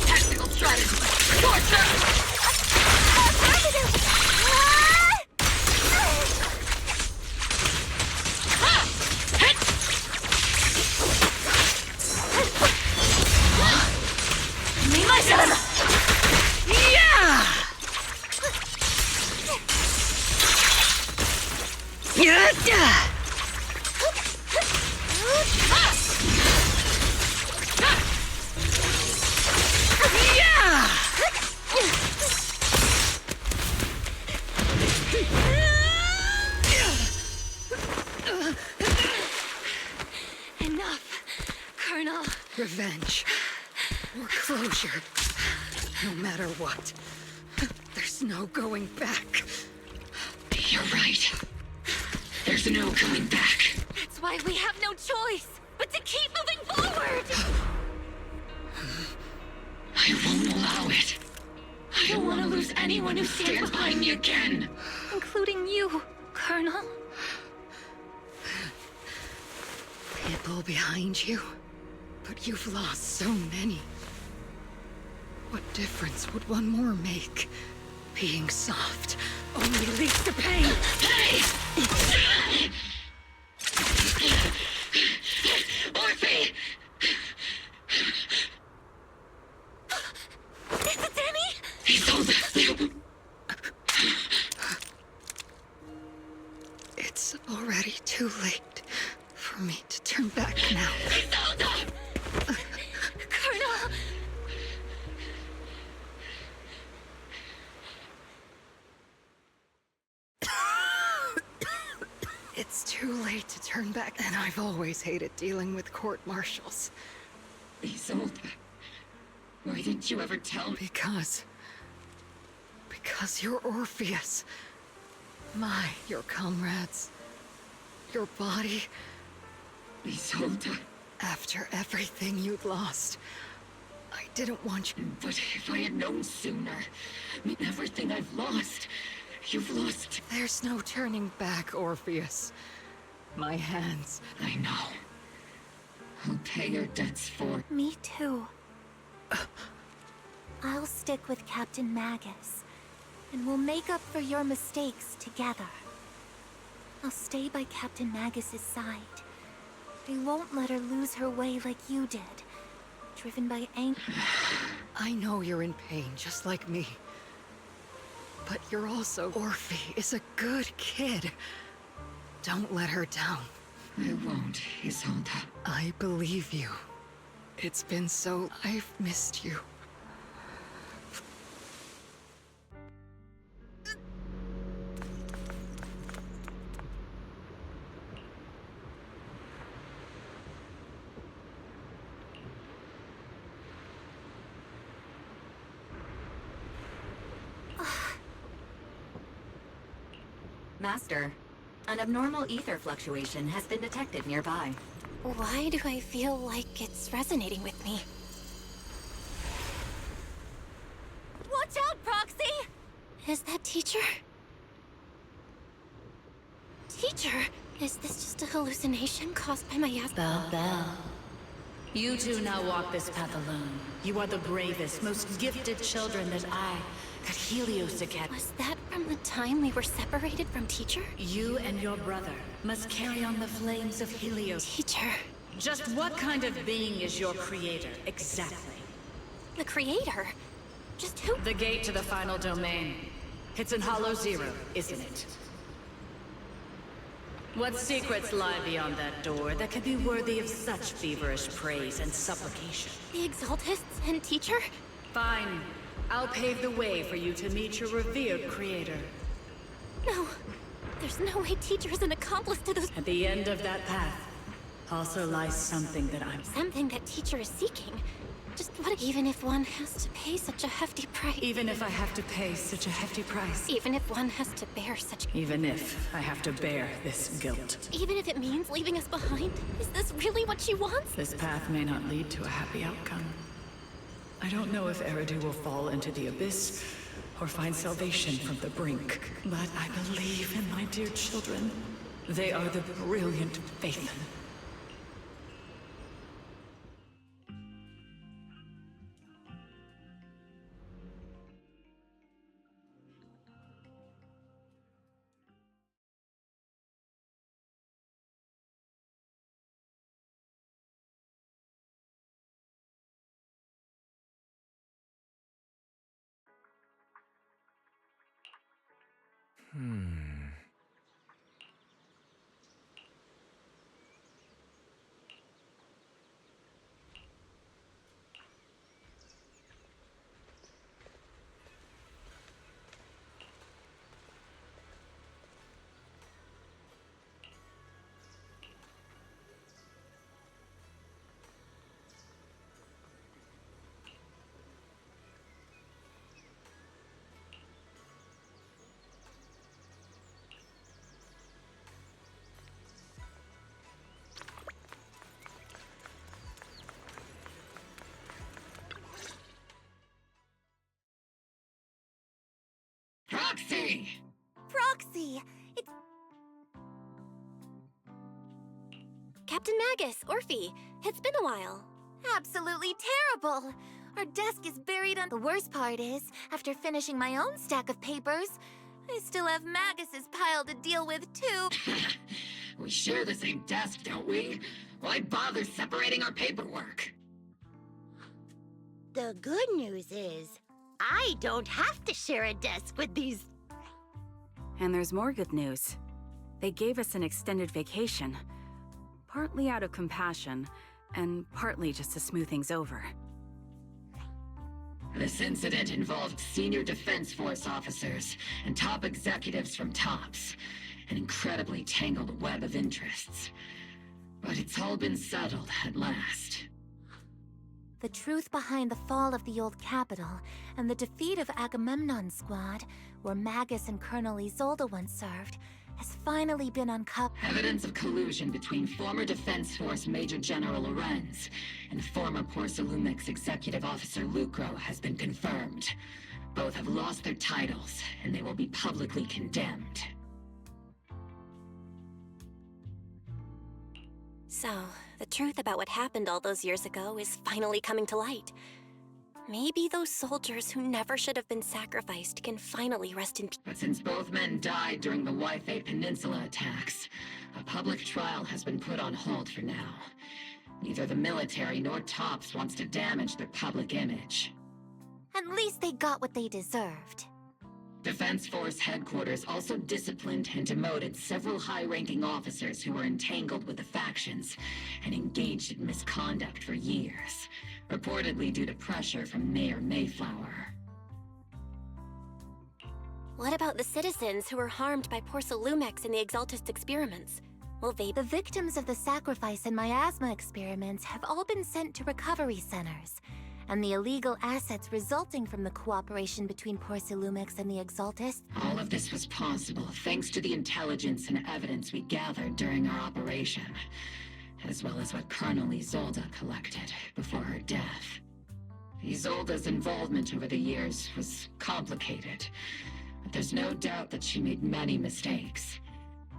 Tactical strategy. Torture! Enough, Colonel. Revenge. Or closure. No matter what. There's no going back. You're right. There's no coming back. That's why we have no choice but to keep moving forward! I won't allow it. I don't want to lose anyone who stands behind me again. Including you, Colonel. People behind you. But you've lost so many. What difference would one more make? Being soft only leads to pain. Hey! Orphe! Is it Danny? He's on the... It's already too late for me to turn back now. Colonel! It's too late to turn back, and I've always hated dealing with court-martials. Isolde, why didn't you ever tell me? Because you're Orpheus. Your comrades. Your body. Isolde. After everything you'd lost, I didn't want you. But if I had known sooner, everything I've lost, you've lost. There's no turning back, Orpheus. My hands. I know. I'll pay your debts for... Me too. I'll stick with Captain Magus, and we'll make up for your mistakes together. I'll stay by Captain Magus's side. I won't let her lose her way like you did, driven by anger. I know you're in pain, just like me. But you're also... Orphe is a good kid. Don't let her down. I won't, Isolde. I believe you. It's been so... I've missed you. Master, an abnormal ether fluctuation has been detected nearby. Why do I feel like it's resonating with me? Teacher? Teacher? Is this just a hallucination caused by my Belle. You two now walk this path alone. You are the bravest, most gifted children that Helios Academy. Was that from the time we were separated from Teacher? You and your brother must carry on the flames of Helios. Teacher. Just what kind of being is your creator, exactly? The creator? Just who? The gate to the final domain. It's in Hollow Zero, isn't it? What secrets lie beyond that door that could be worthy of such feverish praise and supplication? The Exaltists and Teacher? Fine. I'll pave the way for you to meet your revered creator. No. There's no way Teacher is an accomplice to those— At the end of that path also lies something that Something that Teacher is seeking. Just what— Even if one has to pay such a hefty price. Even if I have to pay such a hefty price. Even if one has to bear such— Even if I have to bear this guilt. Even if it means leaving us behind? Is this really what she wants? This path may not lead to a happy outcome. I don't know if Eridu will fall into the abyss or find salvation from the brink, but I believe in my dear children. They are the brilliant Phaethon. Proxy! Proxy! It's... Captain Magus, Orphe. It's been a while. Absolutely terrible! Our desk is buried on— The worst part is, after finishing my own stack of papers, I still have Magus's pile to deal with, too. We share the same desk, don't we? Why bother separating our paperwork? The good news is, I don't have to share a desk with these... And there's more good news. They gave us an extended vacation. Partly out of compassion, and partly just to smooth things over. This incident involved senior Defense Force officers and top executives from TOPS. An incredibly tangled web of interests. But it's all been settled at last. The truth behind the fall of the old capital and the defeat of Agamemnon's squad, where Magus and Colonel Isolde once served, has finally been uncovered. Evidence of collusion between former Defense Force Major General Lorenz and former Porcelumix Executive Officer Lucro has been confirmed. Both have lost their titles, and they will be publicly condemned. So, the truth about what happened all those years ago is finally coming to light. Maybe those soldiers who never should have been sacrificed can finally rest in peace. But since both men died during the Waifei Peninsula attacks, a public trial has been put on hold for now. Neither the military nor TOPS wants to damage their public image. At least they got what they deserved. Defense Force headquarters also disciplined and demoted several high-ranking officers who were entangled with the factions and engaged in misconduct for years, reportedly due to pressure from Mayor Mayflower. What about the citizens who were harmed by Porcelumix in the Exaltist experiments? Will they— The victims of the sacrifice and miasma experiments have all been sent to recovery centers, and the illegal assets resulting from the cooperation between Porcelumix and the Exaltists— All of this was possible thanks to the intelligence and evidence we gathered during our operation, as well as what Colonel Isolde collected before her death. Isolde's involvement over the years was complicated, But there's no doubt that she made many mistakes,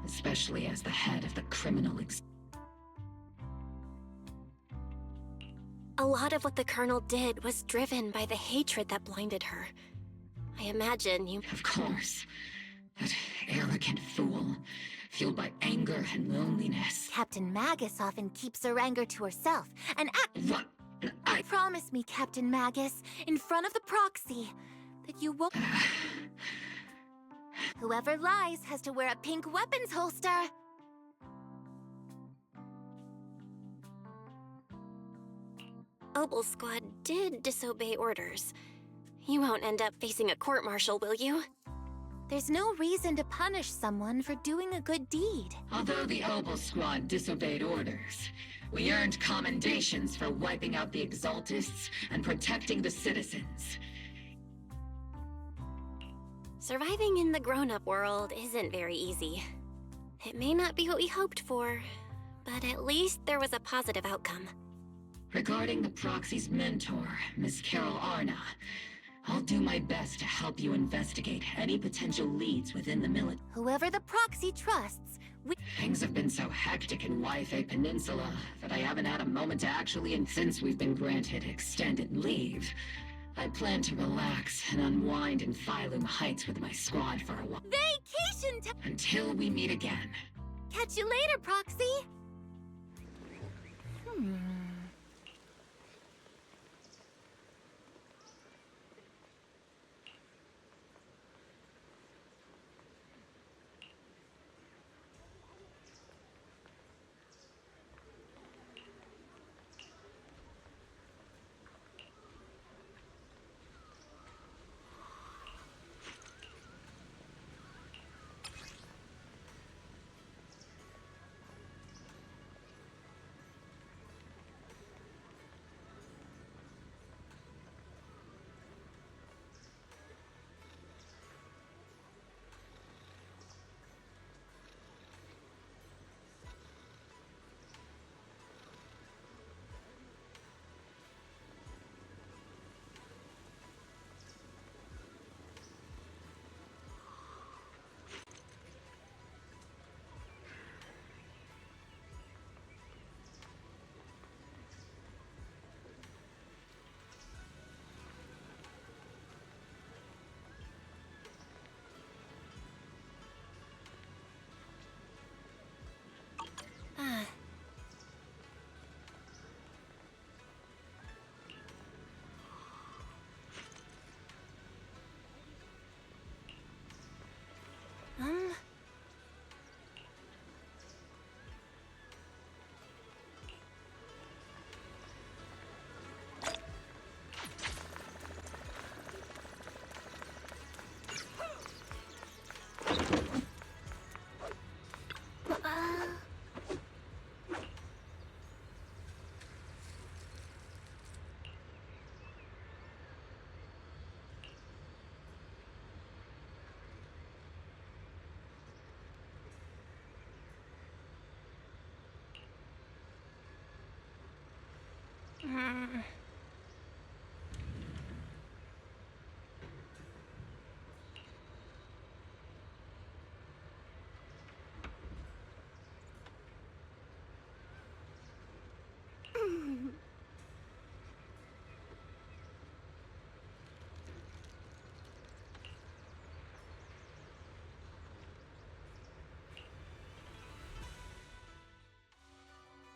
especially as the head of the criminal A lot of what the Colonel did was driven by the hatred that blinded her. I imagine you... Of course. That arrogant fool, fueled by anger and loneliness. Captain Magus often keeps her anger to herself and What? Promise me, Captain Magus, in front of the proxy, that you won't... Whoever lies has to wear a pink weapons holster. Obel Squad did disobey orders. You won't end up facing a court-martial, will you? There's no reason to punish someone for doing a good deed. Although the Obel Squad disobeyed orders, we earned commendations for wiping out the Exaltists and protecting the citizens. Surviving in the grown-up world isn't very easy. It may not be what we hoped for, but at least there was a positive outcome. Regarding the Proxy's mentor, Miss Carol Arna, I'll do my best to help you investigate any potential leads within the military. Whoever the Proxy trusts, Things have been so hectic in Yfei Peninsula that I haven't had a moment to actually... And since we've been granted extended leave, I plan to relax and unwind in Phylum Heights with my squad for a while. Vacation time! Until we meet again. Catch you later, Proxy!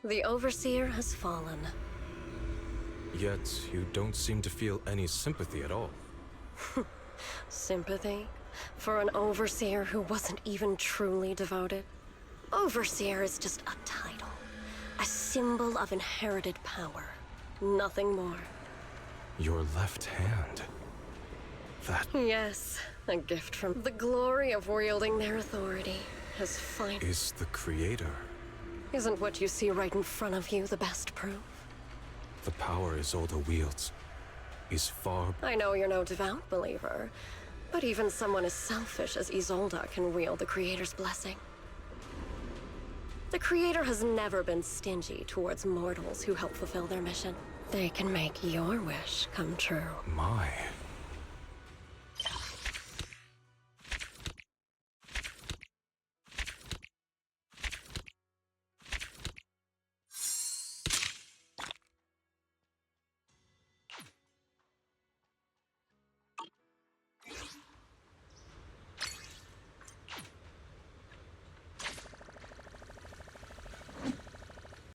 The Overseer has fallen. Yet, you don't seem to feel any sympathy at all. Sympathy? For an Overseer who wasn't even truly devoted? Overseer is just a title. A symbol of inherited power. Nothing more. Your left hand. That... Yes, a gift from the glory of wielding their authority has finally... is the Creator. Isn't what you see right in front of you the best proof? The power Isolde wields is far... I know you're no devout believer, but even someone as selfish as Isolde can wield the Creator's blessing. The Creator has never been stingy towards mortals who help fulfill their mission. They can make your wish come true. My...